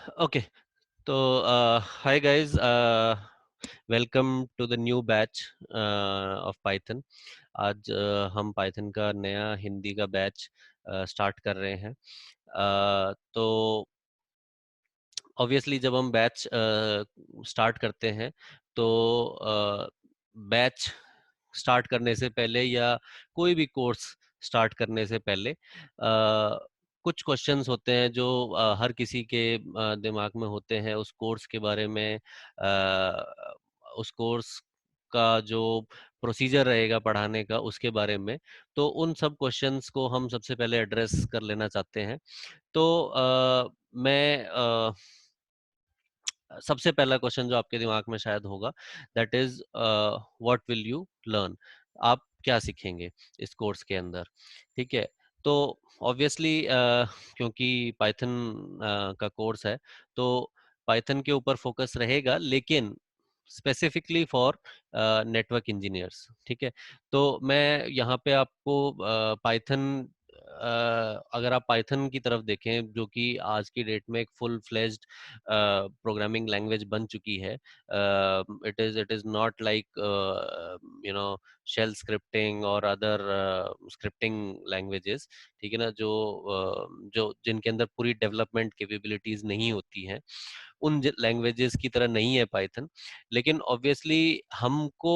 Okay, so hi guys, welcome to the new batch of Python. आज हम Python का नया हिंदी का बैच स्टार्ट कर रहे हैं। तो ऑब्वियसली जब हम बैच स्टार्ट करते हैं तो बैच स्टार्ट करने से पहले या कोई भी कोर्स स्टार्ट करने से पहले कुछ क्वेश्चंस होते हैं जो हर किसी के दिमाग में होते हैं उस कोर्स के बारे में। उस कोर्स का जो प्रोसीजर रहेगा पढ़ाने का उसके बारे में। तो उन सब क्वेश्चंस को हम सबसे पहले एड्रेस कर लेना चाहते हैं। तो मैं सबसे पहला क्वेश्चन जो आपके दिमाग में शायद होगा, that is what will you learn. आप क्या सीखेंगे इस कोर्स के अंदर? ठीक है। तो ऑब्वियसली क्योंकि पाइथन का कोर्स है तो पाइथन के ऊपर फोकस रहेगा, लेकिन स्पेसिफिकली फॉर नेटवर्क इंजीनियर्स। ठीक है। तो मैं यहाँ पे आपको पाइथन, अगर आप पाइथन की तरफ देखें जो कि आज की डेट में एक फुल फ्लेज्ड प्रोग्रामिंग लैंग्वेज बन चुकी है। It is not like shell scripting और अदर स्क्रिप्टिंग लैंग्वेजेस। ठीक है ना, जो जिनके अंदर पूरी डेवलपमेंट कैपेबिलिटीज नहीं होती हैं, उन लैंग्वेजेस की तरह नहीं है पाइथन। लेकिन ऑब्वियसली हमको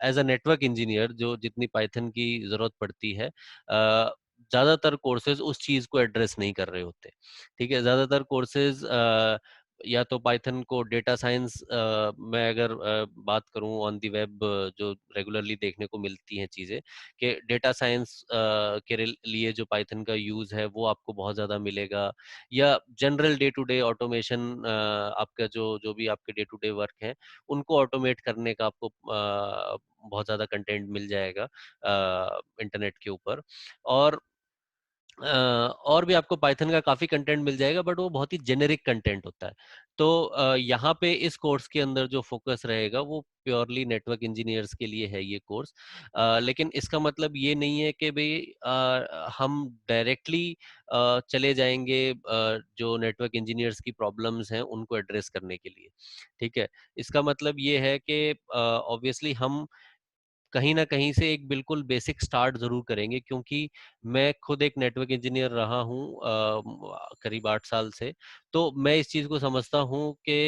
एज अ नेटवर्क इंजीनियर जो जितनी पाइथन की जरूरत पड़ती है, ज्यादातर कोर्सेज उस चीज को एड्रेस नहीं कर रहे होते। ठीक है। ज्यादातर कोर्सेज या तो पाइथन को डेटा साइंस, मैं अगर बात करूं ऑन दी वेब, जो रेगुलरली देखने को मिलती हैं चीजें, कि डेटा साइंस के लिए जो पाइथन का यूज है वो आपको बहुत ज्यादा मिलेगा। या general day to day automation, आपका जो जो भी आपके डे टू डे वर्क है उनको ऑटोमेट करने का आपको बहुत ज़्यादा कंटेंट मिल जाएगा इंटरनेट के ऊपर। और और भी आपको पाइथन का काफ़ी कंटेंट मिल जाएगा, बट वो बहुत ही जेनेरिक कंटेंट होता है। तो यहाँ पे इस कोर्स के अंदर जो फोकस रहेगा वो प्योरली नेटवर्क इंजीनियर्स के लिए है ये कोर्स। लेकिन इसका मतलब ये नहीं है कि भाई हम डायरेक्टली चले जाएंगे जो नेटवर्क इंजीनियर्स की प्रॉब्लम्स हैं उनको एड्रेस करने के लिए। ठीक है। इसका मतलब ये है कि ऑब्वियसली हम कहीं ना कहीं से एक बिल्कुल बेसिक स्टार्ट जरूर करेंगे, क्योंकि मैं खुद एक नेटवर्क इंजीनियर रहा हूँ करीब 8 साल से। तो मैं इस चीज को समझता हूँ कि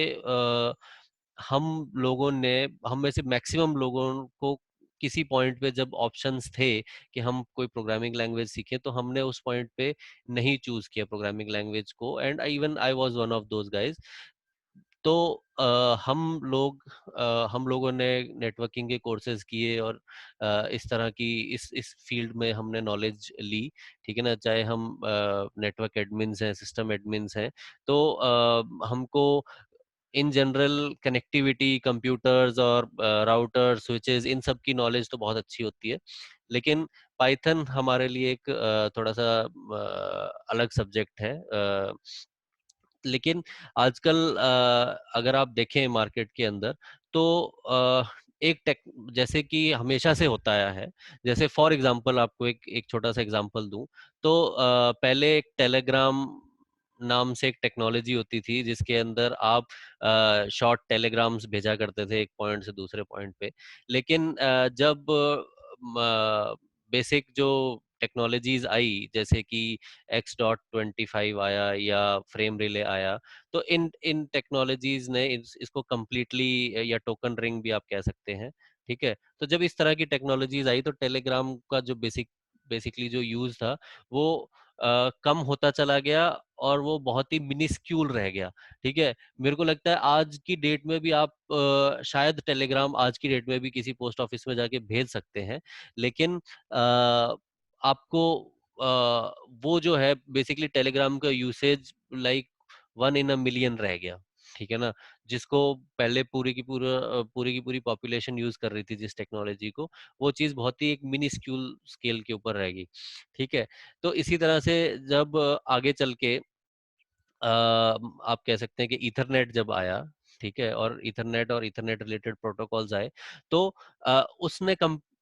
हम लोगों ने, हम में से मैक्सिमम लोगों को किसी पॉइंट पे जब ऑप्शंस थे कि हम कोई प्रोग्रामिंग लैंग्वेज सीखें, तो हमने उस पॉइंट पे नहीं चूज किया प्रोग्रामिंग लैंग्वेज को। And even I was one of those guys. तो हम लोगों ने नेटवर्किंग के कोर्सेज किए और इस तरह की इस फील्ड में हमने नॉलेज ली। ठीक है ना, चाहे हम नेटवर्क एडमिन्स हैं, सिस्टम एडमिन्स हैं। तो हमको इन जनरल कनेक्टिविटी, कंप्यूटर्स और राउटर स्विचेस, इन सब की नॉलेज तो बहुत अच्छी होती है। लेकिन पाइथन हमारे लिए एक थोड़ा सा अलग सब्जेक्ट है। लेकिन आजकल अगर आप देखें मार्केट के अंदर, तो एक टेक, जैसे कि हमेशा से होता आया है। जैसे फॉर एग्जांपल आपको एक एक छोटा सा एग्जांपल दूं, तो पहले एक टेलीग्राम नाम से एक टेक्नोलॉजी होती थी जिसके अंदर आप शॉर्ट टेलीग्राम्स भेजा करते थे एक पॉइंट से दूसरे पॉइंट पे। लेकिन जब बेसिक जो टेक्नोलॉजीज आई, जैसे कि X.25 आया या फ्रेम रिले आया, तो इन इन टेक्नोलॉजीज ने इसको कम्प्लीटली, या टोकन रिंग भी आप कह सकते हैं। ठीक है। तो जब इस तरह की टेक्नोलॉजीज आई तो टेलीग्राम का जो बेसिकली जो यूज था वो कम होता चला गया और वो बहुत ही मिनिस्क्यूल रह गया। ठीक है। मेरे को लगता है आज की डेट में भी आप शायद टेलीग्राम आज की डेट में भी किसी पोस्ट ऑफिस में जाके भेज सकते हैं। लेकिन आपको वो जो है बेसिकली टेलीग्राम का usage like 1 in a million रह गया। ठीक है ना, जिसको पहले पूरी की पूरी पॉपुलेशन यूज कर रही थी जिस टेक्नोलॉजी को, वो चीज बहुत ही एक मिनी स्केल के ऊपर रह गई। ठीक है। तो इसी तरह से जब आगे चल के आप कह सकते हैं कि ईथरनेट जब आया, ठीक है, और ईथरनेट रिलेटेड प्रोटोकॉल्स आए, तो उसने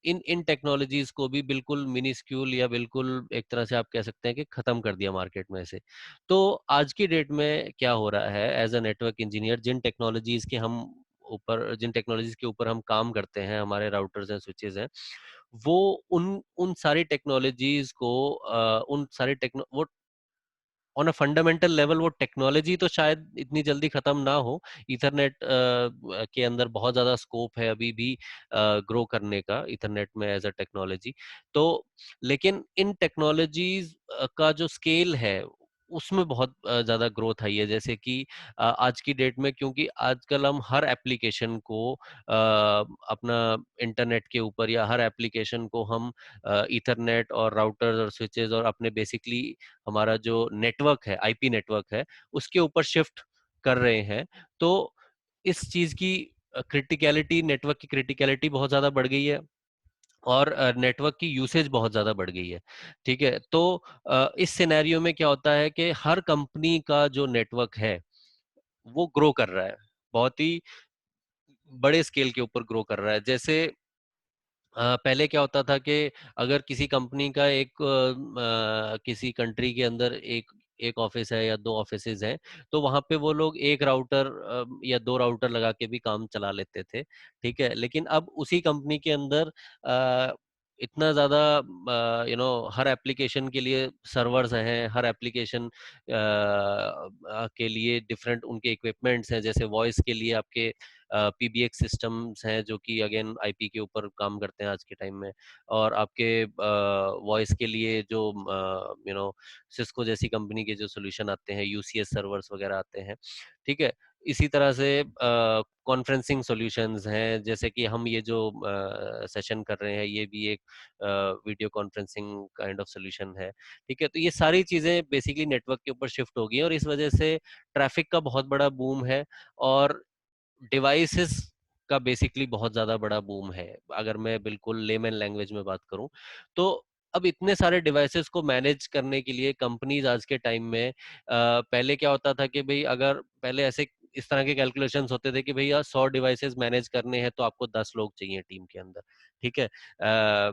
इन इन टेक्नोलॉजीज को भी बिल्कुल मिनिस्क्यूल या बिल्कुल एक तरह से आप कह सकते हैं कि खत्म कर दिया मार्केट में से। तो आज की डेट में क्या हो रहा है, एज अ नेटवर्क इंजीनियर जिन टेक्नोलॉजीज के ऊपर हम काम करते हैं, हमारे राउटर्स हैं, स्विचेस हैं, वो उन उन सारी टेक्नोलॉजीज को उन सारी टेक्नो वो ऑन अ फंडामेंटल लेवल वो टेक्नोलॉजी तो शायद इतनी जल्दी खत्म ना हो। ईथरनेट के अंदर बहुत ज्यादा स्कोप है अभी भी ग्रो करने का, ईथरनेट में एज अ टेक्नोलॉजी। तो लेकिन इन टेक्नोलॉजीज का जो स्केल है उसमें बहुत ज्यादा ग्रोथ आई है। जैसे कि आज की डेट में, क्योंकि आजकल हम हर एप्लीकेशन को अपना इंटरनेट के ऊपर, या हर एप्लीकेशन को हम ईथरनेट और राउटर्स और स्विचेस और अपने बेसिकली हमारा जो नेटवर्क है, आईपी नेटवर्क है, उसके ऊपर शिफ्ट कर रहे हैं। तो इस चीज की क्रिटिकलिटी, नेटवर्क की क्रिटिकलिटी बहुत ज्यादा बढ़ गई है, और नेटवर्क की यूसेज बहुत ज्यादा बढ़ गई है। ठीक है, तो इस सिनेरियो में क्या होता है कि हर कंपनी का जो नेटवर्क है वो ग्रो कर रहा है, बहुत ही बड़े स्केल के ऊपर ग्रो कर रहा है। जैसे पहले क्या होता था कि अगर किसी कंपनी का किसी कंट्री के अंदर एक एक ऑफिस है या दो ऑफिसेज हैं, तो वहां पे वो लोग एक राउटर या दो राउटर लगा के भी काम चला लेते थे। ठीक है, लेकिन अब उसी कंपनी के अंदर इतना ज्यादा हर एप्लीकेशन के लिए सर्वर्स हैं, हर एप्लीकेशन के लिए डिफरेंट उनके इक्विपमेंट्स हैं। जैसे वॉइस के लिए आपके पीबीएक्स सिस्टम्स हैं, जो कि अगेन आईपी के ऊपर काम करते हैं आज के टाइम में। और आपके वॉइस के लिए जो सिस्को जैसी कंपनी के जो सोल्यूशन आते हैं, यूसीएस सर्वर्स वगैरह आते हैं। ठीक है, इसी तरह से कॉन्फ्रेंसिंग सॉल्यूशंस हैं, जैसे कि हम ये जो सेशन कर रहे हैं, ये भी एक video conferencing kind of solution है। ठीक है, तो ये सारी चीजें बेसिकली नेटवर्क के ऊपर शिफ्ट हो गई हैं, और इस वजह से ट्रैफिक का बहुत बड़ा बूम है, और डिवाइसेस का बेसिकली बहुत ज्यादा बड़ा बूम है। अगर मैं बिल्कुल लेमन लैंग्वेज में बात करूं, तो अब इतने सारे डिवाइसेस को मैनेज करने के लिए कंपनीज आज के टाइम में पहले क्या होता था कि भाई, अगर पहले ऐसे इस तरह के कैलकुलेशंस होते थे कि भैया 100 डिवाइसेस मैनेज करने हैं तो आपको 10 लोग चाहिए टीम के अंदर। ठीक है,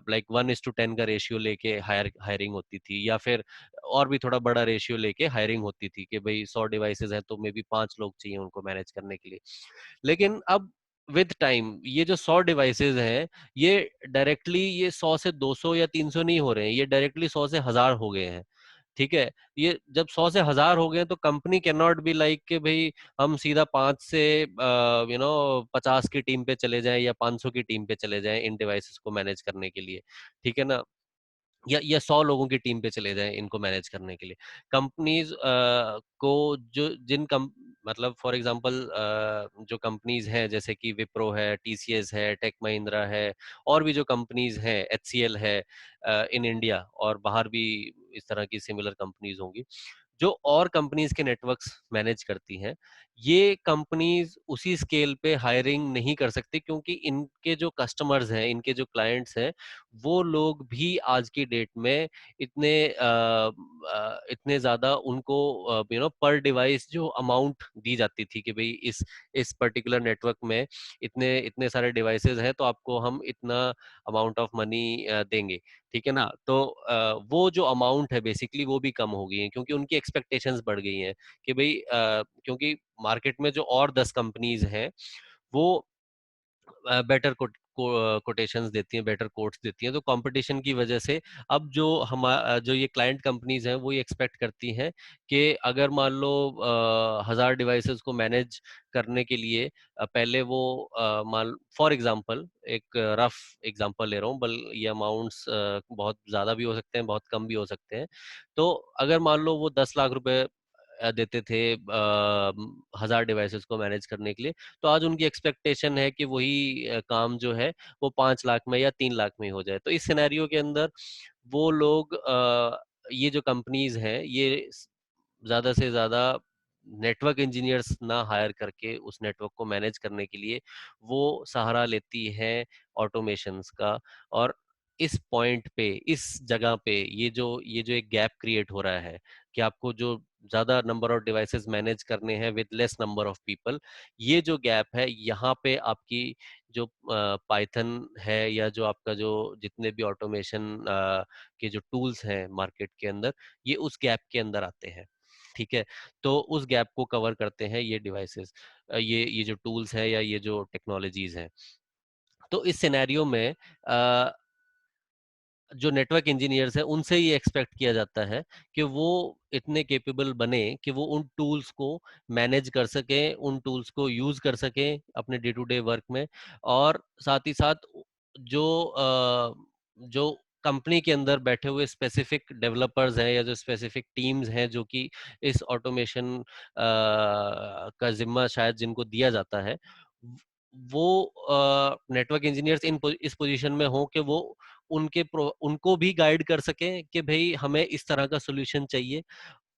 लाइक 1:10 का रेशियो लेके हायरिंग होती थी, या फिर और भी थोड़ा बड़ा रेशियो लेके हायरिंग होती थी कि भाई 100 डिवाइसेस हैं तो मे बी 5 लोग चाहिए उनको मैनेज करने के लिए। लेकिन अब विद टाइम ये जो 100 डिवाइसेस हैं, ये डायरेक्टली ये 100 से 200 या 300 नहीं हो रहे हैं, ये डायरेक्टली 100 से 1000 हो गए हैं। ठीक है, ये जब 100 से 1000 हो गए तो company can not be like कि भाई हम सीधा 50 की टीम पे चले जाएं या 500 की टीम पे चले जाएं इन डिवाइसेस को मैनेज करने के लिए। ठीक है ना, या 100 लोगों की टीम पे चले जाएं इनको मैनेज करने के लिए। कंपनीज को जो जिन कम मतलब फॉर एग्जांपल जो कंपनीज हैं, जैसे कि विप्रो है, टीसीएस है, टेक महिंद्रा है, और भी जो कंपनीज हैं, एचसीएल है इन इंडिया, और बाहर भी इस तरह की सिमिलर कंपनीज होंगी जो और कंपनीज के नेटवर्क्स मैनेज करती हैं। ये कंपनीज उसी स्केल पे हायरिंग नहीं कर सकती, क्योंकि इनके जो कस्टमर्स हैं, इनके जो क्लाइंट्स हैं, वो लोग भी आज की डेट में इतने ज्यादा उनको पर डिवाइस जो अमाउंट दी जाती थी कि भाई इस पर्टिकुलर नेटवर्क में इतने इतने सारे डिवाइसेस हैं तो आपको हम इतना अमाउंट ऑफ मनी देंगे। ठीक है ना, तो वो जो अमाउंट है बेसिकली वो भी कम हो गई है, क्योंकि उनकी एक्सपेक्टेशंस बढ़ गई हैं कि भाई क्योंकि मार्केट में जो और 10 कंपनीज हैं वो बेटर कोटेशंस देती हैं, बेटर कोट्स देती हैं, तो कंपटीशन की वजह से अब जो ये क्लाइंट कंपनीज हैं वो ये एक्सपेक्ट करती हैं कि अगर मान लो 1000 डिवाइसेस को मैनेज करने के लिए पहले वो मान फॉर एग्जांपल, एक रफ एग्जांपल ले रहा हूँ, बल ये अमाउंट्स बहुत ज्यादा भी हो सकते हैं, बहुत कम भी हो सकते हैं। तो अगर मान लो वो 10 लाख रुपए देते थे 1000 डिवाइसेस को मैनेज करने के लिए, तो आज उनकी एक्सपेक्टेशन है कि वही काम जो है वो 5 लाख में या 3 लाख में हो जाए। तो इस सिनेरियो के अंदर वो लोग ये जो कंपनीज हैं, ये ज्यादा से ज्यादा नेटवर्क इंजीनियर्स ना हायर करके उस नेटवर्क को मैनेज करने के लिए वो सहारा लेती है ऑटोमेशंस का। और इस पॉइंट पे, इस जगह पे, ये जो एक गैप क्रिएट हो रहा है कि आपको जो ज्यादा नंबर ऑफ डिवाइसेस मैनेज करने हैं with less number of people, ये जो गैप है यहाँ पे आपकी जो पाइथन है या जो आपका जो जितने भी ऑटोमेशन के जो टूल्स हैं मार्केट के अंदर, ये उस गैप के अंदर आते हैं। ठीक है, तो उस गैप को कवर करते हैं ये डिवाइसेस, ये जो टूल्स हैं या ये जो टेक्नोलॉजीज हैं। तो इस सिनेरियो में जो नेटवर्क इंजीनियर्स हैं उनसे ये एक्सपेक्ट किया जाता है कि वो इतने केपेबल बने कि वो उन टूल्स को मैनेज कर सकें, उन टूल्स को यूज कर सकें अपने डे टू डे वर्क में, और साथ ही साथ जो जो कंपनी के अंदर बैठे हुए स्पेसिफिक डेवलपर्स हैं या जो स्पेसिफिक टीम्स हैं जो कि इस ऑटोमेशन का जिम्मा शायद जिनको दिया जाता है, वो नेटवर्क इंजीनियर्स इस पोजीशन में हो कि वो उनको भी गाइड कर सकें कि भाई हमें इस तरह का सॉल्यूशन चाहिए,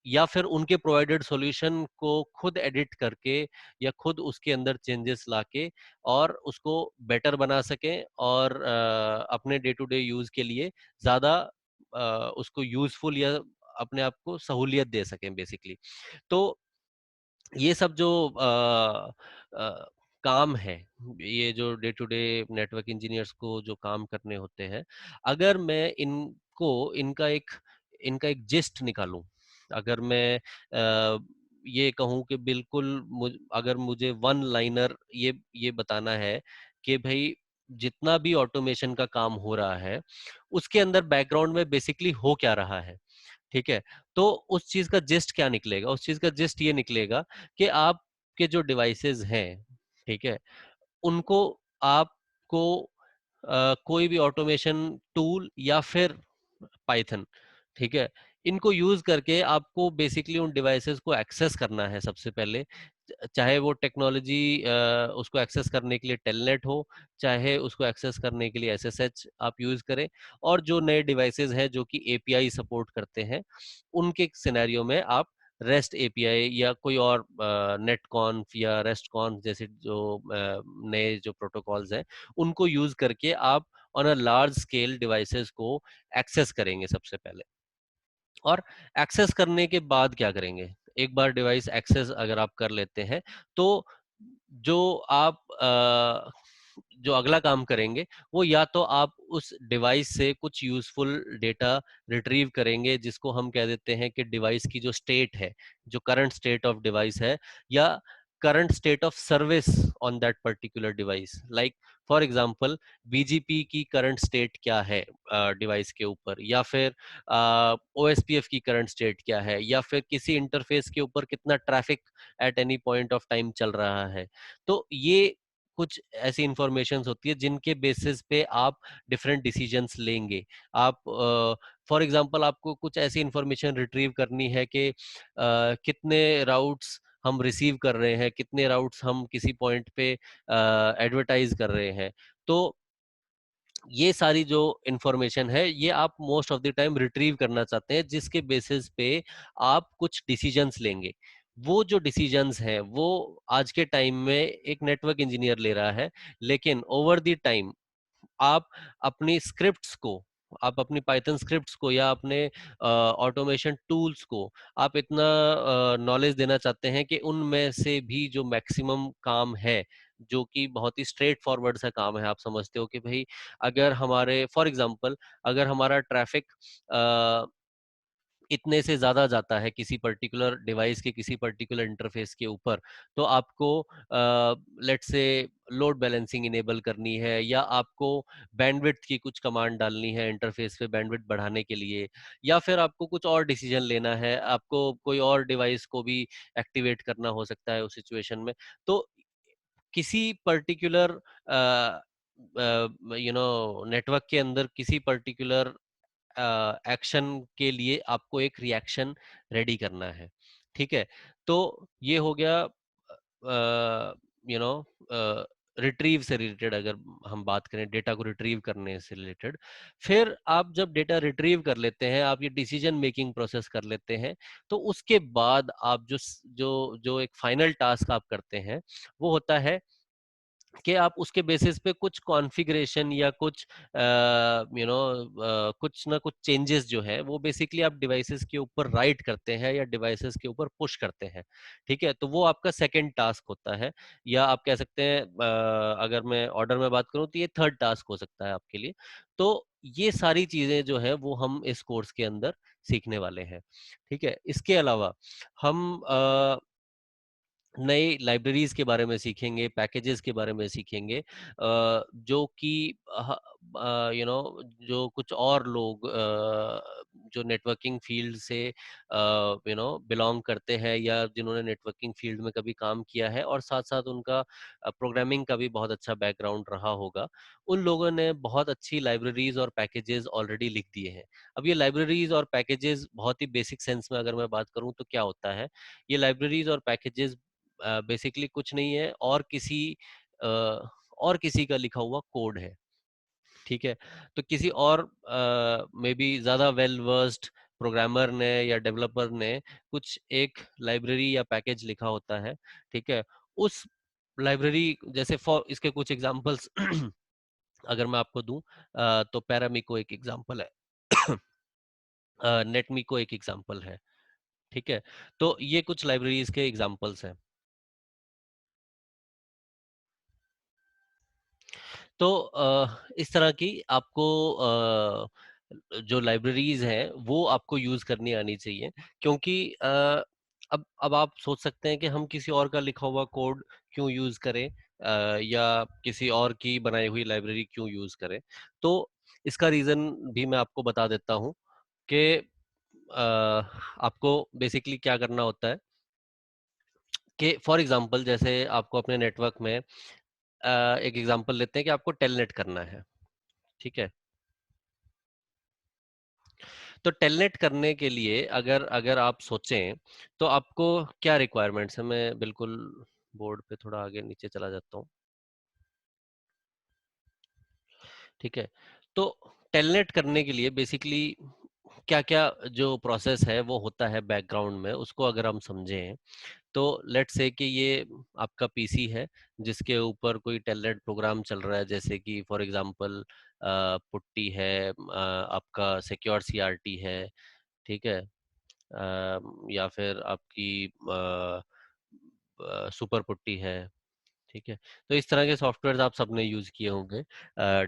या फिर उनके प्रोवाइडेड सॉल्यूशन को खुद एडिट करके या खुद उसके अंदर चेंजेस लाके और उसको बेटर बना सकें और अपने डे टू डे यूज के लिए ज्यादा उसको यूजफुल या अपने आप को सहूलियत दे सकें बेसिकली। तो ये सब जो काम है, ये जो day to day network engineers को जो काम करने होते हैं, अगर मैं इनका एक जिस्ट निकालूं, अगर मैं ये कहूं कि बिल्कुल अगर मुझे वन लाइनर ये बताना है कि भाई जितना भी ऑटोमेशन का काम हो रहा है उसके अंदर बैकग्राउंड में बेसिकली हो क्या रहा है, ठीक है, तो उस चीज का जिस्ट क्या निकलेगा? उस चीज का जिस्ट ये निकलेगा कि आपके जो डिवाइसेस हैं, ठीक है, उनको आपको कोई भी ऑटोमेशन टूल या फिर पाइथन, ठीक है, इनको यूज करके आपको बेसिकली उन डिवाइसेस को एक्सेस करना है सबसे पहले। चाहे वो टेक्नोलॉजी उसको एक्सेस करने के लिए टेलनेट हो, चाहे उसको एक्सेस करने के लिए एसएसएच आप यूज करें, और जो नए डिवाइसेस हैं जो कि एपीआई सपोर्ट करते हैं, उनके सिनेरियो में आप रेस्ट एपीआई या कोई और नेटकॉन्फ या रेस्टकॉन्फ जैसे जो नए जो प्रोटोकॉल्स हैं, उनको यूज करके आप on a large scale devices को एक्सेस करेंगे सबसे पहले। और एक्सेस करने के बाद क्या करेंगे? एक बार डिवाइस एक्सेस अगर आप कर लेते हैं, तो जो आप जो अगला काम करेंगे वो या तो आप उस डिवाइस से कुछ यूजफुल डेटा रिट्रीव करेंगे, जिसको हम कह देते हैं कि डिवाइस की जो स्टेट है, जो करंट स्टेट ऑफ डिवाइस है, या current state of service on that particular device. Like for example BGP की करंट स्टेट क्या है डिवाइस के ऊपर, या फिर ओएसपीएफ की करंट स्टेट क्या है, या फिर किसी इंटरफेस के ऊपर कितना traffic at any point of time चल रहा है। तो ये कुछ ऐसी इंफॉर्मेशन होती है जिनके बेसिस पे आप डिफरेंट डिसीजंस लेंगे। आप फॉर एग्जांपल आपको कुछ ऐसी इंफॉर्मेशन रिट्रीव करनी है कि कितने राउट्स हम रिसीव कर रहे हैं, कितने राउट्स हम किसी पॉइंट पे एडवर्टाइज कर रहे हैं। तो ये सारी जो इंफॉर्मेशन है ये आप most of the time retrieve करना चाहते हैं, जिसके बेसिस पे आप कुछ डिसीजंस लेंगे। वो जो डिसीजंस हैं वो आज के टाइम में एक नेटवर्क इंजीनियर ले रहा है, लेकिन ओवर द टाइम आप अपनी स्क्रिप्ट्स को, आप अपनी पाइथन स्क्रिप्ट्स को या अपने ऑटोमेशन टूल्स को आप इतना नॉलेज देना चाहते हैं कि उनमें से भी जो मैक्सिमम काम है, जो कि बहुत ही स्ट्रेट फॉरवर्ड सा काम है, आप समझते हो कि भाई अगर हमारे फॉर एग्जांपल अगर हमारा ट्रैफिक इतने से ज्यादा जाता है किसी पर्टिकुलर डिवाइस के किसी पर्टिकुलर इंटरफेस के ऊपर, तो आपको लेट से लोड बैलेंसिंग इनेबल करनी है, या आपको बैंडविड्थ की कुछ कमांड डालनी है इंटरफेस पे बैंडविड्थ बढ़ाने के लिए, या फिर आपको कुछ और डिसीजन लेना है, आपको कोई और डिवाइस को भी एक्टिवेट करना हो सकता है उस सिचुएशन में। तो किसी पर्टिकुलर नेटवर्क के अंदर किसी पर्टिकुलर एक्शन के लिए आपको एक रिएक्शन रेडी करना है, ठीक है। तो ये हो गया यू नो रिट्रीव से रिलेटेड, अगर हम बात करें डेटा को रिट्रीव करने से रिलेटेड। फिर आप जब डेटा रिट्रीव कर लेते हैं, आप ये डिसीजन मेकिंग प्रोसेस कर लेते हैं, तो उसके बाद आप जो जो जो एक फाइनल टास्क आप करते हैं वो होता है कि आप उसके बेसिस पे कुछ कॉन्फ़िगरेशन या कुछ कुछ ना कुछ चेंजेस जो है वो बेसिकली आप डिवाइसेस के ऊपर राइट करते हैं या डिवाइसेस के ऊपर पुश करते हैं। ठीक है, तो वो आपका सेकंड टास्क होता है, या आप कह सकते हैं अगर मैं ऑर्डर में बात करूं तो ये थर्ड टास्क हो सकता है आपके लिए। तो ये सारी चीजें जो है वो हम इस कोर्स के अंदर सीखने वाले हैं। ठीक है, इसके अलावा हम नई लाइब्रेरीज के बारे में सीखेंगे, पैकेजेस के बारे में सीखेंगे, जो कि जो कुछ और लोग जो नेटवर्किंग फील्ड से बिलोंग करते हैं, या जिन्होंने नेटवर्किंग फील्ड में कभी काम किया है और साथ साथ उनका प्रोग्रामिंग का भी बहुत अच्छा बैकग्राउंड रहा होगा, उन लोगों ने बहुत अच्छी लाइब्रेरीज और पैकेजेस ऑलरेडी लिख दिए हैं। अब ये लाइब्रेरीज और पैकेजेस बहुत ही बेसिक सेंस में अगर मैं बात करूं तो क्या होता है, ये लाइब्रेरीज और पैकेजेस बेसिकली कुछ नहीं है, और किसी का लिखा हुआ कोड है। ठीक है, तो किसी और मे बी ज्यादा वेल वर्स्ड प्रोग्रामर ने या डेवलपर ने कुछ एक लाइब्रेरी या पैकेज लिखा होता है। ठीक है, उस लाइब्रेरी जैसे फॉर इसके कुछ एग्जांपल्स अगर मैं आपको दूं, तो पैरामीको एक एग्जांपल है, नेटमीको एक एग्जांपल है। ठीक है, तो ये कुछ लाइब्रेरीज के एग्जांपल्स हैं। तो इस तरह की आपको जो लाइब्रेरीज हैं वो आपको यूज करनी आनी चाहिए, क्योंकि अब आप सोच सकते हैं कि हम किसी और का लिखा हुआ कोड क्यों यूज करें, या किसी और की बनाई हुई लाइब्रेरी क्यों यूज करें। तो इसका रीजन भी मैं आपको बता देता हूँ कि आपको बेसिकली क्या करना होता है कि फॉर एग्जांपल जैसे आपको अपने नेटवर्क में एक एग्जांपल लेते हैं कि आपको टेलनेट करना है। ठीक है, तो टेलनेट करने के लिए अगर अगर आप सोचें तो आपको क्या रिक्वायरमेंट्स है, मैं बिल्कुल बोर्ड पे थोड़ा आगे नीचे चला जाता हूँ। ठीक है, तो टेलनेट करने के लिए बेसिकली क्या क्या जो प्रोसेस है वो होता है बैकग्राउंड में, उसको अगर हम समझें तो लेट्स से कि ये आपका पीसी है जिसके ऊपर कोई टेलनेट प्रोग्राम चल रहा है, जैसे कि फॉर एग्जांपल पुट्टी है, आपका सिक्योर सीआरटी है। ठीक है, या फिर आपकी सुपर पुट्टी है। ठीक है, तो इस तरह के सॉफ्टवेयर आप सबने यूज किए होंगे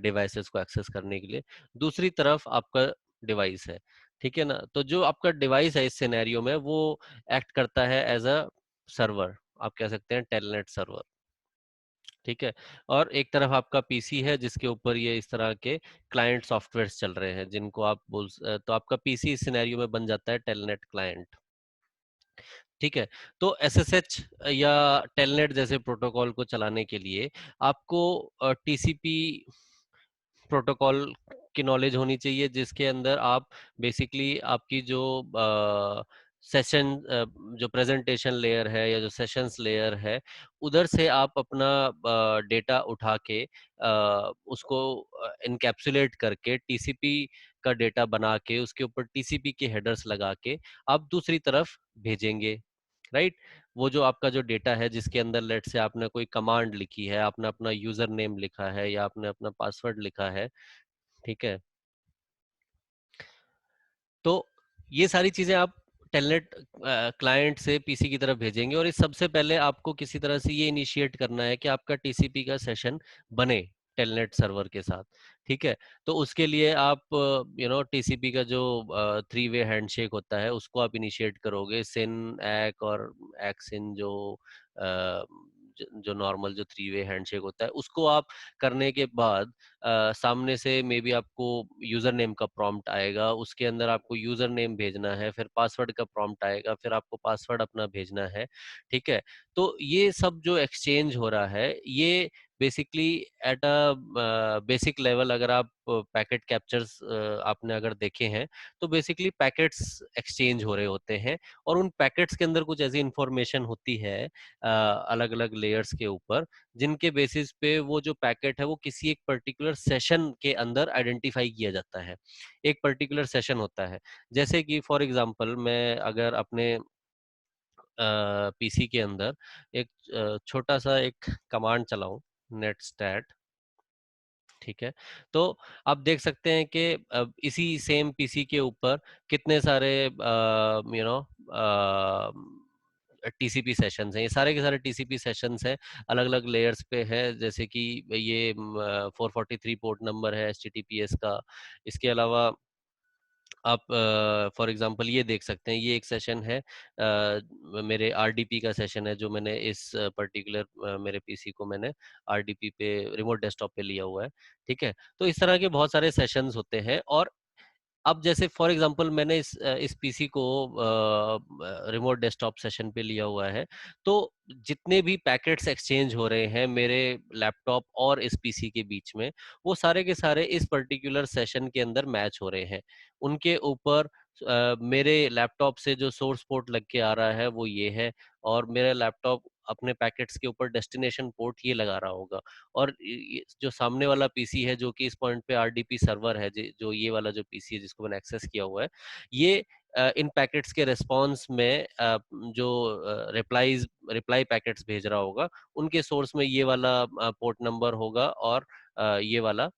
डिवाइसेस को एक्सेस करने के लिए। दूसरी तरफ आपका डिवाइस है। ठीक है ना, तो जो आपका डिवाइस है इस सिनेरियो में वो एक्ट करता है एज अ सर्वर, आप कह सकते हैं टेलनेट सर्वर। ठीक है, और एक तरफ आपका पीसी है जिसके ऊपर ये इस तरह के क्लाइंट सॉफ्टवेयर्स चल रहे हैं जिनको तो आपका पीसी इस सिनेरियो में बन जाता है टेलनेट क्लाइंट। ठीक है, तो एसएसएच या टेलनेट जैसे प्रोटोकॉल को चलाने के लिए आपको टीसीपी प्रोटोकॉल की नॉलेज होनी चाहिए, जिसके अंदर आप बेसिकली आपकी जो सेशन जो प्रेजेंटेशन लेयर है या जो सेशंस लेयर है, उधर से आप अपना डेटा उठा के उसको इनकैप्सुलेट करके टीसीपी का डेटा बना के उसके ऊपर टीसीपी के हेडर्स लगा के आप दूसरी तरफ भेजेंगे। राइट, वो जो आपका जो डेटा है जिसके अंदर लेट से आपने कोई कमांड लिखी है, आपने अपना यूजर नेम लिखा है या आपने अपना पासवर्ड लिखा है। ठीक है, तो ये सारी चीजें आप टेलनेट क्लाइंट से पीसी की तरफ भेजेंगे, और इस सबसे पहले आपको किसी तरह से ये इनिशिएट करना है कि आपका टीसीपी का सेशन बने टेलनेट सर्वर के साथ। ठीक है, तो उसके लिए आप टीसीपी का जो थ्री वे हैंडशेक होता है उसको आप इनिशिएट करोगे, सिन एक और एक्सिन अ, जो नॉर्मल जो थ्री वे हैंडशेक होता है उसको आप करने के बाद सामने से मे बी आपको यूजर नेम का प्रॉम्प्ट आएगा, उसके अंदर आपको यूजर नेम भेजना है, फिर पासवर्ड का प्रॉम्प्ट आएगा, फिर आपको पासवर्ड अपना भेजना है। ठीक है, तो ये सब जो एक्सचेंज हो रहा है ये basically at a basic level, अगर आप पैकेट कैप्चर्स आपने अगर देखे हैं तो बेसिकली पैकेट्स एक्सचेंज हो रहे होते हैं, और उन पैकेट्स के अंदर कुछ ऐसी इंफॉर्मेशन होती है अलग अलग लेयर्स के ऊपर, जिनके बेसिस पे वो जो पैकेट है वो किसी एक पर्टिकुलर सेशन के अंदर आइडेंटिफाई किया जाता है। एक पर्टिकुलर सेशन होता है, जैसे कि फॉर एग्जांपल मैं अगर अपने पीसी के अंदर एक छोटा सा एक कमांड चलाऊं, नेटस्टैट, ठीक है। तो आप देख सकते हैं कि अब इसी सेम पीसी के ऊपर कितने सारे टीसीपी सेशंस हैं। ये सारे के सारे टीसीपी सेशंस हैं, अलग अलग लेयर्स पे है, जैसे कि ये 443 पोर्ट नंबर है एचटीटीपीएस का। इसके अलावा आप फॉर एग्जांपल ये देख सकते हैं, ये एक सेशन है, मेरे आरडीपी का सेशन है, जो मैंने इस पर्टिकुलर मेरे पीसी को मैंने आरडीपी पे रिमोट डेस्कटॉप पे लिया हुआ है। ठीक है, तो इस तरह के बहुत सारे सेशंस होते हैं। और अब जैसे फॉर एग्जांपल मैंने इस पीसी को रिमोट डेस्कटॉप सेशन पे लिया हुआ है, तो जितने भी पैकेट्स एक्सचेंज हो रहे हैं मेरे लैपटॉप और इस पीसी के बीच में, वो सारे के सारे इस पर्टिकुलर सेशन के अंदर मैच हो रहे हैं। उनके ऊपर मेरे लैपटॉप से जो सोर्स पोर्ट लग के आ रहा है वो ये है, और मेरा लैपटॉप अपने पैकेट्स के ऊपर डेस्टिनेशन पोर्ट ये लगा रहा होगा। और जो सामने वाला पीसी है, जो कि इस पॉइंट पे आरडीपी सर्वर है, जो ये वाला जो पीसी है जिसको मैंने एक्सेस किया हुआ है, ये इन पैकेट्स के रेस्पॉन्स में जो रिप्लाई पैकेट्स भेज रहा होगा, उनके सोर्स में ये वाला पोर्ट नंबर होगा, और ये वाला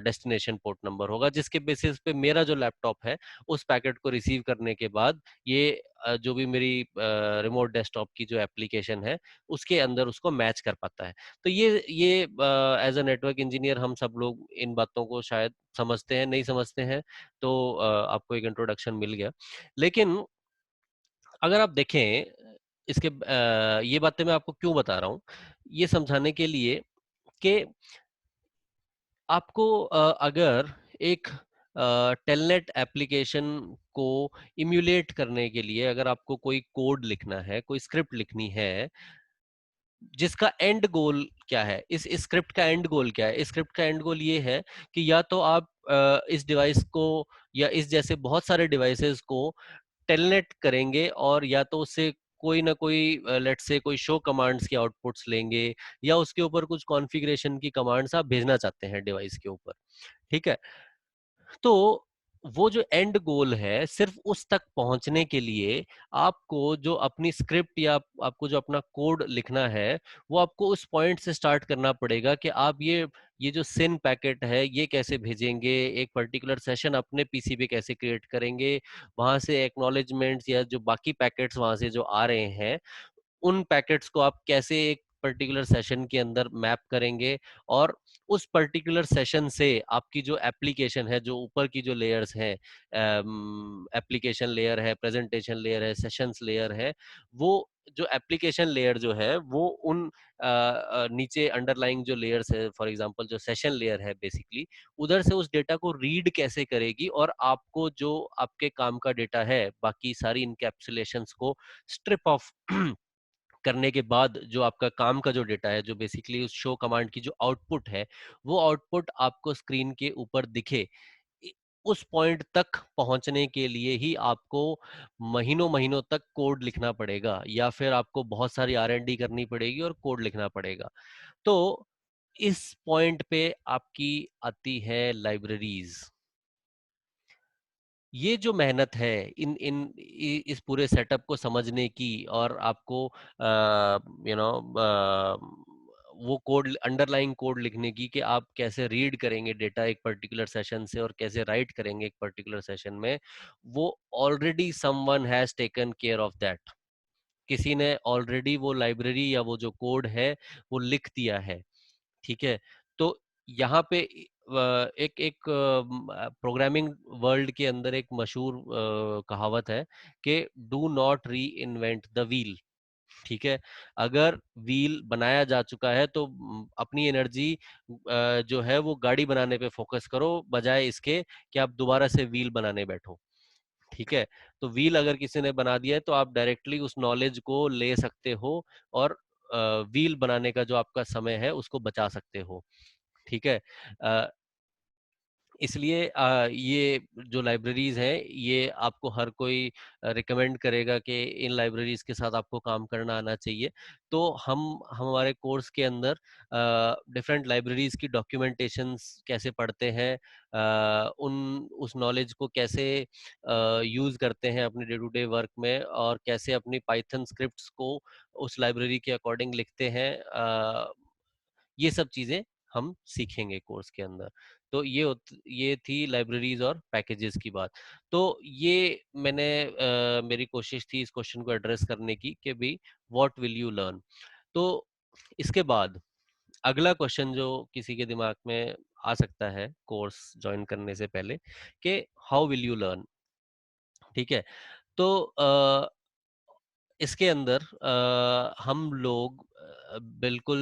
डेस्टिनेशन पोर्ट नंबर होगा, जिसके बेसिस पे मेरा जो लैपटॉप है उस पैकेट को रिसीव करने के बाद ये जो भी मेरी रिमोट डेस्कटॉप की जो एप्लीकेशन है उसके अंदर उसको मैच कर पाता है। तो ये एज अ नेटवर्क इंजीनियर हम सब लोग इन बातों को शायद समझते हैं, नहीं समझते हैं, तो आपको एक इंट्रोडक्शन मिल गया। लेकिन अगर आप देखें इसके ये बातें मैं आपको क्यों बता रहा हूँ, ये समझाने के लिए कि आपको अगर एक टेलनेट एप्लीकेशन को इम्यूलेट करने के लिए अगर आपको कोई कोड लिखना है, कोई स्क्रिप्ट लिखनी है, जिसका एंड गोल क्या है, इस स्क्रिप्ट का एंड गोल क्या है? इस स्क्रिप्ट का एंड गोल ये है कि या तो आप इस डिवाइस को या इस जैसे बहुत सारे डिवाइसेस को टेलनेट करेंगे, और या तो उससे कोई ना कोई लेट्स से कोई शो कमांड्स के आउटपुट्स लेंगे, या उसके ऊपर कुछ कॉन्फ़िगरेशन की कमांड्स आप भेजना चाहते हैं डिवाइस के ऊपर। ठीक है, तो वो जो एंड गोल है, सिर्फ उस तक पहुंचने के लिए आपको जो अपनी स्क्रिप्ट या आपको जो अपना कोड लिखना है, वो आपको उस पॉइंट से स्टार्ट करना पड़ेगा कि आप ये जो सिन पैकेट है ये कैसे भेजेंगे, एक पर्टिकुलर सेशन अपने पीसी पे कैसे क्रिएट करेंगे, वहां से एक्नॉलेजमेंट्स या जो बाकी पैकेट्स वहां से जो आ रहे हैं, उन पैकेट्स को आप कैसे एक पर्टिकुलर सेशन के अंदर मैप करेंगे, और उस पर्टिकुलर सेशन से आपकी जो एप्लीकेशन है, जो ऊपर की जो लेयर्स हैं, एप्लीकेशन लेयर है, प्रेजेंटेशन लेयर है, सेशंस लेयर है, वो जो एप्लीकेशन लेयर जो है वो उन नीचे अंडरलाइंग जो लेयर्स है, फॉर एग्जांपल जो सेशन लेयर है बेसिकली, उधर से उस डेटा को रीड कैसे करेगी, और आपको जो आपके काम का डेटा है बाकी सारी इनकैप्सुलेशंस को स्ट्रिप ऑफ करने के बाद जो आपका काम का जो डेटा है, जो बेसिकली उस शो कमांड की जो आउटपुट है, वो आउटपुट आपको स्क्रीन के ऊपर दिखे। इ- उस पॉइंट तक पहुंचने के लिए ही आपको महीनों महीनों तक कोड लिखना पड़ेगा, या फिर आपको बहुत सारी आर&डी करनी पड़ेगी और कोड लिखना पड़ेगा। तो इस पॉइंट पे आपकी आती है लाइब्रेरीज। ये जो मेहनत है इन इन इस पूरे सेटअप को समझने की, और आपको यू नो वो कोड, अंडरलाइंग कोड लिखने की, कि आप कैसे रीड करेंगे डेटा एक पर्टिकुलर सेशन से और कैसे राइट करेंगे एक पर्टिकुलर सेशन में, वो already someone has taken care of that. किसी ने ऑलरेडी वो लाइब्रेरी या वो जो कोड है वो लिख दिया है। ठीक है, तो यहाँ पे एक एक प्रोग्रामिंग वर्ल्ड के अंदर एक मशहूर कहावत है कि डू नॉट री इन्वेंट द व्हील। ठीक है, अगर व्हील बनाया जा चुका है तो अपनी एनर्जी जो है वो गाड़ी बनाने पे फोकस करो, बजाय इसके कि आप दोबारा से व्हील बनाने बैठो। ठीक है, तो व्हील अगर किसी ने बना दिया है तो आप डायरेक्टली उस नॉलेज को ले सकते हो, और व्हील बनाने का जो आपका समय है उसको बचा सकते हो। ठीक है, अ, इसलिए ये जो लाइब्रेरीज हैं ये आपको हर कोई रिकमेंड करेगा कि इन लाइब्रेरीज के साथ आपको काम करना आना चाहिए। तो हम हमारे कोर्स के अंदर डिफरेंट लाइब्रेरीज की डॉक्यूमेंटेशंस कैसे पढ़ते हैं, उन उस नॉलेज को कैसे यूज करते हैं अपने डे टू डे वर्क में, और कैसे अपनी पाइथन स्क्रिप्ट्स को उस लाइब्रेरी के अकॉर्डिंग लिखते हैं, ये सब चीजें हम सीखेंगे कोर्स के अंदर। तो ये थी लाइब्रेरीज और पैकेजेस की बात। तो ये मेरी कोशिश थी इस क्वेश्चन को एड्रेस करने की कि भाई व्हाट विल यू लर्न। तो इसके बाद अगला क्वेश्चन जो किसी के दिमाग में आ सकता है कोर्स ज्वाइन करने से पहले कि हाउ विल यू लर्न। ठीक है। तो इसके अंदर हम लोग बिल्कुल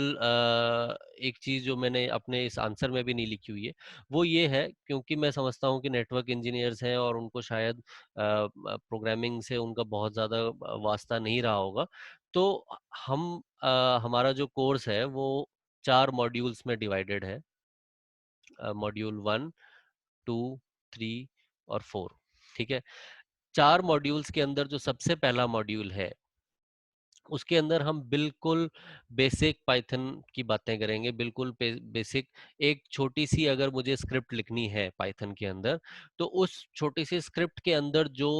एक चीज जो मैंने अपने इस आंसर में भी नहीं लिखी हुई है वो ये है, क्योंकि मैं समझता हूँ कि नेटवर्क इंजीनियर्स हैं और उनको शायद प्रोग्रामिंग से उनका बहुत ज्यादा वास्ता नहीं रहा होगा। तो हम हमारा जो कोर्स है वो 4 मॉड्यूल्स में डिवाइडेड है, मॉड्यूल 1, 2, 3 और 4। ठीक है। 4 मॉड्यूल्स के अंदर जो सबसे पहला मॉड्यूल है उसके अंदर हम बिल्कुल बेसिक पाइथन की बातें करेंगे, बिल्कुल बेसिक। एक छोटी सी अगर मुझे स्क्रिप्ट लिखनी है पाइथन के अंदर, तो उस छोटी सी स्क्रिप्ट के अंदर जो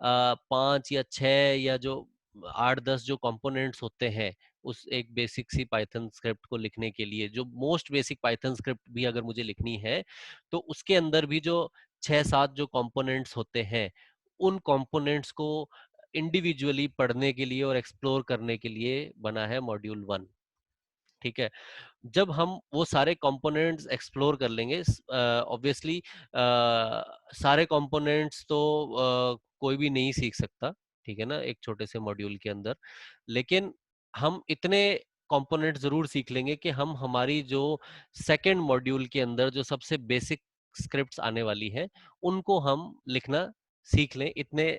5 या 6 या जो 8-10 जो कंपोनेंट्स होते हैं उस एक बेसिक सी पाइथन स्क्रिप्ट को लिखने के लिए, जो मोस्ट बेसिक पाइथन स्क्रिप्ट भी अगर मुझे लिखनी है तो उसके अंदर भी जो 6-7 जो कंपोनेंट्स होते हैं उन कंपोनेंट्स को इंडिविजुअली पढ़ने के लिए और एक्सप्लोर करने के लिए बना है मॉड्यूल 1। ठीक है। जब हम वो सारे कंपोनेंट्स एक्सप्लोर कर लेंगे, ऑब्वियसली सारे कंपोनेंट्स तो कोई भी नहीं सीख सकता, ठीक है ना, एक छोटे से मॉड्यूल के अंदर। लेकिन हम इतने कंपोनेंट जरूर सीख लेंगे कि हम हमारी जो सेकंड मॉड्यूल के अंदर जो सबसे बेसिक स्क्रिप्ट्स आने वाली हैं उनको हम लिखना सीख लें। इतने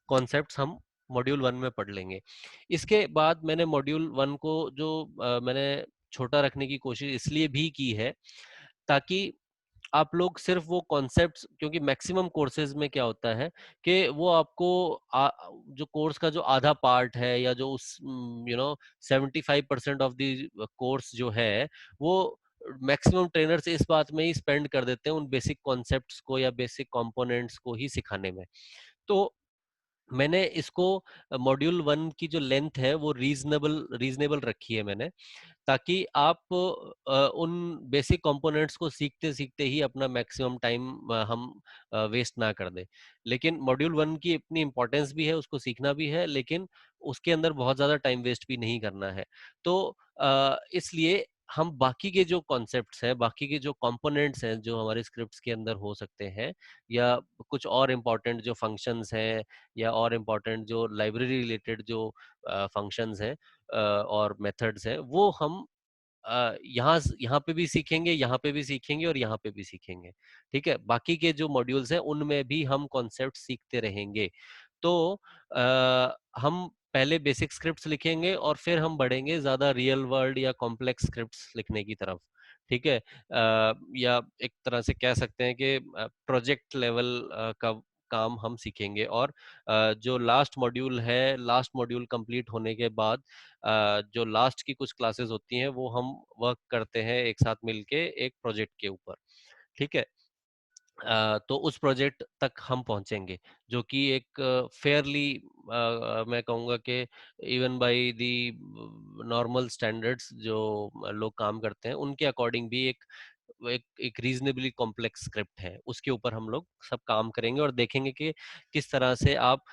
कॉन्सेप्ट्स हम मॉड्यूल 1 में पढ़ लेंगे। इसके बाद मैंने मॉड्यूल 1 को जो मैंने छोटा रखने की कोशिश इसलिए भी की है ताकि आप लोग सिर्फ वो कॉन्सेप्ट्स, क्योंकि मैक्सिमम कोर्सेज में क्या होता है कि वो आपको जो कोर्स का जो आधा पार्ट है या जो उस 75% ऑफ द कोर्स जो है वो मैक्सिमम ट्रेनर्स इस बात में ही स्पेंड कर देते हैं उन बेसिक कॉन्सेप्ट्स को या बेसिक कंपोनेंट्स को ही सिखाने में। तो मैंने इसको मॉड्यूल 1 की जो लेंथ है वो रीजनेबल रीजनेबल रखी है मैंने, ताकि आप उन बेसिक कंपोनेंट्स को सीखते सीखते ही अपना मैक्सिमम टाइम हम वेस्ट ना कर दें। लेकिन मॉड्यूल 1 की अपनी इंपॉर्टेंस भी है, उसको सीखना भी है, लेकिन उसके अंदर बहुत ज्यादा टाइम वेस्ट भी नहीं करना है। तो इसलिए हम बाकी के जो कॉन्सेप्ट्स हैं, बाकी के जो कंपोनेंट्स हैं जो हमारे स्क्रिप्ट्स के अंदर हो सकते हैं, या कुछ और इम्पोर्टेंट जो फंक्शंस हैं, या और इम्पोर्टेंट जो लाइब्रेरी रिलेटेड जो फंक्शंस हैं और मेथड्स हैं, वो हम यहाँ पे भी सीखेंगे, यहाँ पे भी सीखेंगे और यहाँ पे भी सीखेंगे। ठीक है। बाकी के जो मॉड्यूल्स हैं उनमें भी हम कॉन्सेप्ट सीखते रहेंगे। तो हम पहले बेसिक स्क्रिप्ट्स लिखेंगे और फिर हम बढ़ेंगे ज्यादा रियल वर्ल्ड या कॉम्प्लेक्स स्क्रिप्ट्स लिखने की तरफ। ठीक है। या एक तरह से कह सकते हैं कि प्रोजेक्ट लेवल का काम हम सीखेंगे। और जो लास्ट मॉड्यूल कंप्लीट होने के बाद जो लास्ट की कुछ क्लासेस होती हैं वो हम वर्क करते हैं एक साथ मिलके एक प्रोजेक्ट के ऊपर। ठीक है। तो उस प्रोजेक्ट तक हम पहुंचेंगे जो कि एक फेयरली, मैं कहूँगा कि even by the normal standards जो लोग काम करते हैं उनके अकॉर्डिंग भी एक रीजनेबली कॉम्प्लेक्स स्क्रिप्ट है, उसके ऊपर हम लोग सब काम करेंगे और देखेंगे कि किस तरह से आप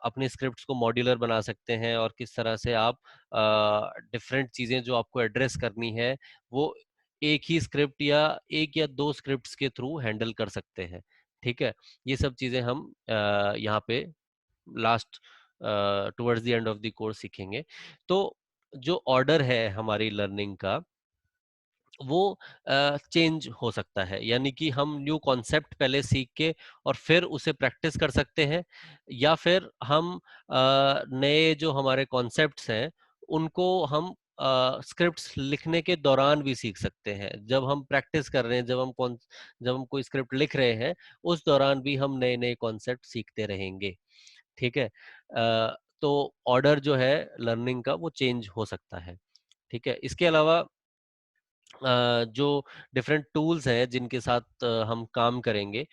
अपने स्क्रिप्ट्स को मॉड्यूलर बना सकते हैं और किस तरह से आप डिफरेंट चीजें जो आपको एड्रेस करनी है वो एक ही स्क्रिप्ट या एक या दो स्क्रिप्ट्स के थ्रू हैंडल कर सकते हैं। ठीक है। ये सब चीजें हम यहाँ पे last towards the end of the course सीखेंगे। तो जो ऑर्डर है हमारी लर्निंग का वो चेंज हो सकता है, यानी कि हम न्यू कॉन्सेप्ट पहले सीख के और फिर उसे प्रैक्टिस कर सकते हैं, या फिर हम नए जो हमारे कॉन्सेप्ट्स हैं उनको हम स्क्रिप्ट्स लिखने के दौरान भी सीख सकते हैं। जब हम प्रैक्टिस कर रहे हैं, जब हम कोई स्क्रिप्ट लिख रहे हैं उस दौरान भी हम नए नए कॉन्सेप्ट सीखते रहेंगे। ठीक है। तो ऑर्डर जो है लर्निंग का वो चेंज हो सकता है। ठीक है। इसके अलावा जो डिफरेंट टूल्स हैं जिनके साथ हम काम करेंगे,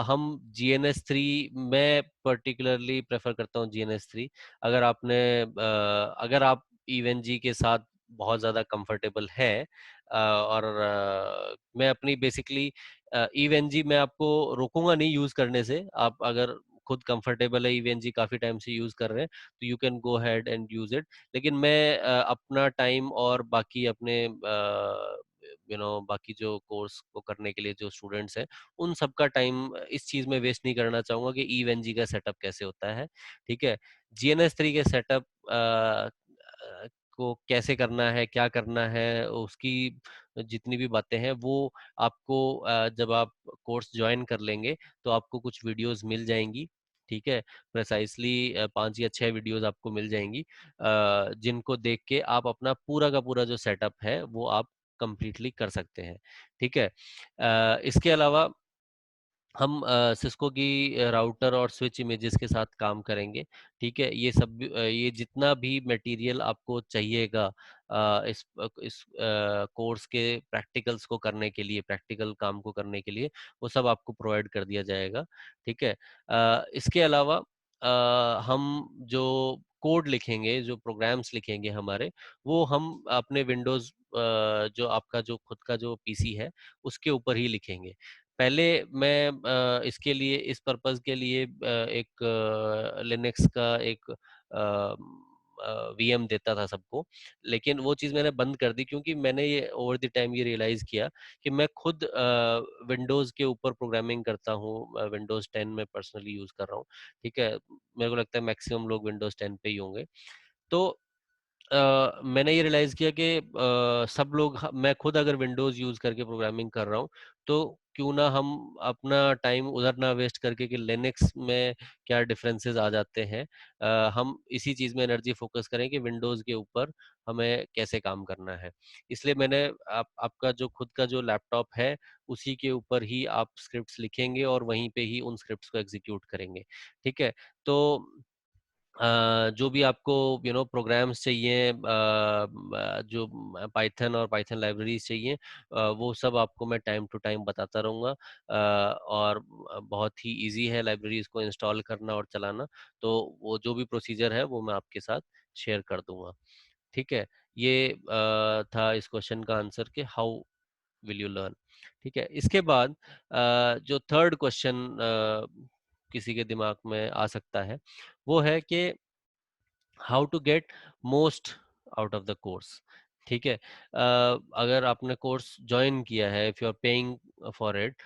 हम GNS3, मैं पर्टिकुलरली प्रेफर करता हूँ GNS3। अगर आप इवेंजी के साथ बहुत ज़्यादा कंफर्टेबल है। और मैं अपनी बेसिकली ईवेनजी मैं आपको रोकूंगा नहीं यूज़ करने से। आप अगर खुद कंफर्टेबल है, ईवेनजी काफ़ी टाइम से यूज़ कर रहे हैं, तो you can go ahead and use it. लेकिन मैं अपना टाइम और बाकी अपने बाकी जो कोर्स को करने के लिए जो स्टूडेंट्स हैं, उन सबका टाइम इस चीज़ में वेस्ट नहीं करना चाहूँगा कि ईवेनजी का सेटअप कैसे होता है, ठीक है? जीएनएस3 के सेटअप को कैसे करना है, क्या करना है, उसकी जितनी भी बातें हैं वो आपको जब आप कोर्स ज्वाइन कर लेंगे तो आपको कुछ वीडियोस मिल जाएंगी, ठीक है? प्रिसाइसली 5 या 6 वीडियोस आपको मिल जाएंगी, जिनको देख के आप अपना पूरा का पूरा जो सेटअप है वो आप कंप्लीटली कर सकते हैं, ठीक है? इसके अलावा हम सिस्को की राउटर और स्विच इमेजेस के साथ काम करेंगे, ठीक है? ये सब ये जितना भी मटेरियल आपको चाहिएगा इस कोर्स के प्रैक्टिकल्स को करने के लिए, प्रैक्टिकल काम को करने के लिए, वो सब आपको प्रोवाइड कर दिया जाएगा, ठीक है? इसके अलावा हम जो कोड लिखेंगे, जो प्रोग्राम्स लिखेंगे हमारे, वो हम अपने विंडोज़ जो आपका जो खुद का जो पीसी है, उसके ऊपर ही लिखेंगे। पहले मैं इसके लिए इस पर्पस के लिए एक लिनक्स का एक वीएम देता था सबको, लेकिन वो चीज़ मैंने बंद कर दी क्योंकि मैंने ये ओवर द टाइम ये रियलाइज़ किया कि मैं खुद विंडोज़ के ऊपर प्रोग्रामिंग करता हूँ, विंडोज़ 10 में पर्सनली यूज़ कर रहा हूँ, ठीक है? मेरे को लगता है मैक्सिमम लोग विंडोज़ 10 पे ही होंगे। तो मैंने ये रियलाइज़ किया कि सब लोग मैं खुद अगर विंडोज़ यूज़ करके प्रोग्रामिंग कर रहा हूँ, तो क्यों ना हम अपना टाइम उधर ना वेस्ट करके कि लिनक्स में क्या डिफरेंसेस आ जाते हैं, हम इसी चीज़ में एनर्जी फोकस करें कि विंडोज़ के ऊपर हमें कैसे काम करना है। इसलिए मैंने आपका जो खुद का जो लैपटॉप है, उसी के ऊपर ही आप स्क्रिप्ट्स लिखेंगे और वहीं पे ही उन स्क्रिप्ट्स को एग्जीक्यूट करेंगे, ठीक है? तो जो भी आपको प्रोग्राम्स चाहिए, जो पाइथन और पाइथन लाइब्रेरीज चाहिए, वो सब आपको मैं टाइम टू टाइम बताता रहूँगा, और बहुत ही इजी है लाइब्रेरीज को इंस्टॉल करना और चलाना। तो वो जो भी प्रोसीजर है वो मैं आपके साथ शेयर कर दूंगा, ठीक है? ये था इस क्वेश्चन का आंसर कि हाउ विल यू लर्न, ठीक है? इसके बाद जो थर्ड क्वेश्चन किसी के दिमाग में आ सकता है, वो है कि how to get most out of the course, ठीक है? अगर आपने कोर्स ज्वाइन किया है, if you are paying for it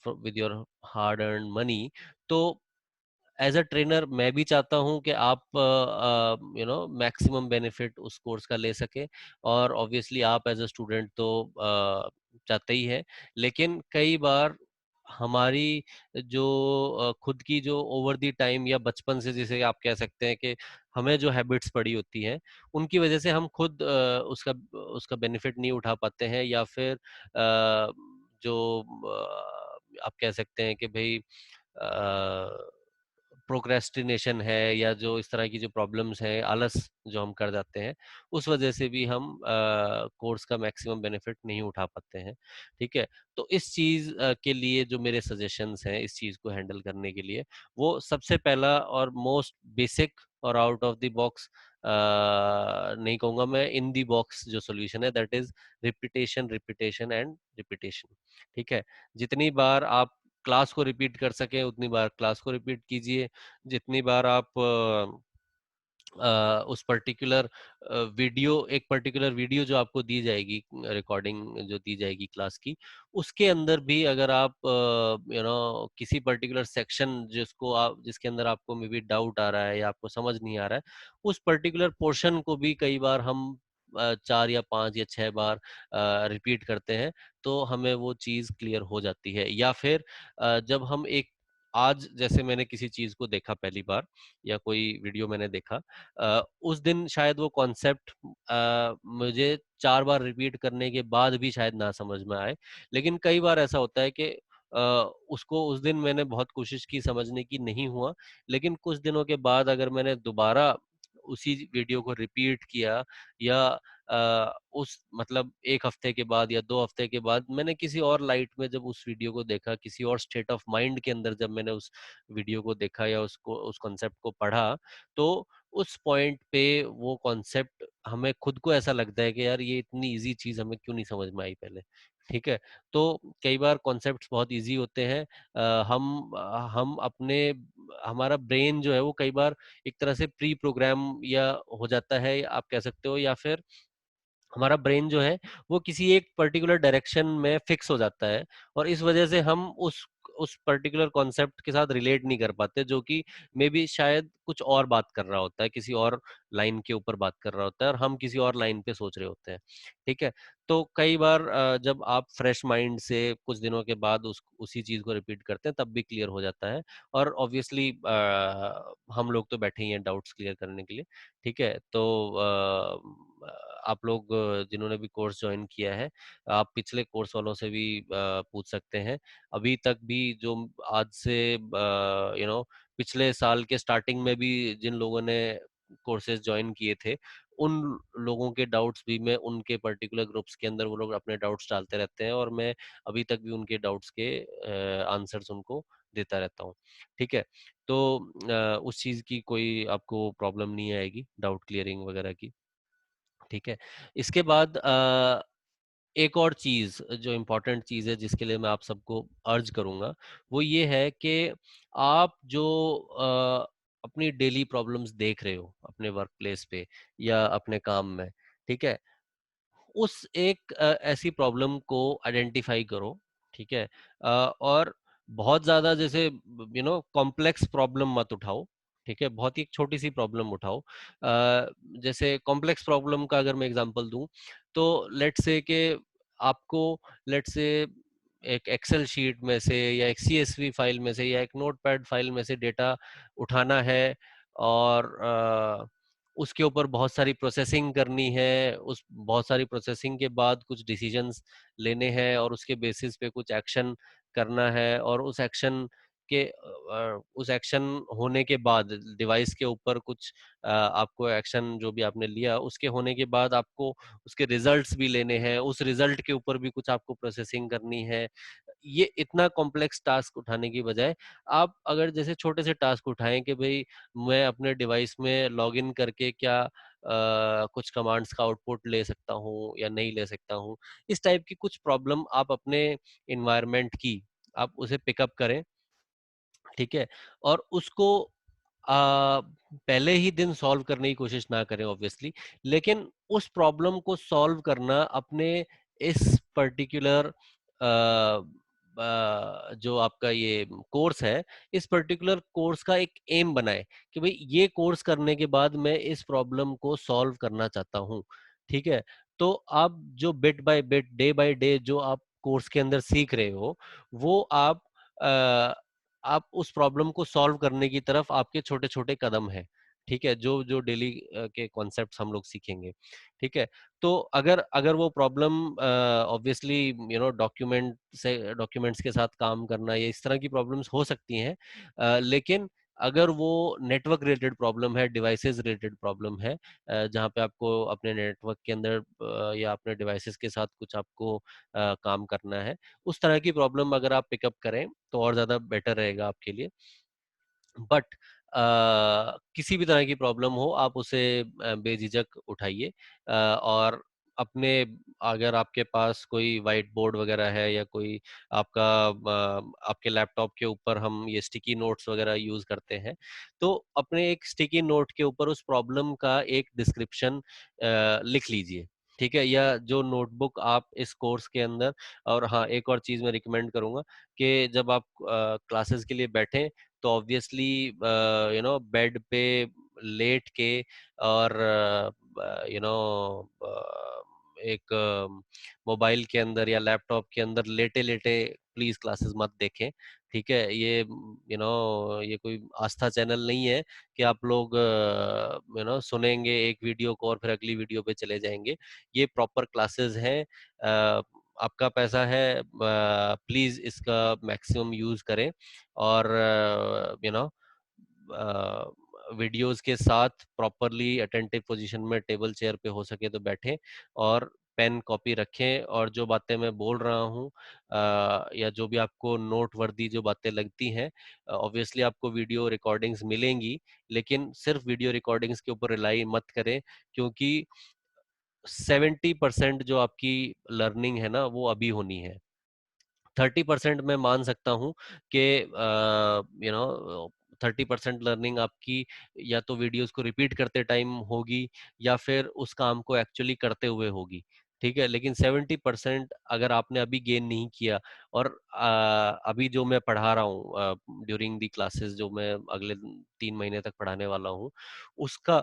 with your hard earn money, तो एज अ ट्रेनर मैं भी चाहता हूं कि आप मैक्सिमम बेनिफिट उस कोर्स का ले सके, और ऑब्वियसली आप एज अ स्टूडेंट तो चाहते ही है। लेकिन कई बार हमारी जो खुद की जो ओवर द टाइम या बचपन से, जिसे आप कह सकते हैं कि हमें जो हैबिट्स पड़ी होती हैं, उनकी वजह से हम खुद उसका उसका बेनिफिट नहीं उठा पाते हैं, या फिर जो आप कह सकते हैं कि भाई प्रोक्रेस्टिनेशन है, या जो इस तरह की जो प्रॉब्लम्स हैं, आलस जो हम कर जाते हैं, उस वजह से भी हम कोर्स का मैक्सिमम बेनिफिट नहीं उठा पाते हैं, ठीक है? तो इस चीज के लिए जो मेरे सजेशंस हैं इस चीज को हैंडल करने के लिए, वो सबसे पहला और मोस्ट बेसिक और आउट ऑफ द बॉक्स, नहीं कहूंगा मैं, इन दी बॉक्स जो सोल्यूशन है, that is repetition, repetition and repetition, ठीक है? जितनी बार आप क्लास को रिपीट कर सके उतनी बार क्लास को रिपीट कीजिए। जितनी बार आप उस पर्टिकुलर एक पर्टिकुलर वीडियो जो आपको दी जाएगी, रिकॉर्डिंग जो दी जाएगी क्लास की, उसके अंदर भी अगर आप किसी पर्टिकुलर सेक्शन जिसके अंदर आपको मे बी डाउट आ रहा है या आपको समझ नहीं आ रहा है, उस पर्टिकुलर पोर्शन को भी कई बार हम 4 या 5 या 6 बार रिपीट करते हैं, तो हमें वो चीज क्लियर हो जाती है। या फिर जब हम एक आज जैसे मैंने किसी चीज को देखा पहली बार, या कोई वीडियो मैंने देखा, उस दिन शायद वो कॉन्सेप्ट मुझे 4 बार रिपीट करने के बाद भी शायद ना समझ में आए। लेकिन कई बार ऐसा होता है कि उसको उस दिन मैंने बहुत कोशिश की समझने की, नहीं हुआ, लेकिन कुछ दिनों के बाद अगर मैंने दोबारा उसी वीडियो को रिपीट किया, या उस मतलब 1 हफ्ते के बाद या 2 हफ्ते के बाद मैंने किसी और लाइट में जब उस वीडियो को देखा, किसी और स्टेट ऑफ माइंड के अंदर जब मैंने उस वीडियो को देखा या उसको उस कॉन्सेप्ट को पढ़ा, तो उस पॉइंट पे वो कॉन्सेप्ट हमें खुद को ऐसा लगता है कि यार ये इतनी इजी चीज हमें क्यों नहीं समझ में आई पहले। ठीक है। तो कई बार कॉन्सेप्ट्स बहुत इजी होते हैं। हम अपने हमारा ब्रेन जो है वो कई बार एक तरह से प्री प्रोग्राम या हो जाता है, आप कह सकते हो, या फिर हमारा ब्रेन जो है वो किसी एक पर्टिकुलर डायरेक्शन में फिक्स हो जाता है, और इस वजह से हम उस पर्टिकुलर कॉन्सेप्ट के साथ रिलेट नहीं कर पाते, जो कि मे बी शायद कुछ और बात कर रहा होता है, किसी और लाइन के ऊपर बात कर रहा होता है, और हम किसी और लाइन पे सोच रहे होते हैं। ठीक है। तो कई बार जब आप फ्रेश माइंड से कुछ दिनों के बाद उसी चीज को रिपीट करते हैं तब भी क्लियर हो जाता है। और ऑब्वियसली हम लोग तो बैठे ही हैं डाउट्स क्लियर करने के लिए। ठीक है। तो आप लोग जिन्होंने भी कोर्स ज्वाइन किया है, आप पिछले कोर्स वालों से भी पूछ सकते हैं। अभी तक भी जो आज से पिछले साल के स्टार्टिंग में भी जिन लोगों ने कोर्सेज ज्वाइन किए थे, उन लोगों के डाउट्स भी मैं उनके पर्टिकुलर ग्रुप्स के अंदर, वो लोग अपने डाउट्स डालते रहते हैं, और मैं अभी तक भी उनके डाउट्स के आंसर्स उनको देता रहता हूँ। ठीक है। तो उस चीज़ की कोई आपको प्रॉब्लम नहीं आएगी, डाउट क्लियरिंग वगैरह की। ठीक है। इसके बाद एक और चीज जो इम्पोर्टेंट चीज है जिसके लिए मैं आप सबको अर्ज करूंगा, वो ये है कि आप जो अपनी डेली प्रॉब्लम्स देख रहे हो अपने वर्क प्लेस पे या अपने काम में, ठीक है, उस एक ऐसी प्रॉब्लम को आइडेंटिफाई करो। ठीक है। और बहुत ज्यादा जैसे कॉम्प्लेक्स प्रॉब्लम मत उठाओ। ठीक है। बहुत ही एक छोटी सी प्रॉब्लम उठाओ। जैसे कॉम्प्लेक्स प्रॉब्लम का अगर मैं एग्जांपल दूं, तो लेट से कि आपको, लेट से एक एक्सेल शीट में से या एक सीएसवी फाइल में से या एक नोटपैड फाइल में से डेटा उठाना है, और उसके ऊपर बहुत सारी प्रोसेसिंग करनी है, उस बहुत सारी प्रोसेसिंग के बाद कुछ डिसीजंस लेने हैं, और उसके बेसिस पे कुछ एक्शन करना है, और उस एक्शन होने के बाद डिवाइस के ऊपर कुछ आपको एक्शन जो भी आपने लिया उसके होने के बाद आपको उसके रिजल्ट्स भी लेने हैं, उस रिजल्ट के ऊपर भी कुछ आपको प्रोसेसिंग करनी है। ये इतना कॉम्प्लेक्स टास्क उठाने की बजाय आप अगर जैसे छोटे से टास्क उठाएं कि भाई मैं अपने डिवाइस में लॉग इन करके क्या कुछ कमांड्स का आउटपुट ले सकता हूँ या नहीं ले सकता हूँ, इस टाइप की कुछ प्रॉब्लम आप अपने इन्वायरमेंट की आप उसे पिकअप करें। ठीक है। और उसको पहले ही दिन सॉल्व करने की कोशिश ना करें ऑब्वियसली, लेकिन उस प्रॉब्लम को सॉल्व करना अपने इस पर्टिकुलर जो आपका ये कोर्स है, इस पर्टिकुलर कोर्स का एक एम बनाए कि भाई ये कोर्स करने के बाद मैं इस प्रॉब्लम को सॉल्व करना चाहता हूँ। ठीक है। तो आप जो bit by bit, day by day जो आप कोर्स के अंदर सीख रहे हो, वो आप उस प्रॉब्लम को सॉल्व करने की तरफ आपके छोटे छोटे कदम हैं। ठीक है। जो जो डेली के कॉन्सेप्ट्स हम लोग सीखेंगे। ठीक है। तो अगर अगर वो प्रॉब्लम ऑब्वियसली डॉक्यूमेंट्स के साथ काम करना या इस तरह की प्रॉब्लम्स हो सकती हैं, लेकिन अगर वो नेटवर्क रिलेटेड प्रॉब्लम है, डिवाइसेस रिलेटेड प्रॉब्लम है, जहाँ पे आपको अपने नेटवर्क के अंदर या अपने डिवाइसेस के साथ कुछ आपको काम करना है, उस तरह की प्रॉब्लम अगर आप पिकअप करें तो और ज्यादा बेटर रहेगा आपके लिए। बट किसी भी तरह की प्रॉब्लम हो आप उसे बेझिझक उठाइए। और अपने, अगर आपके पास कोई वाइट बोर्ड वगैरह है या कोई आपका आपके लैपटॉप के ऊपर हम ये स्टिकी नोट्स वगैरह यूज करते हैं, तो अपने एक स्टिकी नोट के ऊपर उस प्रॉब्लम का एक डिस्क्रिप्शन लिख लीजिए। ठीक है। या जो नोटबुक आप इस कोर्स के अंदर, और हाँ एक और चीज मैं रिकमेंड करूंगा कि जब आप क्लासेस के लिए बैठें तो ऑब्वियसली बेड पे लेट के, और एक मोबाइल के अंदर या लैपटॉप के अंदर लेटे लेटे प्लीज क्लासेस मत देखें। ठीक है। ये ये कोई आस्था चैनल नहीं है कि आप लोग सुनेंगे एक वीडियो को और फिर अगली वीडियो पे चले जाएंगे। ये प्रॉपर क्लासेस हैं। आपका पैसा है, प्लीज इसका मैक्सिमम यूज करें, और वीडियोस के साथ प्रॉपरली अटेंटिव पोजीशन में टेबल चेयर पे हो सके तो बैठें, और पेन कॉपी रखें और जो बातें मैं बोल रहा हूँ या जो भी आपको नोट वर्दी जो बातें लगती हैं, ऑब्वियसली आपको वीडियो रिकॉर्डिंग्स मिलेंगी, लेकिन सिर्फ वीडियो रिकॉर्डिंग्स के ऊपर रिलाई मत करें, क्योंकि 70% जो आपकी लर्निंग है ना वो अभी होनी है। 30% मैं मान सकता हूँ कि 30% लर्निंग आपकी या तो वीडियोस को रिपीट करते टाइम होगी या फिर उस काम को एक्चुअली करते हुए होगी। ठीक है, लेकिन 70% अगर आपने अभी गेन नहीं किया, और अभी जो मैं पढ़ा रहा हूँ ड्यूरिंग दी क्लासेस जो मैं अगले 3 महीने तक पढ़ाने वाला हूँ, उसका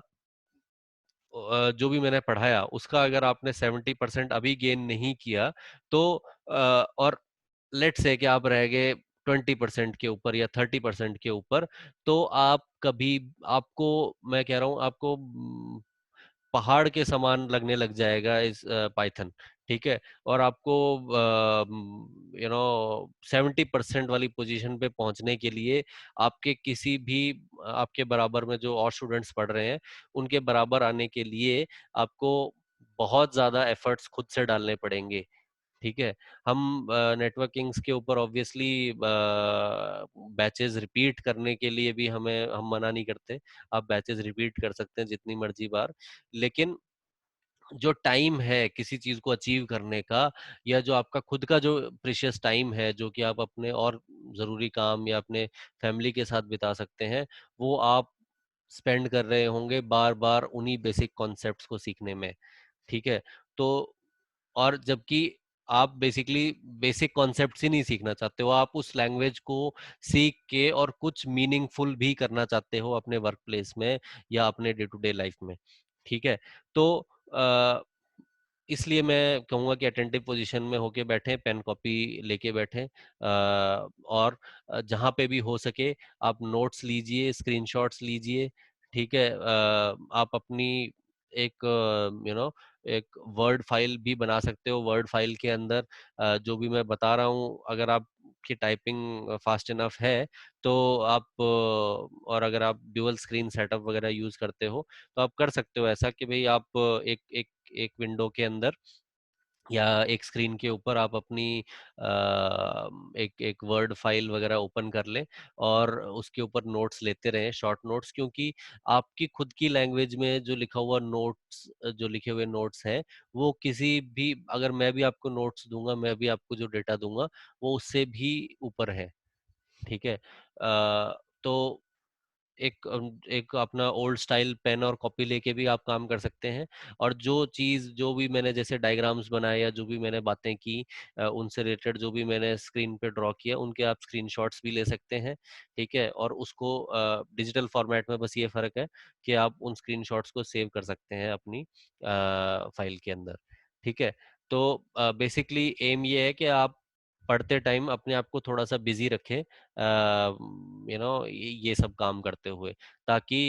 जो भी मैंने पढ़ाया उसका अगर आपने 70% अभी गेन नहीं किया, तो और लेट्स से कि आप रह गए 20% के ऊपर या 30% के ऊपर, तो आप कभी, आपको, मैं कह रहा हूँ आपको पहाड़ के समान लगने लग जाएगा इस पाइथन। ठीक है, और आपको 70% वाली पोजीशन पे पहुंचने के लिए आपके किसी भी आपके बराबर में जो और स्टूडेंट्स पढ़ रहे हैं उनके बराबर आने के लिए आपको बहुत ज्यादा एफर्ट्स खुद से डालने पड़ेंगे। ठीक है, हम नेटवर्किंग्स के ऊपर ऑब्वियसली बैचेस रिपीट करने के लिए भी हम मना नहीं करते। आप बैचेस रिपीट कर सकते हैं जितनी मर्जी बार, लेकिन जो टाइम है किसी चीज को अचीव करने का, या जो आपका खुद का जो प्रीशियस टाइम है जो कि आप अपने और जरूरी काम या अपने फैमिली के साथ बिता सकते हैं, वो आप स्पेंड कर रहे होंगे बार बार उन्हीं बेसिक कॉन्सेप्ट्स को सीखने में। ठीक है, तो और जबकि आप बेसिकली बेसिक कॉन्सेप्ट्स ही नहीं सीखना चाहते हो, आप उस लैंग्वेज को सीख के और कुछ मीनिंगफुल भी करना चाहते हो अपने वर्क प्लेस में या अपने डे टू डे लाइफ में। ठीक है, तो अ, इसलिए मैं कहूँगा कि अटेंटिव पोजीशन में होके बैठें, पेन कॉपी लेके बैठें, और जहाँ पे भी हो सके आप नोट्स लीजिए, स्क्रीनशॉट्स लीजिए। ठीक है, आप अपनी एक एक वर्ड फाइल भी बना सकते हो। वर्ड फाइल के अंदर जो भी मैं बता रहा हूँ, अगर आपकी टाइपिंग फास्ट इनफ है तो आप और अगर आप ड्यूअल स्क्रीन सेटअप वगैरह यूज करते हो तो आप कर सकते हो ऐसा कि भाई आप एक एक एक विंडो के अंदर या एक स्क्रीन के ऊपर आप अपनी एक एक वर्ड फाइल वगैरह ओपन कर लें और उसके ऊपर नोट्स लेते रहें, शॉर्ट नोट्स, क्योंकि आपकी खुद की लैंग्वेज में जो लिखा हुआ नोट्स, जो लिखे हुए नोट्स हैं, वो किसी भी, अगर मैं भी आपको नोट्स दूंगा, मैं भी आपको जो डेटा दूंगा, वो उससे भी ऊपर है। ठीक है, तो एक अपना ओल्ड स्टाइल पेन और कॉपी लेके भी आप काम कर सकते हैं, और जो भी मैंने जैसे डायग्राम्स बनाए या जो भी मैंने बातें की, उनसे रिलेटेड जो भी मैंने स्क्रीन पे ड्रॉ किया, उनके आप स्क्रीनशॉट्स भी ले सकते हैं। ठीक है, और उसको डिजिटल फॉर्मेट में, बस ये फर्क है कि आप उन स्क्रीनशॉट्स को सेव कर सकते हैं अपनी फाइल के अंदर। ठीक है, तो बेसिकली एम ये है कि आप पढ़ते टाइम अपने आप को थोड़ा सा बिजी रखें, ये सब काम करते हुए, ताकि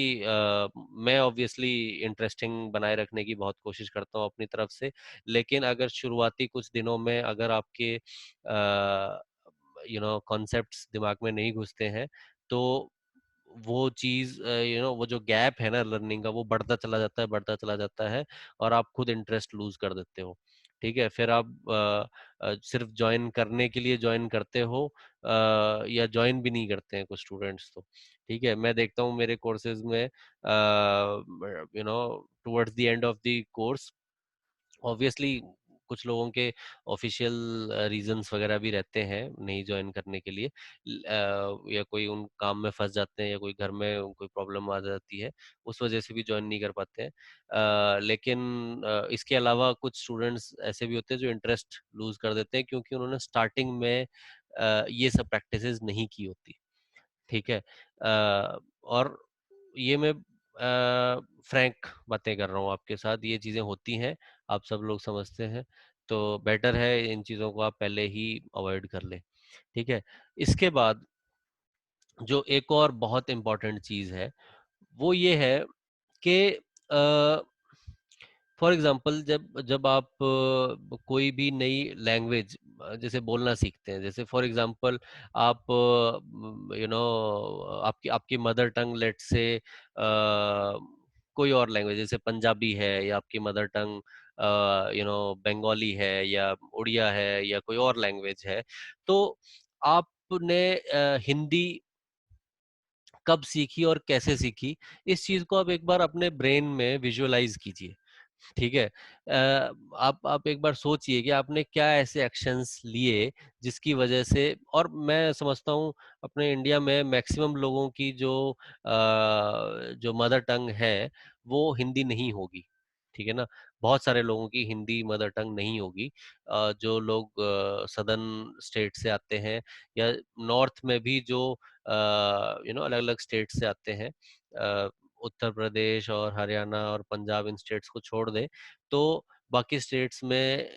मैं ऑब्वियसली इंटरेस्टिंग बनाए रखने की बहुत कोशिश करता हूँ अपनी तरफ से। लेकिन अगर शुरुआती कुछ दिनों में अगर आपके कॉन्सेप्ट्स दिमाग में नहीं घुसते हैं, तो वो चीज वो जो गैप है ना लर्निंग का, वो बढ़ता चला जाता है, बढ़ता चला जाता है, और आप खुद इंटरेस्ट लूज कर देते हो। ठीक है, फिर आप सिर्फ ज्वाइन करने के लिए ज्वाइन करते हो, या ज्वाइन भी नहीं करते हैं कुछ स्टूडेंट्स तो। ठीक है, मैं देखता हूँ मेरे कोर्सेज में towards the end of the course, obviously कुछ लोगों के ऑफिशियल रीजंस वगैरह भी रहते हैं नहीं ज्वाइन करने के लिए, या कोई उन काम में फंस जाते हैं या कोई घर में कोई प्रॉब्लम आ जाती है, उस वजह से भी ज्वाइन नहीं कर पाते हैं। लेकिन इसके अलावा कुछ स्टूडेंट्स ऐसे भी होते हैं जो इंटरेस्ट लूज कर देते हैं क्योंकि उन्होंने स्टार्टिंग में ये सब प्रैक्टिसेस नहीं की होती। ठीक है, और ये मैं फ्रैंक बातें कर रहा हूँ आपके साथ, ये चीज़ें होती हैं, आप सब लोग समझते हैं, तो बेटर है इन चीज़ों को आप पहले ही अवॉइड कर लें। ठीक है, इसके बाद जो एक और बहुत इम्पोर्टेंट चीज़ है वो ये है कि फॉर एग्जाम्पल जब जब आप कोई भी नई लैंग्वेज जैसे बोलना सीखते हैं, जैसे फॉर एग्जाम्पल आप आपकी आपकी मदर टंग लेट से कोई और लैंग्वेज जैसे पंजाबी है या आपकी मदर टंग बंगाली है या उड़िया है या कोई और लैंग्वेज है, तो आपने हिंदी कब सीखी और कैसे सीखी, इस चीज को आप एक बार अपने ब्रेन में विजुअलाइज कीजिए। ठीक है, आप एक बार सोचिए कि आपने क्या ऐसे एक्शंस लिए जिसकी वजह से, और मैं समझता हूँ अपने इंडिया में मैक्सिमम लोगों की जो मदर टंग है वो हिंदी नहीं होगी। ठीक है ना, बहुत सारे लोगों की हिंदी मदर टंग नहीं होगी। जो लोग सदर्न स्टेट से आते हैं या नॉर्थ में भी जो अलग अलग स्टेट से आते हैं, उत्तर प्रदेश और हरियाणा और पंजाब इन स्टेट्स को छोड़ दें तो बाकी स्टेट्स में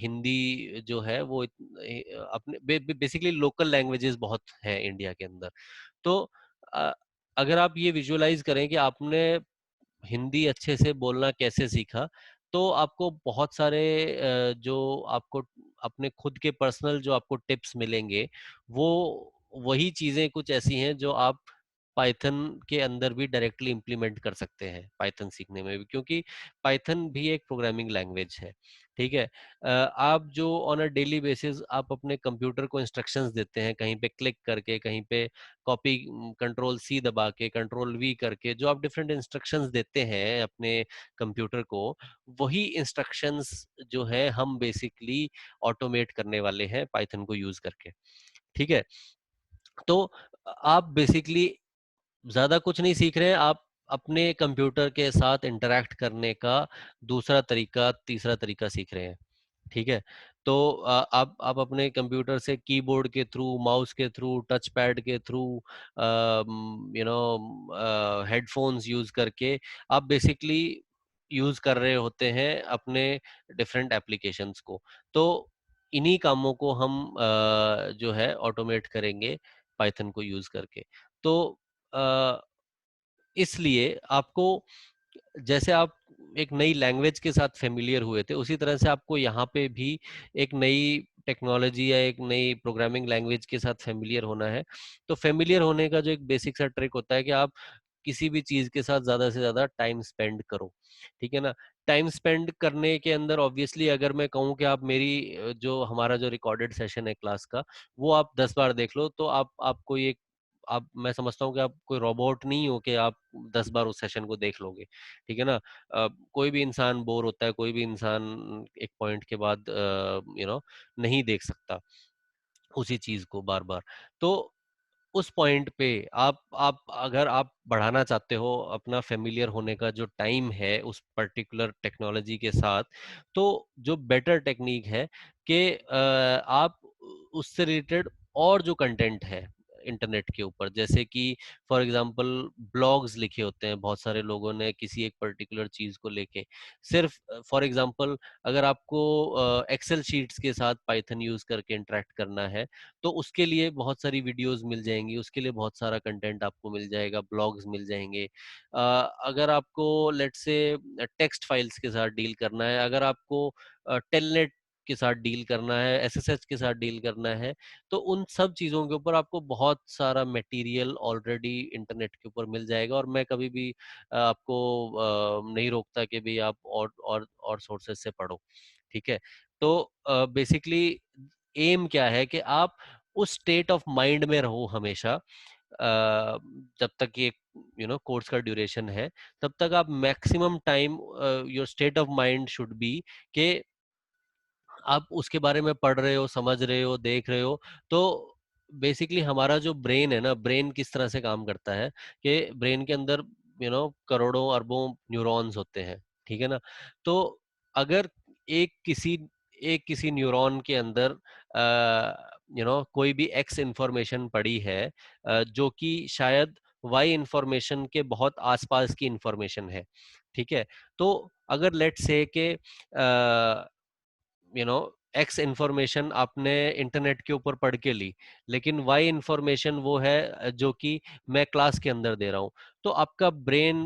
हिंदी जो है वो अपने बेसिकली लोकल लैंग्वेजेस बहुत हैं इंडिया के अंदर। तो अ, अगर आप ये विजुअलाइज करें कि आपने हिंदी अच्छे से बोलना कैसे सीखा, तो आपको बहुत सारे जो आपको अपने खुद के पर्सनल जो आपको टिप्स मिलेंगे, वो वही चीजें कुछ ऐसी हैं जो आप पाइथन के अंदर भी डायरेक्टली इम्प्लीमेंट कर सकते हैं पाइथन सीखने में भी, क्योंकि पाइथन भी एक प्रोग्रामिंग लैंग्वेज है। ठीक है, आप जो ऑन अ डेली बेसिस आप अपने कंप्यूटर को इंस्ट्रक्शंस देते हैं, कहीं पे क्लिक करके, कहीं पे कॉपी कंट्रोल सी दबा के, कंट्रोल वी करके, जो आप डिफरेंट इंस्ट्रक्शंस देते हैं अपने कंप्यूटर को, वही इंस्ट्रक्शंस जो है हम बेसिकली ऑटोमेट करने वाले हैं पाइथन को यूज करके। ठीक है, तो आप बेसिकली ज्यादा कुछ नहीं सीख रहे हैं, आप अपने कंप्यूटर के साथ इंटरेक्ट करने का दूसरा तरीका, तीसरा तरीका सीख रहे हैं। ठीक है, तो आप अपने कंप्यूटर से कीबोर्ड के थ्रू, माउस के थ्रू, टच पैड के थ्रू, हेडफोन्स यूज करके आप बेसिकली यूज कर रहे होते हैं अपने डिफरेंट एप्लीकेशंस को। तो इन्हीं कामों को हम जो है ऑटोमेट करेंगे पाइथन को यूज करके। तो अ, इसलिए आपको, जैसे आप एक नई लैंग्वेज के साथ फेमिलियर हुए थे, उसी तरह से आपको यहाँ पे भी एक नई टेक्नोलॉजी या एक नई प्रोग्रामिंग लैंग्वेज के साथ फेमिलियर होना है। तो फेमिलियर होने का जो एक बेसिक सा ट्रिक होता है कि आप किसी भी चीज के साथ ज्यादा से ज्यादा टाइम स्पेंड करो। ठीक है ना, टाइम स्पेंड करने के अंदर ऑब्वियसली अगर मैं कहूँ कि आप मेरी जो हमारा जो रिकॉर्डेड सेशन है क्लास का, वो आप 10 बार देख लो, तो आपको ये आप मैं समझता हूँ कि आप कोई रोबोट नहीं हो कि आप 10 बार उस सेशन को देख लोगे। ठीक है ना, कोई भी इंसान बोर होता है, कोई भी इंसान एक पॉइंट के बाद नहीं देख सकता उसी चीज को बार बार। तो उस पॉइंट पे आप अगर आप बढ़ाना चाहते हो अपना फेमिलियर होने का जो टाइम है उस पर्टिकुलर टेक्नोलॉजी के साथ, तो जो बेटर टेक्निक है कि आप उससे रिलेटेड और जो कंटेंट है इंटरनेट के ऊपर, जैसे कि फॉर एग्जांपल ब्लॉग्स लिखे होते हैं बहुत सारे लोगों ने किसी एक पर्टिकुलर चीज को लेके। सिर्फ फॉर एग्जांपल अगर आपको एक्सेल शीट्स के साथ पाइथन यूज करके इंटरेक्ट करना है, तो उसके लिए बहुत सारी वीडियोस मिल जाएंगी, उसके लिए बहुत सारा कंटेंट आपको मिल जाएगा, ब्लॉग्स मिल जाएंगे। अगर आपको लेट से टेक्स्ट फाइल्स के साथ डील करना है, अगर आपको टेलनेट के साथ डील करना है, एसएसएच के साथ डील करना है, तो उन सब चीज़ों के ऊपर आपको बहुत सारा मटेरियल ऑलरेडी इंटरनेट के ऊपर मिल जाएगा। और मैं कभी भी आपको नहीं रोकता कि भी आप और सोर्सेज से पढ़ो। ठीक है, तो बेसिकली एम क्या है कि आप उस स्टेट ऑफ माइंड में रहो हमेशा, जब तक ये कोर्स का ड्यूरेशन है, तब तक आप maximum time your state of mind should be कि आप उसके बारे में पढ़ रहे हो, समझ रहे हो, देख रहे हो। तो बेसिकली हमारा जो ब्रेन है ना, ब्रेन किस तरह से काम करता है कि ब्रेन के अंदर करोड़ों अरबों न्यूरॉन्स होते हैं। ठीक है ना, तो अगर एक किसी एक किसी न्यूरॉन के अंदर कोई भी एक्स इंफॉर्मेशन पड़ी है, जो कि शायद वाई इंफॉर्मेशन के बहुत आसपास की इंफॉर्मेशन है। ठीक है, तो अगर लेट्स से के यू नो एक्स इंफॉर्मेशन आपने इंटरनेट के ऊपर पढ़ के ली, लेकिन वाई इंफॉर्मेशन वो है जो कि मैं क्लास के अंदर दे रहा हूँ, तो आपका ब्रेन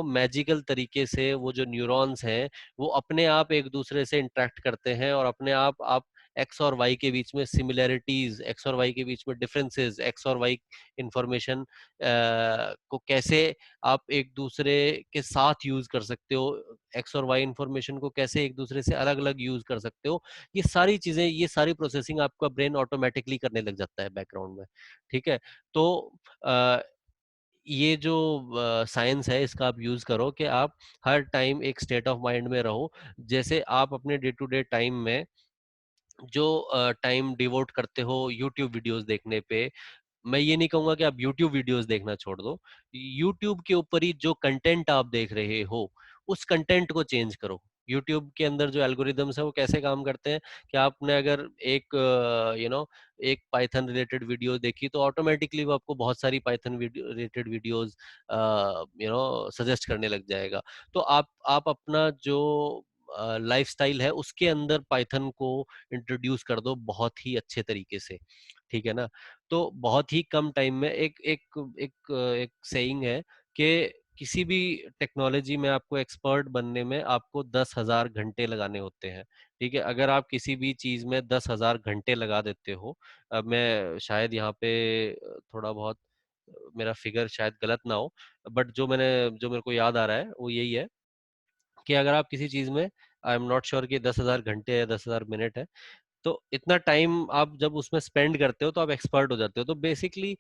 मैजिकल तरीके से वो जो न्यूरॉन्स हैं वो अपने आप एक दूसरे से इंटरेक्ट करते हैं और अपने आप एक्स और वाई के बीच में सिमिलैरिटीज, एक्स और वाई के बीच में डिफरेंसेस, एक्स और वाई इंफॉर्मेशन को कैसे आप एक दूसरे के साथ यूज कर सकते हो, एक्स और वाई इंफॉर्मेशन को कैसे एक दूसरे से अलग अलग यूज कर सकते हो, ये सारी चीजें, ये सारी प्रोसेसिंग आपका ब्रेन ऑटोमेटिकली करने लग जाता है बैकग्राउंड में। ठीक है, तो ये जो साइंस है इसका आप यूज करो कि आप हर टाइम एक स्टेट ऑफ माइंड में रहो। जैसे आप अपने डे टू डे टाइम में जो टाइम डिवोट करते हो यूट्यूब वीडियोस देखने पे, मैं ये नहीं कहूंगा कि आप YouTube वीडियोस देखना छोड़ दो। YouTube के ऊपर ही जो कंटेंट आप देख रहे हो उस कंटेंट को चेंज करो। YouTube के अंदर जो एल्गोरिदम्स है वो कैसे काम करते हैं कि आपने अगर एक एक पाइथन रिलेटेड वीडियो देखी तो ऑटोमेटिकली वो आपको बहुत सारी पाइथन रिलेटेड वीडियोस सजेस्ट करने लग जाएगा। तो आप अपना जो लाइफस्टाइल है उसके अंदर पाइथन को इंट्रोड्यूस कर दो बहुत ही अच्छे तरीके से। ठीक है ना, तो बहुत ही कम टाइम में एक एक एक एक सेइंग है कि किसी भी टेक्नोलॉजी में आपको एक्सपर्ट बनने में आपको 10,000 घंटे लगाने होते हैं। ठीक है, अगर आप किसी भी चीज में 10,000 घंटे लगा देते हो, अब मैं शायद यहाँ पे थोड़ा बहुत मेरा फिगर शायद गलत ना हो, बट जो मेरे को याद आ रहा है वो यही है कि अगर आप किसी चीज में, आई एम नॉट श्योर कि 10,000 घंटे या 10,000 मिनट है, तो इतना टाइम आप जब उसमें स्पेंड करते हो तो आप एक्सपर्ट हो जाते हो। तो basically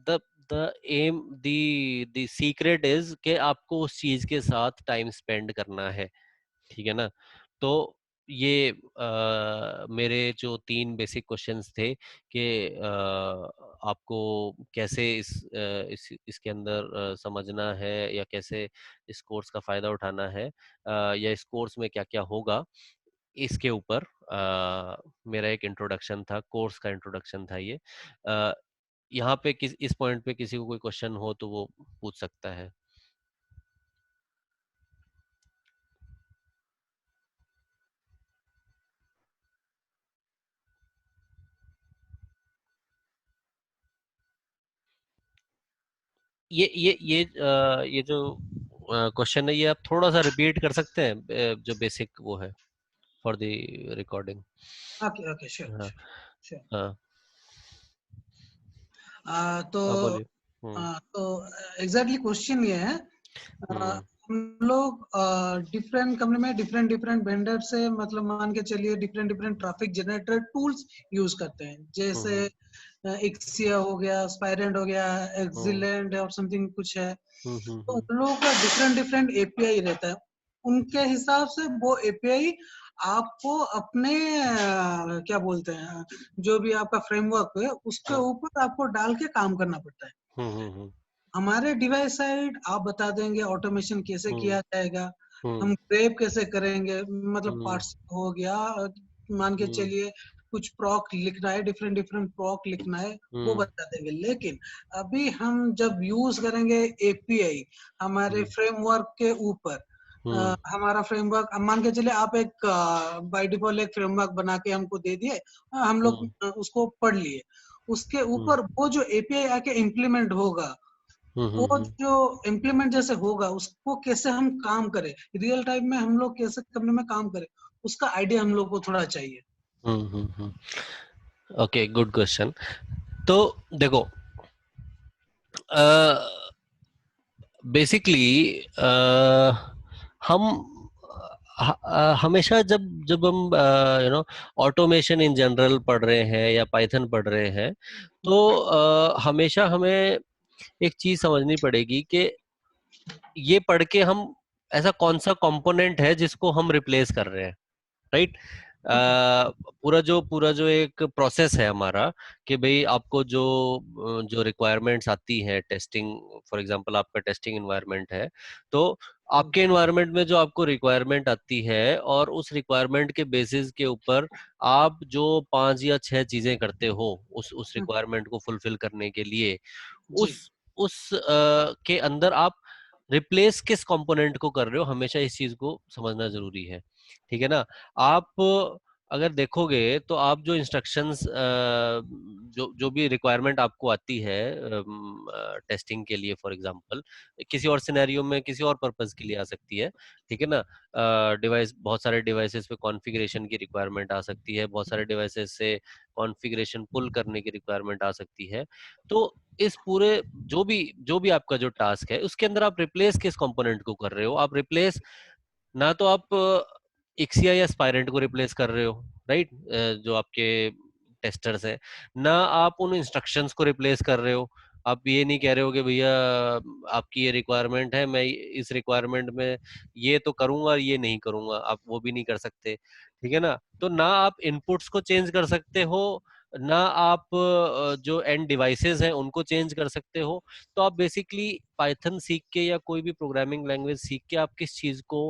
the the am the secret is कि आपको उस चीज के साथ टाइम स्पेंड करना है। ठीक है ना, तो ये मेरे जो 3 बेसिक क्वेश्चंस थे कि आपको कैसे इसके अंदर समझना है या कैसे इस कोर्स का फायदा उठाना है, या इस कोर्स में क्या क्या होगा, इसके ऊपर मेरा एक इंट्रोडक्शन था, कोर्स का इंट्रोडक्शन था ये। अ, यहाँ पे इस पॉइंट पे किसी को कोई क्वेश्चन हो तो वो पूछ सकता है। ये जो क्वेश्चन है ये आप थोड़ा सा रिपीट कर सकते हैं, जो बेसिक वो है for the recording. Okay okay, sure हाँ श्योर श्योर। हाँ, तो आप बोलिए। तो एग्जैक्टली क्वेश्चन ये है, हम्म हम लोग डिफरेंट कंपनी में डिफरेंट डिफरेंट वेंडर से, मतलब मान के चलिए different different traffic generator tools use करते हैं, जैसे हम्म एक्सिया हो गया, स्पाइरेंट हो गया, हम्म एक्सिलेंट और समथिंग कुछ है। तो हम्म उन लोगों का डिफरेंट डिफरेंट एपीआई रहता है। उनके हिसाब से वो एपीआई आपको अपने क्या बोलते हैं, जो भी आपका फ्रेमवर्क है उसके हम्म ऊपर आपको डाल के काम करना पड़ता है। हम्म हमारे डिवाइस साइड आप बता देंगे ऑटोमेशन कैसे हम्म किया जाएगा, हम्म हम ग्रेप कैसे करेंगे, मतलब हम्म पार्ट्स हो गया, मान के हम्म चलिए कुछ प्रॉक लिखना है, डिफरेंट डिफरेंट प्रॉक लिखना है, वो हम्म बता देंगे। लेकिन अभी हम जब यूज करेंगे एपीआई हमारे हम्म फ्रेमवर्क के ऊपर, हम्म हमारा फ्रेमवर्क, अब मान के चलिए आप एक बाय डिफॉल्ट एक फ्रेमवर्क बना के हमको दे दिए, हम लोग हम्म उसको पढ़ लिए, उसके हम्म ऊपर वो जो एपीआई आके इम्प्लीमेंट होगा, वो हम्म जो इम्प्लीमेंट जैसे होगा उसको कैसे हम काम करें, रियल टाइम में हम लोग कैसे कंपनी में काम करें, उसका आइडिया हम लोग को थोड़ा चाहिए। Okay, good question. तो देखो, बेसिकली हम हमेशा जब जब हम ऑटोमेशन इन जनरल पढ़ रहे हैं या पाइथन पढ़ रहे हैं, तो हमेशा हमें एक चीज समझनी पड़ेगी कि ये पढ़ के हम ऐसा कौन सा कंपोनेंट है जिसको हम रिप्लेस कर रहे हैं, राइट। ओके। पूरा जो एक प्रोसेस है हमारा कि भाई आपको जो जो रिक्वायरमेंट्स आती है टेस्टिंग, फॉर एग्जांपल आपका टेस्टिंग एनवायरनमेंट है, तो आपके एनवायरनमेंट में जो आपको रिक्वायरमेंट आती है और उस रिक्वायरमेंट के बेसिस के ऊपर आप जो 5 या 6 चीजें करते हो उस रिक्वायरमेंट को फुलफिल करने के लिए, जी। उस के अंदर आप रिप्लेस किस कंपोनेंट को कर रहे हो, हमेशा इस चीज को समझना जरूरी है। ठीक है ना, आप अगर देखोगे तो आप जो इंस्ट्रक्शंस जो जो भी रिक्वायरमेंट आपको आती है टेस्टिंग के लिए, फॉर एग्जांपल किसी और सिनेरियो में किसी और पर्पस के लिए आ सकती है, ठीक है ना। डिवाइस, बहुत सारे डिवाइसेस पे कॉन्फ़िगरेशन की रिक्वायरमेंट आ सकती है, बहुत सारे डिवाइसेस से कॉन्फ़िगरेशन पुल करने की रिक्वायरमेंट आ सकती है। तो इस पूरे जो भी आपका जो टास्क है उसके अंदर आप रिप्लेस किस कंपोनेंट को कर रहे हो? आप रिप्लेस, ना तो आप इक्सिया या स्पाइरेंट को रिप्लेस कर रहे हो, राइट, जो आपके टेस्टर्स हैं, ना आप उन इंस्ट्रक्शंस को रिप्लेस कर रहे हो। आप ये नहीं कह रहे हो कि भैया आपकी ये रिक्वायरमेंट है, मैं इस रिक्वायरमेंट में ये तो करूंगा और ये नहीं करूंगा, आप वो भी नहीं कर सकते, ठीक है ना। तो ना आप इनपुट्स को चेंज कर सकते हो, ना आप जो एंड डिवाइसेस हैं उनको चेंज कर सकते हो। तो आप बेसिकली पाइथन सीख के या कोई भी प्रोग्रामिंग लैंग्वेज सीख के आप किस चीज को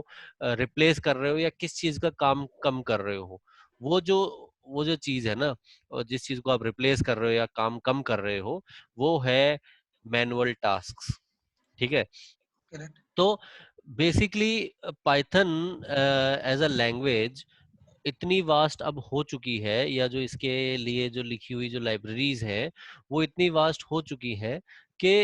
रिप्लेस कर रहे हो या किस चीज का काम कम कर रहे हो? वो जो वो जो चीज है ना, और जिस चीज को आप रिप्लेस कर रहे हो या काम कम कर रहे हो, वो है मैनुअल टास्क, ठीक है। करेक्ट। तो basically Python as a language इतनी वास्ट अब हो चुकी है, या जो इसके लिए जो लिखी हुई जो लाइब्रेरीज हैं वो इतनी वास्ट हो चुकी हैं कि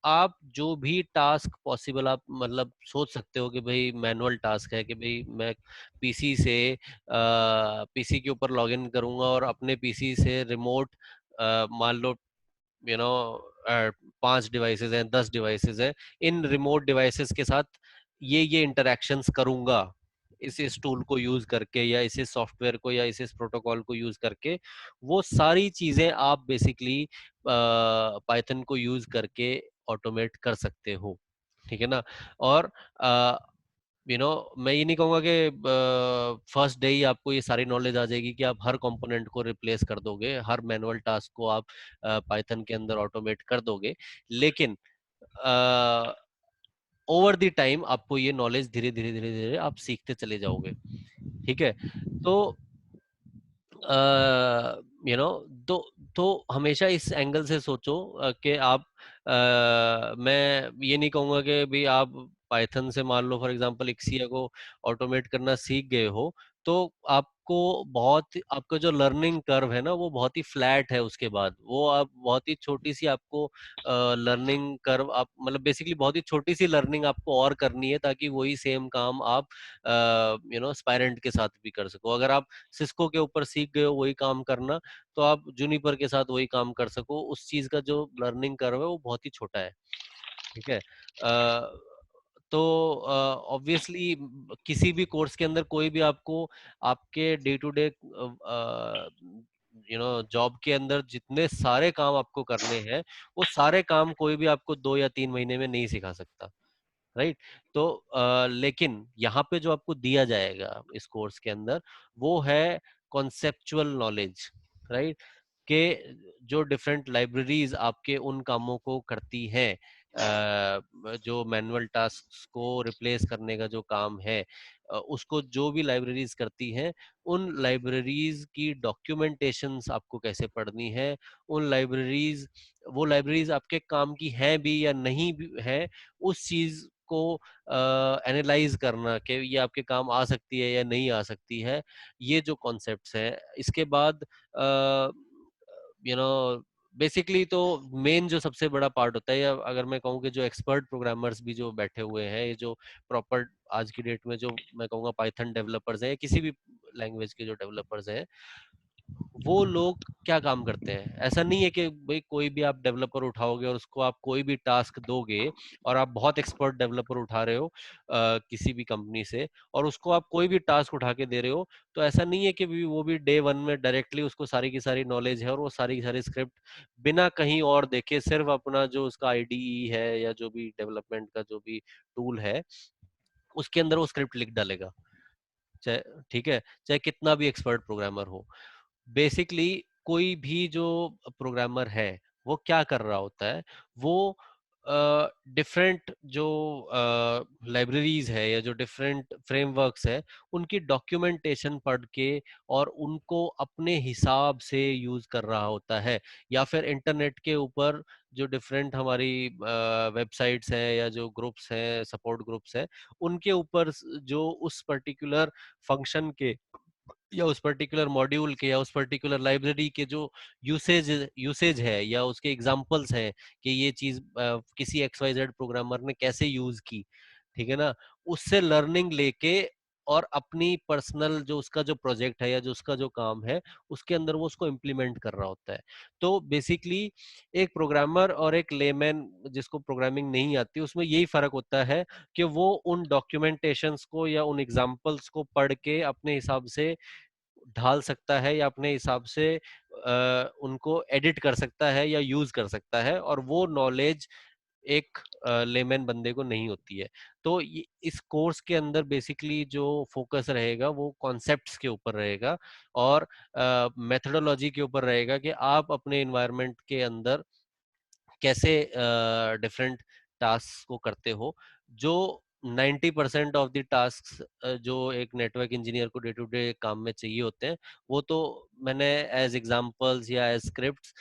आप जो भी टास्क पॉसिबल आप मतलब सोच सकते हो कि भाई मैनुअल टास्क है, कि भाई मैं पीसी से पीसी के ऊपर लॉगिन करूंगा और अपने पीसी से रिमोट, मान लो यू नो 5 डिवाइसेस हैं, 10 डिवाइसेस हैं, इन रिमोट डिवाइसेस के साथ ये इंटरेक्शंस करूंगा इस टूल को यूज करके या इस सॉफ्टवेयर को या इस प्रोटोकॉल को यूज करके। वो सारी चीजें आप बेसिकली पाइथन को यूज करके ऑटोमेट कर सकते हो, ठीक है ना। और मैं ये नहीं कहूंगा कि फर्स्ट डे ही आपको ये सारी नॉलेज आ जाएगी कि आप हर कंपोनेंट को रिप्लेस कर दोगे, हर मैनुअल टास्क को आप पाइथन के अंदर ऑटोमेट कर दोगे, लेकिन ओवर द टाइम आपको ये नॉलेज धीरे धीरे धीरे धीरे आप सीखते चले जाओगे, ठीक है। तो यू नो तो तो हमेशा इस एंगल से सोचो कि आप मैं ये नहीं कहूंगा कि भी आप पाइथन से मान लो फॉर एग्जांपल इक्सिया को ऑटोमेट करना सीख गए हो, तो आपको आपका जो लर्निंग कर्व है ना वो बहुत ही फ्लैट है। उसके बाद वो आप बहुत ही छोटी सी आपको लर्निंग कर्व, आप मतलब बेसिकली बहुत ही छोटी सी लर्निंग आपको और करनी है ताकि वही सेम काम आप स्पायरेंट के साथ भी कर सको। अगर आप सिस्को के ऊपर सीख गए हो वही काम करना, तो आप जूनिपर के साथ वही काम कर सको। उस चीज का जो लर्निंग कर्व है वो बहुत ही छोटा है, ठीक है। तो ऑब्वियसली किसी भी कोर्स के अंदर कोई भी आपको आपके डे टू डे जॉब के अंदर जितने सारे काम आपको करने हैं, वो सारे काम कोई भी आपको 2 या 3 महीने में नहीं सिखा सकता, राइट। तो लेकिन यहाँ पे जो आपको दिया जाएगा इस कोर्स के अंदर वो है कॉन्सेप्चुअल नॉलेज, राइट, के जो डिफरेंट लाइब्रेरीज आपके उन कामों को करती हैं, जो मैनुअल टास्क को रिप्लेस करने का जो काम है, उसको जो भी लाइब्रेरीज करती हैं, उन लाइब्रेरीज की डॉक्यूमेंटेशंस आपको कैसे पढ़नी है, उन लाइब्रेरीज वो लाइब्रेरीज आपके काम की हैं भी या नहीं भी है, उस चीज को एनालाइज करना कि ये आपके काम आ सकती है या नहीं आ सकती है, ये जो कॉन्सेप्ट्स हैं। इसके बाद यू नो बेसिकली तो मेन जो सबसे बड़ा पार्ट होता है, या अगर मैं कहूँ कि जो एक्सपर्ट प्रोग्रामर्स भी जो बैठे हुए हैं, ये जो प्रॉपर आज की डेट में जो मैं कहूँगा पाइथन डेवलपर्स हैं या किसी भी लैंग्वेज के जो डेवलपर्स हैं, वो लोग क्या काम करते हैं। ऐसा नहीं है कि भाई कोई भी आप डेवलपर उठाओगे और उसको आप कोई भी टास्क दोगे, और आप बहुत एक्सपर्ट डेवलपर उठा रहे हो किसी भी कंपनी से, और उसको आप कोई भी टास्क उठा के दे रहे हो, तो ऐसा नहीं है कि वो भी डे वन में डायरेक्टली उसको सारी की सारी नॉलेज है और वो सारी की सारी स्क्रिप्ट बिना कहीं और देखे सिर्फ अपना जो उसका आईडीई है या जो भी डेवलपमेंट का जो भी टूल है उसके अंदर वो स्क्रिप्ट लिख डालेगा, चाहे, ठीक है, चाहे कितना भी एक्सपर्ट प्रोग्रामर हो। बेसिकली कोई भी जो प्रोग्रामर है वो क्या कर रहा होता है, वो डिफरेंट जो लाइब्रेरीज है या जो डिफरेंट फ्रेमवर्क्स है उनकी डॉक्यूमेंटेशन पढ़ के और उनको अपने हिसाब से यूज कर रहा होता है, या फिर इंटरनेट के ऊपर जो डिफरेंट हमारी वेबसाइट्स हैं या जो ग्रुप्स हैं, सपोर्ट ग्रुप्स हैं, उनके ऊपर जो उस पर्टिकुलर फंक्शन के या उस पर्टिकुलर मॉड्यूल के या उस पर्टिकुलर लाइब्रेरी के जो यूसेज है या उसके एग्जांपल्स हैं कि ये चीज किसी एक्स वाई जेड प्रोग्रामर ने कैसे यूज की, ठीक है ना, उससे लर्निंग लेके और अपनी पर्सनल जो उसका जो प्रोजेक्ट है या जो उसका जो काम है उसके अंदर वो उसको इम्प्लीमेंट कर रहा होता है। तो बेसिकली एक प्रोग्रामर और एक लेमैन जिसको प्रोग्रामिंग नहीं आती उसमें यही फर्क होता है कि वो उन डॉक्यूमेंटेशंस को या उन एग्जांपल्स को पढ़ के अपने हिसाब से ढाल सकता है या अपने हिसाब से उनको एडिट कर सकता है या यूज कर सकता है, और वो नॉलेज एक लेमैन बंदे को नहीं होती है। तो इस कोर्स के अंदर बेसिकली जो फोकस रहेगा वो कॉन्सेप्ट्स के ऊपर रहेगा और मेथोडोलॉजी के ऊपर रहेगा कि आप अपने एनवायरनमेंट के अंदर कैसे डिफरेंट टास्क को करते हो। जो 90% ऑफ द टास्क जो एक नेटवर्क इंजीनियर को डे टू डे काम में चाहिए होते हैं वो तो मैंने एज एग्जांपल्स या एज स्क्रिप्ट्स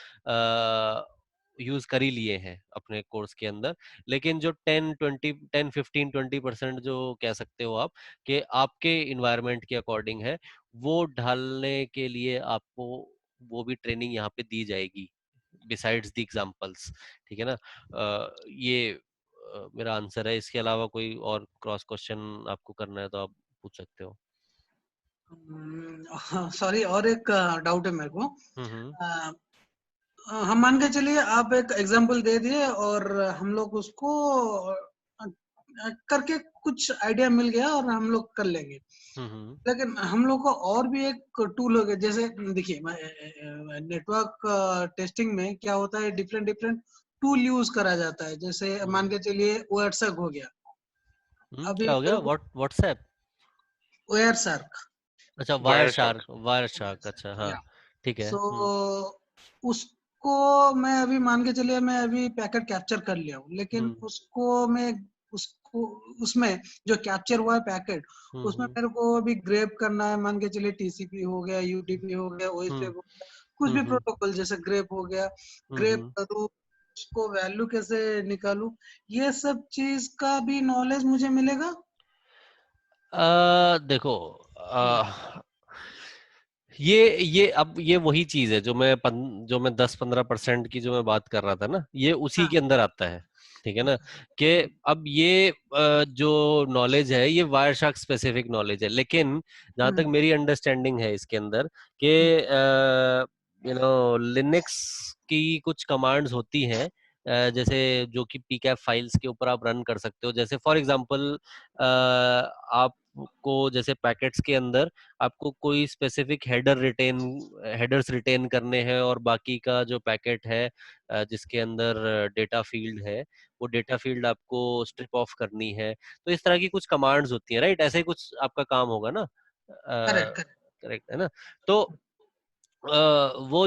यूज कर ही लिए हैं अपने कोर्स के अंदर। लेकिन जो 10 15 20% जो कह सकते हो आप कि आपके इन्वायरमेंट के अकॉर्डिंग है, वो ढालने के लिए आपको वो भी ट्रेनिंग यहाँ पे दी जाएगी बिसाइड्स द एग्जांपल्स, ठीक है ना। ये मेरा आंसर है। इसके अलावा कोई और क्रॉस क्वेश्चन आपको करना है तो आप पूछ सकते हो। सॉरी, और एक डाउट है मेरे को। हम्म। अ, हम मान के चलिए आप एक एग्जांपल दे दिए और हम लोग उसको करके कुछ आइडिया मिल गया और हम लोग कर लेंगे। हम्म। लेकिन हम लोग को और भी एक टूल हो गया, जैसे देखिए नेटवर्क टेस्टिंग में क्या होता है, डिफरेंट डिफरेंट टूल यूज करा जाता है। जैसे मान हम्म। के चलिए ओएरसक हो गया। अभी क्या हो गया? मेरे को व्हाट्सएप? ओएरसक, अच्छा, wire wire shark, shock. Wire shark, अच्छा हाँ, या ठीक है। सो हम्म। उसको मैं अभी मान के चलिए मैं अभी पैकेट कैप्चर कर लिया हूँ, लेकिन हम्म। उसको उसमें जो कैप्चर हुआ है पैकेट, उसमें हम्म। मेरे को अभी ग्रेप करना है। मान के चलिए टीसीपी हो गया, यूडीपी हो गया, हम्म। ओएसपीएफ हो गया, कुछ भी हम्म। प्रोटोकॉल जैसे ग्रेप हो गया, ग्रेप हम्म। करूँ, उसको वैल्यू कैसे निकालूं, ये सब चीज का भी नॉलेज मुझे मिलेगा। देखो, हम्म, ये अब ये वही चीज है जो मैं 10 15% की जो मैं बात कर रहा था ना, ये उसी हाँ, के अंदर आता है, ठीक है ना। कि हम्म, अब ये जो नॉलेज है ये वायर शार्क स्पेसिफिक नॉलेज है, लेकिन जहां तक हम्म, मेरी अंडरस्टैंडिंग है इसके अंदर कि लिनक्स की कुछ कमांड्स होती हैं, जैसे जो कि पीकैप फाइल्स के ऊपर आप रन कर सकते हो। जैसे फॉर एग्जांपल आपको जैसे पैकेट्स के अंदर आपको कोई स्पेसिफिक हेडर्स रिटेन करने हैं और बाकी का जो पैकेट है जिसके अंदर डेटा फील्ड है वो डेटा फील्ड आपको स्ट्रिप ऑफ करनी है, तो इस तरह की कुछ कमांड्स होती हैं, राइट? ऐसे ही कुछ आपका काम होगा ना, करेक्ट करेक्ट। करेक्ट है ना। तो वो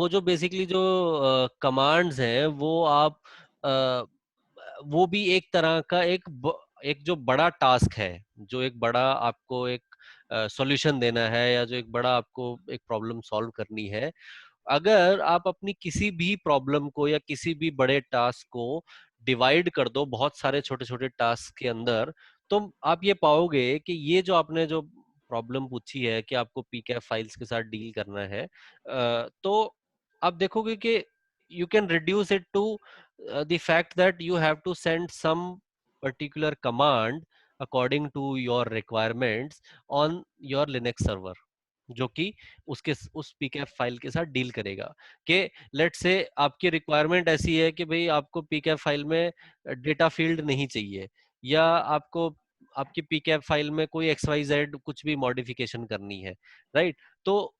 जो बेसिकली जो कमांड्स हैं वो आप अ, वो भी एक तरह का एक जो बड़ा टास्क है, जो एक बड़ा आपको एक सॉल्यूशन देना है या जो एक बड़ा आपको एक प्रॉब्लम सॉल्व करनी है, अगर आप अपनी किसी भी प्रॉब्लम को या किसी भी बड़े टास्क को डिवाइड कर दो बहुत सारे छोटे छोटे टास्क के अंदर, तो आप ये पाओगे कि ये जो आपने जो प्रॉब्लम पूछी है कि आपको पीकेएफ फाइल्स के साथ डील करना है, तो आप देखोगे कि you can reduce it to the fact that you have to send some particular command according to your requirements on your Linux server, जो कि उसके उस पीकेएफ फाइल के साथ डील करेगा। कि लेट से आपकी रिक्वायरमेंट ऐसी है कि भाई आपको पीकेएफ फाइल में डेटा फील्ड नहीं चाहिए, या आपको आपकी पीकेएफ फाइल में कोई एक्स वाई जेड कुछ भी मॉडिफिकेशन करनी है, राइट? तो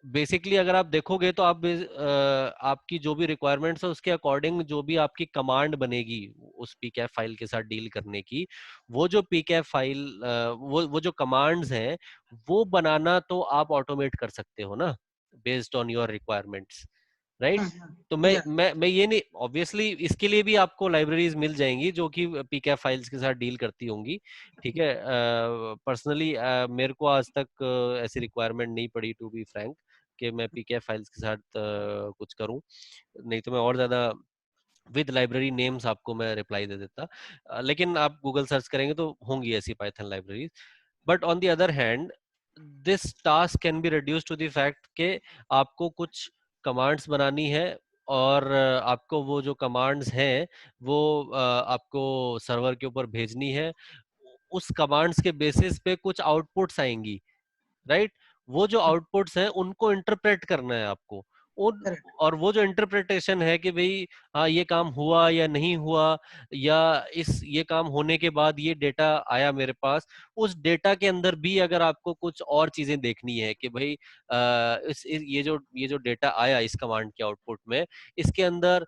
बेसिकली अगर आप देखोगे तो आप आपकी जो भी रिक्वायरमेंट्स है उसके अकॉर्डिंग जो भी आपकी कमांड बनेगी उस पीकेएफ फाइल के साथ डील करने की, वो जो पीकेएफ फाइल वो जो कमांड्स हैं वो बनाना तो आप ऑटोमेट कर सकते हो ना, based on your requirements, right? तो या मैं ये नहीं, ऑब्वियसली इसके लिए भी आपको लाइब्रेरीज मिल जाएंगी जो कि पीकेएफ फाइल्स के साथ डील करती होंगी, ठीक है। पर्सनली मेरे को आज तक ऐसी रिक्वायरमेंट नहीं पड़ी, टू बी फ्रैंक, कि मैं पीकेएफ फाइल्स के साथ कुछ करूं। नहीं तो मैं और ज्यादा विद लाइब्रेरी नेम्स आपको मैं रिप्लाई दे देता। लेकिन आप गूगल सर्च करेंगे तो होंगी ऐसी Python libraries. But on the other hand this task can be reduce to the fact के आपको कुछ कमांड्स बनानी है और आपको वो जो कमांड्स हैं वो आपको सर्वर के ऊपर भेजनी है। उस कमांड्स के बेसिस पे कुछ आउटपुट्स आएंगी, राइट? वो जो आउटपुट्स हैं उनको इंटरप्रेट करना है आपको। उन करेक्ट। और वो जो इंटरप्रिटेशन है कि भाई हाँ ये काम हुआ या नहीं हुआ, या इस ये काम होने के बाद ये डेटा आया मेरे पास, उस डेटा के अंदर भी अगर आपको कुछ और चीजें देखनी है कि भाई ये जो डेटा आया इस कमांड के आउटपुट में, इसके अंदर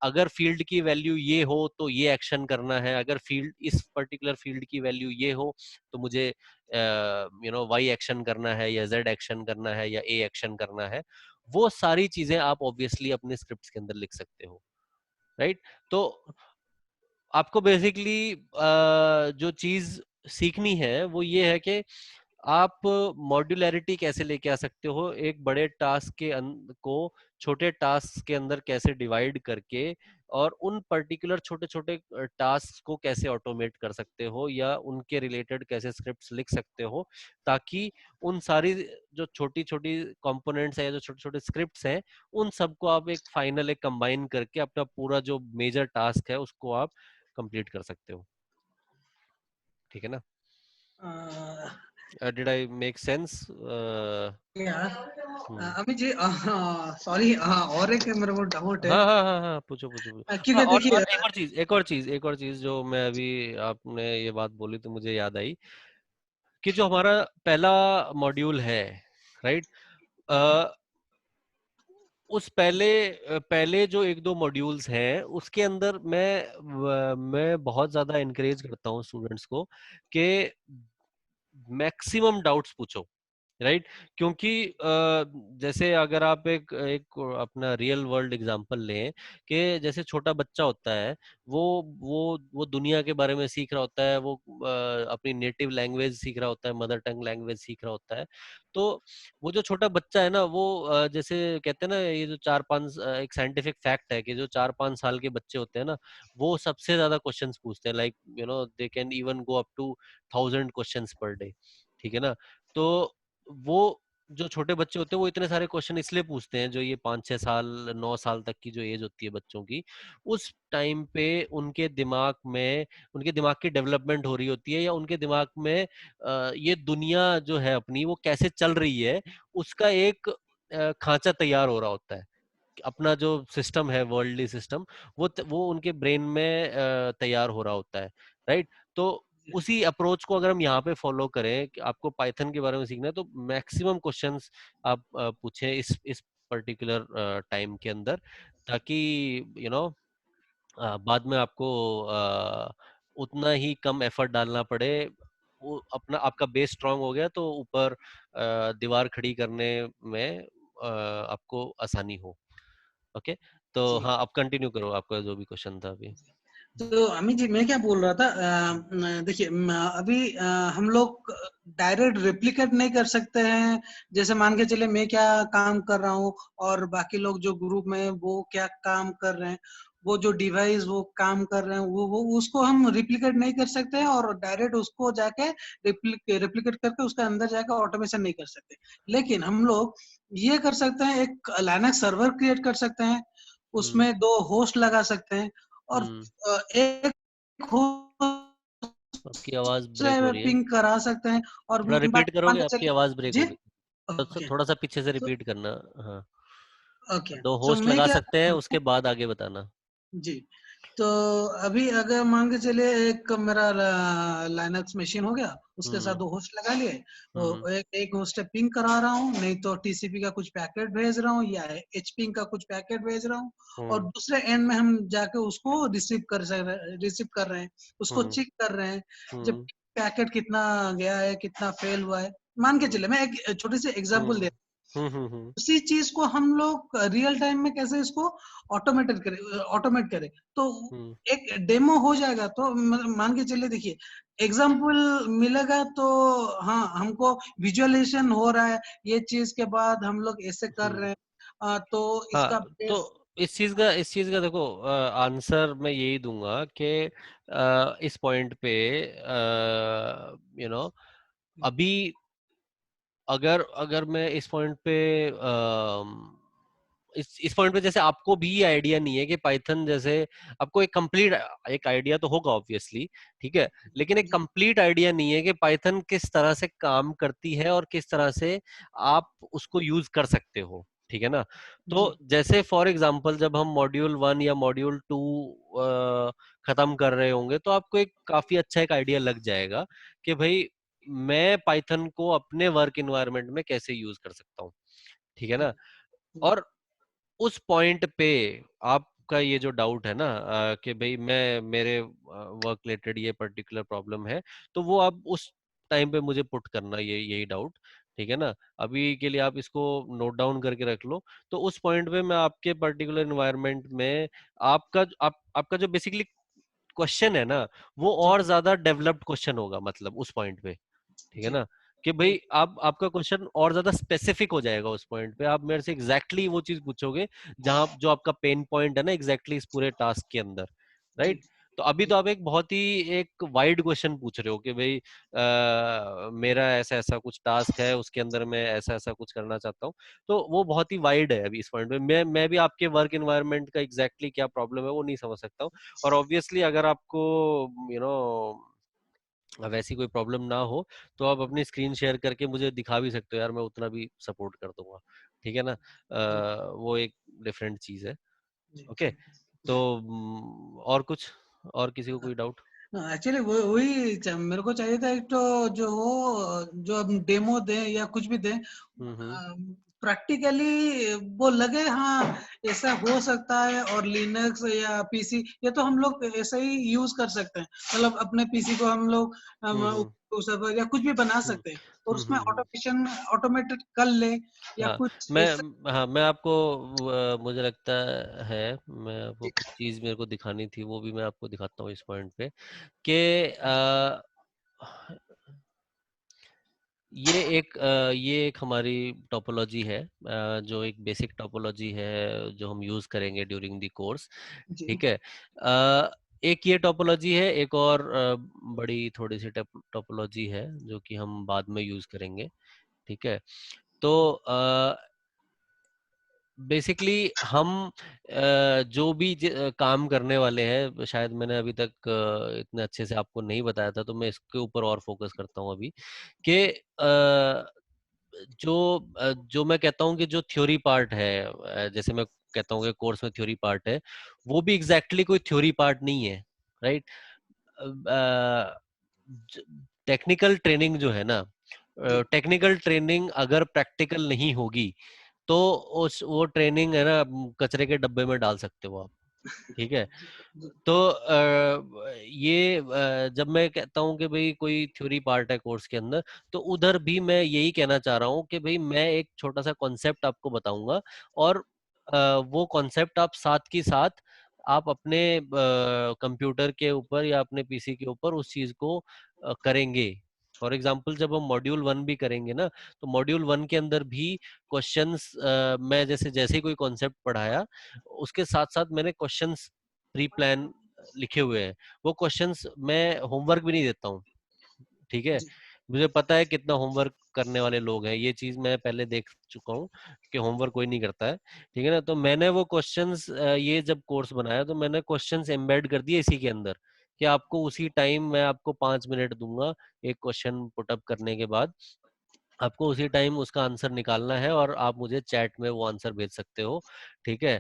अगर फील्ड की वैल्यू ये हो तो ये एक्शन करना है, अगर फील्ड इस पर्टिकुलर फील्ड की वैल्यू ये हो तो मुझे वाई एक्शन करना है या जेड एक्शन करना है या ए एक्शन करना है। वो सारी चीजें आप ऑब्वियसली अपने स्क्रिप्ट्स के अंदर लिख सकते हो, राइट? तो आपको बेसिकली जो चीज सीखनी है वो ये है कि आप मॉड्यूलैरिटी कैसे लेके आ सकते हो, एक बड़े टास्क के को छोटे टास्क के अंदर कैसे डिवाइड करके और उन पर्टिकुलर छोटे छोटे टास्क को कैसे ऑटोमेट कर सकते हो या उनके रिलेटेड कैसे स्क्रिप्ट्स लिख सकते हो, ताकि उन सारी जो छोटी छोटी कंपोनेंट्स है या जो छोटे छोटे स्क्रिप्ट्स हैं उन सबको आप एक फाइनल एक कंबाइन करके अपना पूरा जो मेजर टास्क है उसको आप कंप्लीट कर सकते हो। ठीक है ना? Did I make sense? यार हम्म। अमित जी, सॉरी, और एक मेरे को डाउट है। हाँ हाँ हाँ हाँ, पूछो पूछो पूछो। हाँ, क्योंकि देखिए, और एक और चीज जो मैं अभी आपने ये बात बोली तो मुझे याद आई कि जो हमारा पहला मॉड्यूल है, राइट? उस पहले जो एक दो मॉड्यूल्स हैं उसके अंदर मैं बहुत ज्यादा इनकरेज करता हूँ स्टूडेंट्स को कि मैक्सिमम डाउट्स पूछो, राइट? क्योंकि जैसे अगर आप एक एक अपना रियल वर्ल्ड एग्जांपल लें कि जैसे छोटा बच्चा होता है, वो वो दुनिया के बारे में सीख रहा होता है, वो अपनी नेटिव लैंग्वेज सीख रहा होता है, मदर टंग लैंग्वेज सीख रहा होता है। तो वो जो छोटा बच्चा है ना, वो जैसे कहते हैं ना, ये जो 4-5 एक साइंटिफिक फैक्ट है कि जो 4-5 साल के बच्चे होते हैं ना, वो सबसे ज्यादा क्वेश्चंस पूछते हैं, like they can even go up to 1000 questions per day. ठीक है ना? तो वो जो छोटे बच्चे होते हैं वो इतने सारे क्वेश्चन इसलिए पूछते हैं, जो ये 5-6 साल 9 साल तक की जो एज होती है बच्चों की, उस टाइम पे उनके दिमाग की डेवलपमेंट हो रही होती है, या उनके दिमाग में ये दुनिया जो है अपनी वो कैसे चल रही है उसका एक खांचा तैयार हो रहा होता है। अपना जो सिस्टम है, वर्ल्डली सिस्टम, वो उनके ब्रेन में तैयार हो रहा होता है, राइट? तो उसी अप्रोच को अगर हम यहाँ पे फॉलो करें कि आपको पाइथन के बारे में सीखना है तो मैक्सिमम क्वेश्चंस आप पूछें इस पर्टिकुलर टाइम के अंदर, ताकि बाद में आपको उतना ही कम एफर्ट डालना पड़े। वो अपना आपका बेस स्ट्रांग हो गया तो ऊपर दीवार खड़ी करने में आपको आसानी हो। ओके, तो जी, हाँ, आप कंटिन्यू करो आपका जो भी क्वेश्चन था अभी। तो अमित जी, मैं क्या बोल रहा था, देखिए, अभी हम लोग डायरेक्ट रेप्लिकेट नहीं कर सकते हैं। जैसे मान के चले मैं क्या काम कर रहा हूँ और बाकी लोग जो ग्रुप में हैं, वो क्या काम कर रहे हैं, वो जो डिवाइस वो काम कर रहे हैं, वो उसको हम रिप्लिकेट नहीं कर सकते हैं और डायरेक्ट उसको जाके रेप्लिकेट करके उसके अंदर जाके ऑटोमेशन नहीं कर सकते। लेकिन हम लोग ये कर सकते हैं, एक लाइनक्स सर्वर क्रिएट कर सकते हैं, हम्म। उसमें 2 होस्ट लगा सकते हैं और हम्म। एक होस्ट आपकी आवाज ब्रेक हो से रही है, पिंग करा सकते हैं और थोड़ा रिपीट मान करोगे? के आपकी चलिए। आवाज ब्रेक जी, हो गई, ओके। थोड़ा सा पीछे से तो रिपीट करना। हाँ, ओके, 2 तो होस्ट मैं लगा क्या, सकते हैं, उसके बाद आगे बताना। जी, तो अभी अगर मान के चलिए एक मेरा लाइनक्स मशीन हो गया, उसके साथ हम्म। 2 होस्ट लगा लिए, हम्म। तो एक होस्ट पिंग करा रहा हूँ, नहीं तो टीसीपी का कुछ पैकेट भेज रहा हूँ या एचपिंग का कुछ पैकेट भेज रहा हूँ, और हम्म। दूसरे एंड में हम जाके उसको रिसीव कर रहे हैं, उसको हम्म। चेक कर रहे हैं, जब हम्म। पैकेट कितना गया है, कितना फेल हुआ है। मान के हम्म। चलिए मैं एक छोटी सी एग्जांपल दे, हम्म। हम्म। उसी चीज को हम लोग रियल टाइम में कैसे इसको ऑटोमेट करें, तो हम्म। एक डेमो हो जाएगा। तो मान के चलिए, देखिए, एग्जाम्पल मिलेगा तो हाँ, हमको विजुअलाइजेशन हो रहा है, ये चीज के बाद हम लोग ऐसे कर हम्म। रहे हैं, तो इसका हाँ, बेस। तो इस चीज का देखो आंसर मैं यही दूंगा कि इस पॉइंट पे यू नो अभी अगर अगर मैं इस पॉइंट पे इस पॉइंट पे जैसे आपको भी आइडिया नहीं है कि पाइथन जैसे आपको एक कंप्लीट एक आइडिया तो होगा ऑब्वियसली, ठीक है, लेकिन एक जी कंप्लीट आइडिया नहीं है कि पाइथन किस तरह से काम करती है और किस तरह से आप उसको यूज कर सकते हो, ठीक है ना। तो जी जैसे फॉर एग्जांपल जब हम मॉड्यूल 1 या मॉड्यूल 2 खत्म कर रहे होंगे तो आपको एक काफी अच्छा एक आइडिया लग जाएगा कि भाई मैं पाइथन को अपने वर्क एनवायरनमेंट में कैसे यूज कर सकता हूँ, ठीक है जी ना। जी और उस पॉइंट पे आपका ये जो डाउट है ना कि भाई मैं मेरे वर्क रिलेटेड ये पर्टिकुलर प्रॉब्लम है, तो वो आप उस टाइम पे मुझे पुट करना ये यही डाउट, ठीक है ना। अभी के लिए आप इसको नोट डाउन करके रख लो। तो उस पॉइंट पे मैं आपके पर्टिकुलर एनवायरनमेंट में आपका जो बेसिकली क्वेश्चन है ना वो जी और ज्यादा डेवलप्ड क्वेश्चन होगा, मतलब उस पॉइंट पे, ठीक है जी ना, कि जी भाई आप आपका क्वेश्चन और ज्यादा स्पेसिफिक हो जाएगा। उस पॉइंट पे आप मेरे से एग्जैक्टली वो चीज पूछोगे जहां जो आपका पेन पॉइंट है ना एग्जैक्टली इस पूरे टास्क के अंदर, जी राइट। तो अभी जी तो आप एक बहुत ही एक वाइड क्वेश्चन पूछ रहे हो कि भाई मेरा ऐसा ऐसा कुछ टास्क है उसके अंदर मैं ऐसा ऐसा कुछ करना चाहता हूँ। तो वो बहुत ही वाइड है अभी इस पॉइंट पे। मैं भी आपके वर्क एनवायरनमेंट का एग्जैक्टली क्या प्रॉब्लम है वो नहीं समझ सकता हूँ। और ऑब्वियसली अगर आपको यू नो वैसी कोई प्रॉब्लम ना हो तो आप अपनी स्क्रीन शेयर करके मुझे दिखा भी सकते हो यार, मैं उतना भी सपोर्ट कर दूंगा, ठीक है ना। जी वो एक डिफरेंट चीज है। जी ओके। तो और कुछ, और किसी को कोई डाउट? एक्चुअली वो वही मेरे को चाहिए था एक तो जो हो जो हम डेमो दें या कुछ भी दें हम्म। प्रैक्टिकली वो लगे हाँ ऐसा हो सकता है और लिनक्स या पीसी ये तो हम लोग ऐसा ही यूज कर सकते हैं मतलब अपने पीसी को हम लोग हम्म। सर्वर या कुछ भी बना हम्म सकते हैं और उसमें ऑटोमेशन ऑटोमेटेड कर ले या हाँ कुछ ऐसा मैं आपको मुझे लगता है मैं आपको कुछ चीज मेरे को दिखानी थी, वो भी मैं आपको दिखाता हूँ इस पॉइंट पे कि ये एक हमारी टोपोलॉजी है, जो एक बेसिक टोपोलॉजी है जो हम यूज करेंगे ड्यूरिंग द कोर्स, जी ठीक है। एक ये टोपोलॉजी है, एक और बड़ी थोड़ी सी टोपोलॉजी है जो कि हम बाद में यूज करेंगे, ठीक है। तो बेसिकली हम जो भी काम करने वाले हैं, शायद मैंने अभी तक इतने अच्छे से आपको नहीं बताया था, तो मैं इसके ऊपर और फोकस करता हूँ अभी कि जो मैं कहता हूँ कि जो थ्योरी पार्ट है, जैसे मैं कहता हूँ कि कोर्स में थ्योरी पार्ट है, वो भी एग्जैक्टली कोई थ्योरी पार्ट नहीं है, राइट। टेक्निकल ट्रेनिंग जो है ना, जी टेक्निकल ट्रेनिंग अगर प्रैक्टिकल नहीं होगी तो उस वो ट्रेनिंग है ना कचरे के डब्बे में डाल सकते हो आप, ठीक है। जी जी तो जब मैं कहता हूँ कि भाई कोई थ्योरी पार्ट है कोर्स के अंदर, तो उधर भी मैं यही कहना चाह रहा हूँ कि भाई मैं एक छोटा सा कॉन्सेप्ट आपको बताऊंगा और वो कॉन्सेप्ट आप साथ की साथ आप अपने कंप्यूटर के ऊपर या अपने पीसी के ऊपर उस चीज को करेंगे। फॉर एग्जाम्पल जब हम मॉड्यूल 1 भी करेंगे ना, तो मॉड्यूल 1 के अंदर भी क्वेश्चंस मैं जैसे जैसे ही कोई कॉन्सेप्ट पढ़ाया उसके साथ साथ मैंने क्वेश्चंस प्री प्लान लिखे हुए हैं। वो क्वेश्चंस मैं होमवर्क भी नहीं देता हूँ, ठीक है। जी मुझे पता है कितना होमवर्क करने वाले लोग हैं, ये चीज मैं पहले देख चुका हूँ कि होमवर्क कोई नहीं करता है, ठीक है ना। तो मैंने वो क्वेश्चंस ये जब कोर्स बनाया तो मैंने क्वेश्चंस एम्बेड कर दिए इसी के अंदर कि आपको उसी टाइम मैं आपको 5 मिनट दूंगा एक क्वेश्चन पुटअप करने के बाद, आपको उसी टाइम उसका आंसर निकालना है और आप मुझे चैट में वो आंसर भेज सकते हो, ठीक है।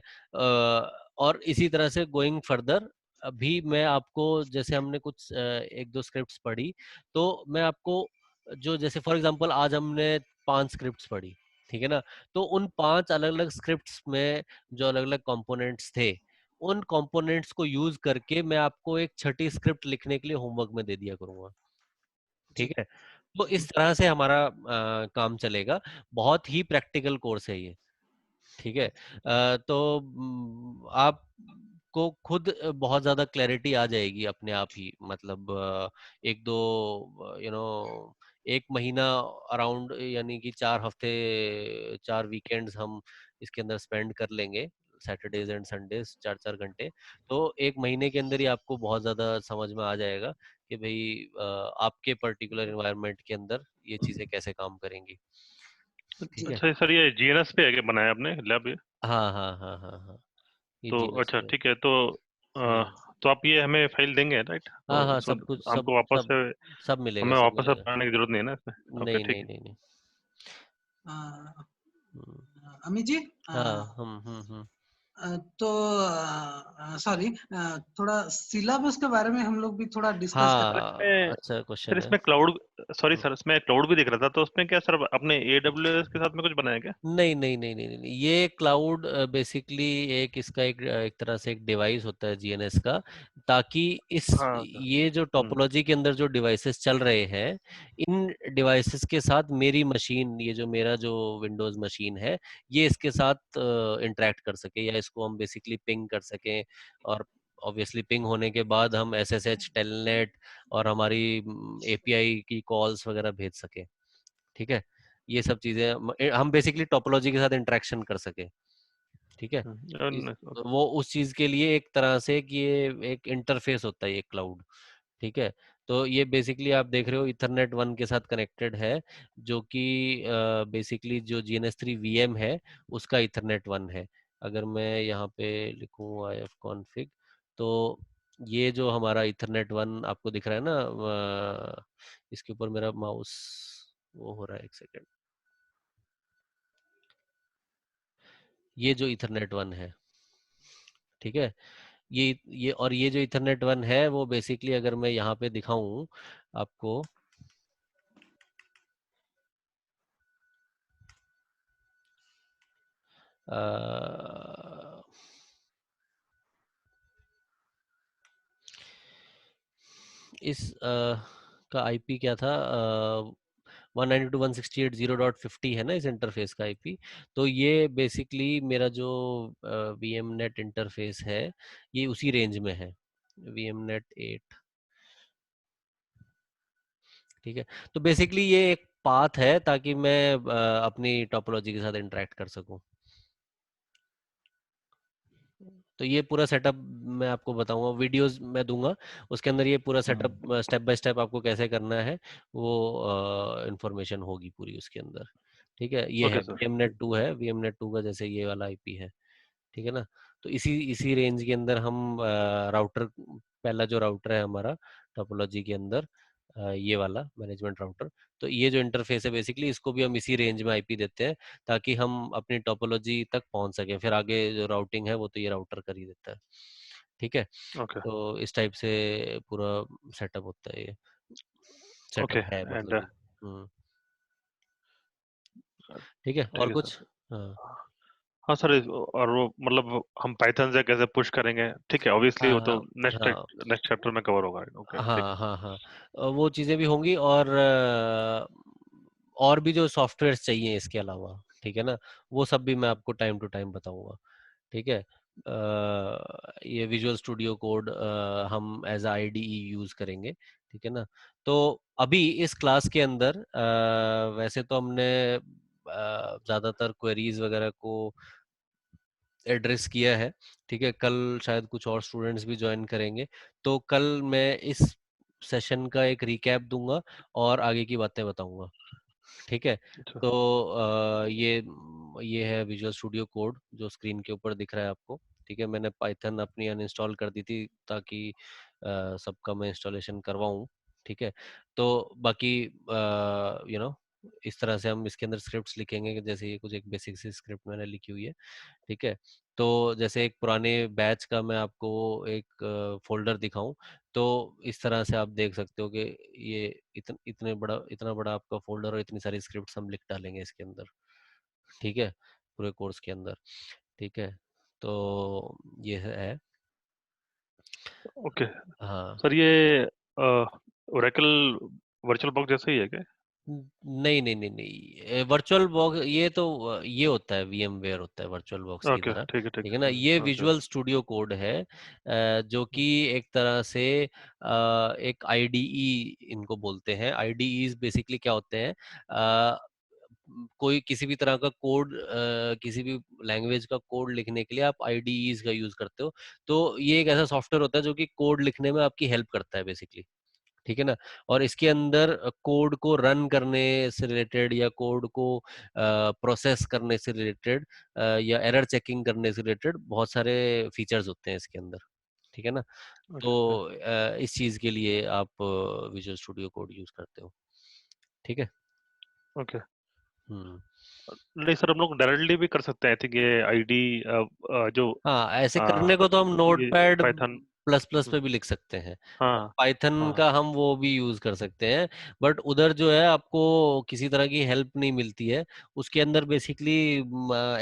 और इसी तरह से गोइंग फर्दर अभी मैं आपको जैसे हमने कुछ एक दो स्क्रिप्ट्स पढ़ी, तो मैं आपको जो जैसे फॉर एग्जांपल आज हमने 5 स्क्रिप्ट्स पढ़ी, ठीक है ना। तो उन 5 अलग अलग स्क्रिप्ट्स में जो अलग अलग कंपोनेंट्स थे, उन कंपोनेंट्स को यूज करके मैं आपको एक छठी स्क्रिप्ट लिखने के लिए होमवर्क में दे दिया करूंगा, जी ठीक है। तो इस तरह से हमारा काम चलेगा। बहुत ही प्रैक्टिकल कोर्स है ये, ठीक है। तो आपको खुद बहुत ज्यादा क्लैरिटी आ जाएगी अपने आप ही, मतलब एक दो एक महीना अराउंड, यानी कि 4 हफ्ते 4 वीकेंड्स हम इसके अंदर स्पेंड कर लेंगे, सैटरडेज एंड संडेज 4 4 घंटे। तो एक महीने के अंदर ही आपको बहुत ज्यादा समझ में आ जाएगा कि भाई आपके पर्टिकुलर एनवायरनमेंट के अंदर ये चीजें कैसे काम करेंगी। ठीक है। अच्छा सर, ये जीएनएस पे है क्या बनाया आपने लैब ये? हाँ हाँ हाँ हाँ हाँ, ये तो जीनस अच्छा पे। ठीक है, अ, हम्म। तो आप ये हमें फाइल देंगे राइट? हाँ तो हाँ, इसको सब कुछ, सब हमको वापस सब से, सब मिलेगा, हमें सब वापस से मिलेगा। बनाने की जरूरत नहीं है ना इसमें? ओके नहीं ठीक नहीं है। नहीं नहीं। अ, हम्म, अमित जी, हाँ, तो सॉरी, थोड़ा सिलेबस के बारे में हम लोग भी थोड़ा डिस्कस कर। सर हाँ, इसमें अच्छा सर क्वेश्चन है। इसमें क्लाउड, सॉरी हम्म। सर, इसमें क्लाउड भी दिख रहा था, तो उसमें क्या सर आपने एडब्ल्यूएस के साथ में कुछ बनाया क्या? नहीं नहीं नहीं नहीं नहीं, ये क्लाउड बेसिकली एक इसका एक तरह से एक डिवाइस होता है जीएनएस का, ताकि इस हाँ सर। ये जो टोपोलॉजी के अंदर जो डिवाइसेस चल रहे हैं, इन डिवाइसेस के साथ मेरी मशीन, ये जो मेरा जो विंडोज मशीन है, ये इसके साथ इंटरेक्ट कर सके, या इसको हम बेसिकली पिंग कर सकें। और ऑब्वियसली पिंग होने के बाद हम एसएसएच, टेलनेट और हमारी एपीआई की कॉल्स वगैरह भेज सकें। ठीक है, ये सब चीजें हम बेसिकली टोपोलॉजी के साथ इंटरेक्शन कर सके। ठीक है। वो उस चीज के लिए एक तरह से कि ये एक इंटरफेस होता है ये क्लाउड। ठीक है। तो ये बेसिकली आप देख रहे हो इथरनेट वन के साथ कनेक्टेड है, जो कि बेसिकली जो GNS3 VM है, उसका इथरनेट वन है। अगर मैं यहाँ पे लिखूँ IF config, तो ये जो हमारा इथरनेट वन आपको दिख रहा है ना, इसके ऊपर मेरा माउस वो हो रहा है, एक सेकेंड। ये जो इथरनेट वन है, ठीक है, ये और ये जो इथरनेट वन है, वो बेसिकली अगर मैं यहाँ पे दिखाऊं आपको, अ, इस का आईपी क्या था, 192.168.0.50 है ना इस इंटरफेस का आईपी। तो ये बेसिकली मेरा जो वीएम नेट इंटरफेस है, ये उसी रेंज में है, वीएम नेट 8। ठीक है। तो बेसिकली ये एक पाथ है ताकि मैं अपनी टोपोलॉजी के साथ इंटरेक्ट कर सकूं। तो ये पूरा सेटअप मैं आपको बताऊंगा, वीडियोस मैं दूंगा, उसके अंदर ये पूरा सेटअप स्टेप बाय स्टेप आपको कैसे करना है, वो इंफॉर्मेशन होगी पूरी उसके अंदर। ठीक है, ये है ओके सर। VMNet 2 है, VMNet 2 का जैसे ये वाला आईपी है। ठीक है ना। तो इसी इसी रेंज के अंदर हम राउटर, पहला जो राउटर है हमारा टोपोलॉजी के अंदर, ये वाला मैनेजमेंट राउटर, तो ये जो इंटरफेस है बेसिकली इसको भी हम इसी रेंज में आईपी देते हैं, ताकि हम अपनी टोपोलॉजी तक पहुंच सकें। फिर आगे जो राउटिंग है वो तो ये राउटर कर ही देता है। ठीक है। ओके। तो इस टाइप से पूरा सेटअप होता है, ये सेटअप ओके है एंड मतलब ये। हम्म। ठीक है, और ठीक है कुछ? सर। हाँ हाँ सर, और वो मतलब हम पाइथन से कैसे पुश करेंगे, ठीक है, ऑब्वियसली वो हाँ तो हाँ नेक्स्ट हाँ नेक्स्ट चैप्टर में कवर होगा। ओके ठीक हाँ है। हाँ हाँ, वो चीज़ें भी होंगी, और भी जो सॉफ्टवेयर्स चाहिए इसके अलावा, ठीक है ना, वो सब भी मैं आपको टाइम टू टाइम बताऊंगा। ठीक है। ये विजुअल स्टूडियो कोड हम एज IDE यूज करेंगे। ठीक है ना। तो अभी इस क्लास के अंदर वैसे तो हमने ज़्यादातर क्वेरीज वगैरह को एड्रेस किया है। ठीक है, कल शायद कुछ और स्टूडेंट्स भी ज्वाइन करेंगे, तो कल मैं इस सेशन का एक रिकैप दूंगा और आगे की बातें बताऊंगा। ठीक है। अच्छा। तो ये है विजुअल स्टूडियो कोड जो स्क्रीन के ऊपर दिख रहा है आपको। ठीक है, मैंने पाइथन अपनी अनइंस्टॉल कर दी थी ताकि सबका मैं इंस्टॉलेशन करवाऊँ। ठीक है। तो बाकी इस तरह से हम इसके अंदर स्क्रिप्ट्स लिखेंगे कि जैसे ये कुछ एक बेसिक सी स्क्रिप्ट मैंने लिखी हुई है। ठीक है। तो जैसे एक पुराने बैच का मैं आपको एक फोल्डर दिखाऊं, तो इस तरह से आप देख सकते हो कि ये इतना बड़ा आपका फोल्डर और इतनी सारी स्क्रिप्ट्स हम लिख डालेंगे इसके अंदर। ठीक है, पूरे कोर्स के अंदर। ठीक है। तो ये है। ओके हाँ। सर, ये ओरेकल वर्चुअल बॉक्स जैसे ही है क्या? नहीं नहीं नहीं नहीं, वर्चुअल बॉक्स ये तो ये होता है, VMware होता है वर्चुअल बॉक्स की ओके तरह। ठीक ठीक है। है ना, ये ओके। विजुअल स्टूडियो कोड है, जो कि एक तरह से एक IDE इनको बोलते हैं। IDEs बेसिकली क्या होते हैं, कोई किसी भी तरह का कोड, किसी भी लैंग्वेज का कोड लिखने के लिए आप IDEs का यूज करते हो। तो ये एक ऐसा सॉफ्टवेयर होता है जो कि कोड लिखने में आपकी हेल्प करता है बेसिकली। ठीक है ना। और इसके अंदर कोड को रन करने से रिलेटेड या कोड को प्रोसेस करने से रिलेटेड या एरर चेकिंग करने से रिलेटेड बहुत सारे फीचर्स होते हैं इसके अंदर, ठीक है ना। तो ओके इस चीज के लिए आप विजुअल स्टूडियो कोड यूज करते हो, ठीक है। ओके। हम्म। नहीं सर, हम लोग डायरेक्टली भी कर सकते हैं, आई थिंक ये आईडी जो हाँ, ऐसे अ, करने को तो हम ये नोटपैड पाइथन। प्लस प्लस पे भी लिख सकते हैं। हाँ पाइथन हाँ। का हम वो भी यूज कर सकते हैं, बट उधर जो है आपको किसी तरह की हेल्प नहीं मिलती है। उसके अंदर बेसिकली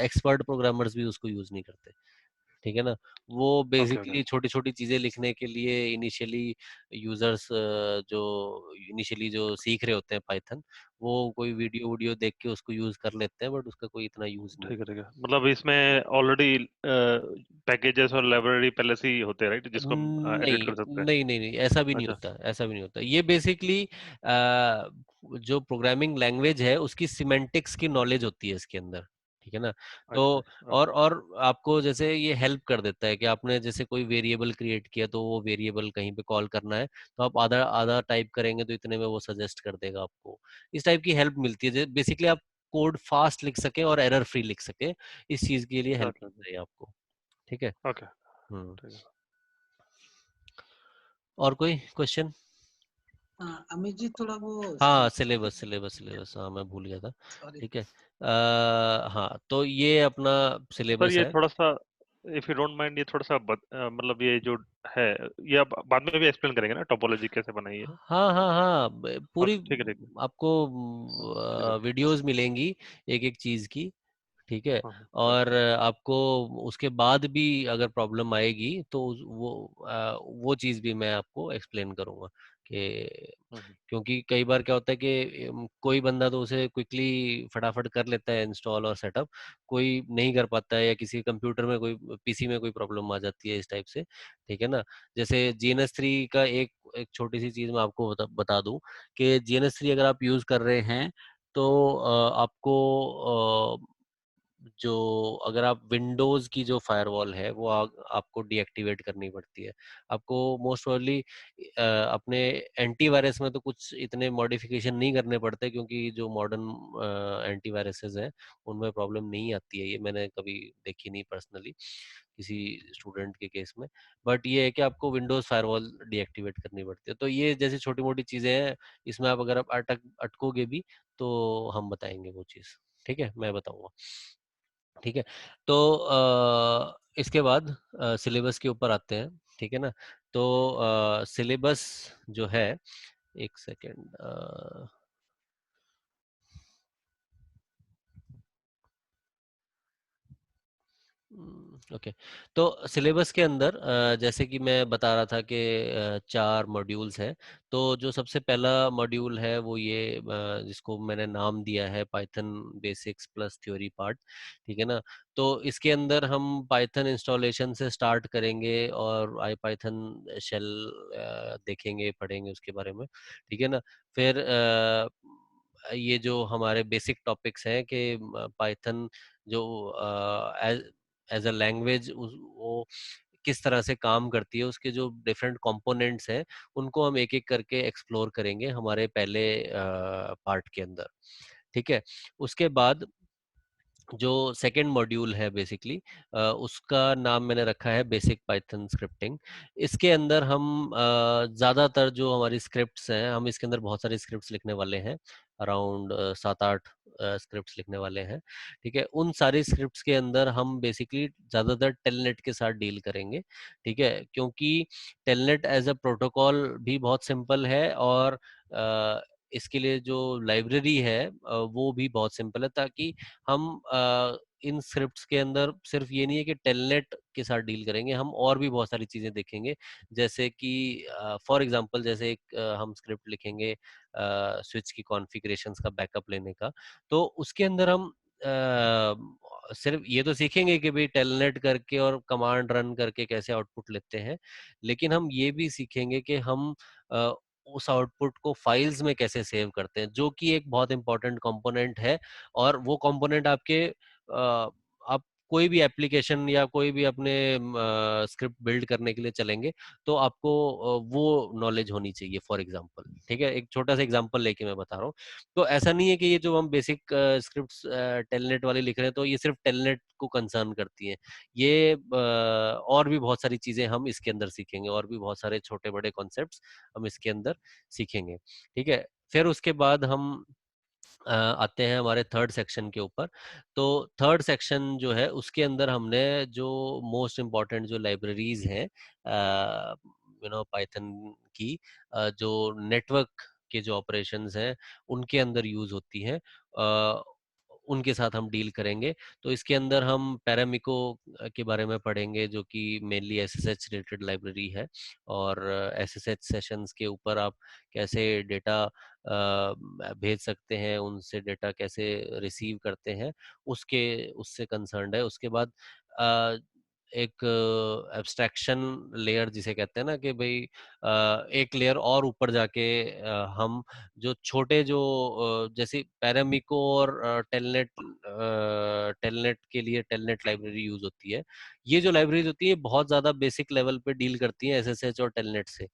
एक्सपर्ट प्रोग्रामर्स भी उसको यूज नहीं करते, ठीक है ना। वो ओके ओके। बेसिकली छोटी छोटी चीजें लिखने के लिए इनिशियली यूजर्स जो इनिशियली जो सीख रहे होते हैं पाइथन, वो कोई वीडियो वीडियो देख के उसको यूज कर लेते हैं, बट उसका कोई इतना यूज नहीं ठीक है होता। ठीक है, मतलब इसमें ऑलरेडी पैकेजेस और लाइब्रेरी पहले से ही होते हैं, राइट, जिसको हम एडिट नहीं कर सकते हैं। नहीं नहीं नहीं, ऐसा भी नहीं अच्छा। होता, ऐसा भी नहीं होता। ये बेसिकली जो प्रोग्रामिंग लैंग्वेज है उसकी सिमेंटिक्स की नॉलेज होती है इसके अंदर, ठीक है ना। तो अच्छा। ओके। और आपको जैसे ये हेल्प कर देता है कि आपने जैसे कोई वेरिएबल क्रिएट किया, तो वो वेरिएबल कहीं पे कॉल करना है, तो आप आधा आधा टाइप करेंगे तो इतने में वो सजेस्ट कर देगा आपको। इस टाइप की हेल्प मिलती है, बेसिकली आप कोड फास्ट लिख सके और एरर फ्री लिख सके, इस चीज के लिए हेल्प ओके ओके। मिलता है आपको, ठीक है। ओके। हम्म। ठीक है। और कोई क्वेश्चन? अमित जी थोड़ा वो हाँ, टॉपिक। सिलेबस सिलेबस सिलेबस, हाँ मैं भूल गया था। सॉरी। ठीक है। हाँ, तो ये अपना सर सिलेबस ये है। थोड़ा सा, इफ यू डोंट माइंड, ये थोड़ा सा मतलब ये जो है, ये आप बाद में भी एक्सप्लेन करेंगे ना, टोपोलॉजी कैसे बनाई है। हाँ हाँ हाँ, पूरी ओके ठीक है ठीक है। आपको ठीक है। वीडियोस मिलेंगी एक एक चीज की, ठीक है। श्योर और श्योर। आपको उसके बाद भी अगर प्रॉब्लम आएगी तो वो चीज़ भी मैं आपको एक्सप्लेन करूंगा कि, हम्म। क्योंकि कई बार क्या होता है कि कोई बंदा तो उसे क्विकली फटाफट कर लेता है इंस्टॉल और सेटअप, कोई नहीं कर पाता है, या किसी कंप्यूटर में कोई पीसी में कोई प्रॉब्लम आ जाती है इस टाइप से, ठीक है ना। जैसे GNS3 का एक एक छोटी सी चीज़ मैं आपको बता दूं कि GNS3 अगर आप यूज़ कर रहे हैं तो आपको जो अगर आप विंडोज की जो फायरवॉल है वो आपको डीएक्टिवेट करनी पड़ती है। आपको मोस्ट प्रोबेबली अपने एंटीवायरस में तो कुछ इतने मॉडिफिकेशन नहीं करने पड़ते, क्योंकि जो मॉडर्न एंटीवायरसेस हैं उनमें प्रॉब्लम नहीं आती है, ये मैंने कभी देखी नहीं पर्सनली किसी स्टूडेंट के केस में। बट ये है कि आपको विंडोज फायरवॉल डीएक्टिवेट करनी पड़ती है। तो ये जैसी छोटी मोटी चीजें हैं, इसमें आप अगर आप अटकोगे भी तो हम बताएंगे वो चीज़, ठीक है, मैं बताऊंगा, ठीक है। तो इसके बाद सिलेबस के ऊपर आते हैं, ठीक है ना। तो सिलेबस जो है, एक सेकेंड, ओके। तो सिलेबस के अंदर जैसे कि मैं बता रहा था कि 4 मॉड्यूल्स हैं। तो जो सबसे पहला मॉड्यूल है वो ये जिसको मैंने नाम दिया है Python basics plus theory part, ठीक है ना। तो इसके अंदर हम पाइथन इंस्टॉलेशन से स्टार्ट करेंगे और आई पाइथन शेल देखेंगे, पढ़ेंगे उसके बारे में, ठीक है ना। फिर ये जो हमारे बेसिक टॉपिक्स हैं कि पाइथन जो एज अ लैंग्वेज वो किस तरह से काम करती है, उसके जो डिफरेंट कंपोनेंट्स हैं उनको हम एक एक करके एक्सप्लोर करेंगे हमारे पहले पार्ट के अंदर, ठीक है। उसके बाद जो सेकंड मॉड्यूल है बेसिकली उसका नाम मैंने रखा है बेसिक पाइथन स्क्रिप्टिंग। इसके अंदर हम ज़्यादातर जो हमारी स्क्रिप्ट्स हैं, हम इसके अंदर बहुत सारी स्क्रिप्ट्स लिखने वाले हैं, अराउंड 7-8 स्क्रिप्ट्स लिखने वाले हैं, ठीक है। उन सारी स्क्रिप्ट्स के अंदर हम बेसिकली ज़्यादातर टेलनेट के साथ डील करेंगे, ठीक है, क्योंकि टेलनेट एज अ प्रोटोकॉल भी बहुत सिंपल है, और इसके लिए जो लाइब्रेरी है वो भी बहुत सिंपल है, ताकि हम इन स्क्रिप्ट्स के अंदर सिर्फ ये नहीं है कि टेलनेट के साथ डील करेंगे, हम और भी बहुत सारी चीजें देखेंगे। जैसे कि फॉर एग्जांपल जैसे एक हम स्क्रिप्ट लिखेंगे स्विच की कॉन्फ़िगरेशंस का बैकअप लेने का, तो उसके अंदर हम सिर्फ ये तो सीखेंगे कि भाई टेलनेट करके और कमांड रन करके कैसे आउटपुट लेते हैं, लेकिन हम ये भी सीखेंगे कि हम अ, उस आउटपुट को फाइल्स में कैसे सेव करते हैं, जो कि एक बहुत इंपॉर्टेंट कंपोनेंट है। और वो कंपोनेंट आपके आप कोई भी एप्लीकेशन या कोई भी अपने स्क्रिप्ट बिल्ड करने के लिए चलेंगे तो आपको वो नॉलेज होनी चाहिए, फॉर एग्जांपल। ठीक है, एक छोटा सा एग्जांपल लेके मैं बता रहा हूँ। तो ऐसा नहीं है कि ये जो हम बेसिक स्क्रिप्ट्स टेलनेट वाली लिख रहे हैं तो ये सिर्फ टेलनेट को कंसर्न करती हैं। ये और भी बहुत सारी चीजें हम इसके अंदर सीखेंगे, और भी बहुत सारे छोटे बड़े कॉन्सेप्ट्स हम इसके अंदर सीखेंगे। ठीक है, फिर उसके बाद हम आते हैं हमारे थर्ड सेक्शन के ऊपर। तो थर्ड सेक्शन जो है उसके अंदर हमने जो मोस्ट इम्पॉर्टेंट जो लाइब्रेरीज हैं पाइथन की, जो नेटवर्क के जो ऑपरेशंस हैं उनके अंदर यूज होती हैं, अ, उनके साथ हम डील करेंगे। तो इसके अंदर हम पैरामिको के बारे में पढ़ेंगे, जो कि मेनली एसएसएच रिलेटेड लाइब्रेरी है। और एसएसएच सेशंस के ऊपर आप कैसे डेटा भेज सकते हैं, उनसे डेटा कैसे रिसीव करते हैं, उसके उससे कंसर्न्ड है। उसके बाद अ, एक एब्स्ट्रैक्शन लेयर जिसे कहते हैं ना, कि भाई एक लेयर और ऊपर जाके हम जो छोटे जो जैसे पैरामिको और टेलनेट के लिए टेलनेट लाइब्रेरी यूज होती है। ये जो लाइब्रेरीज होती है बहुत ज्यादा बेसिक लेवल पे डील करती हैं एसएसएच और टेलनेट से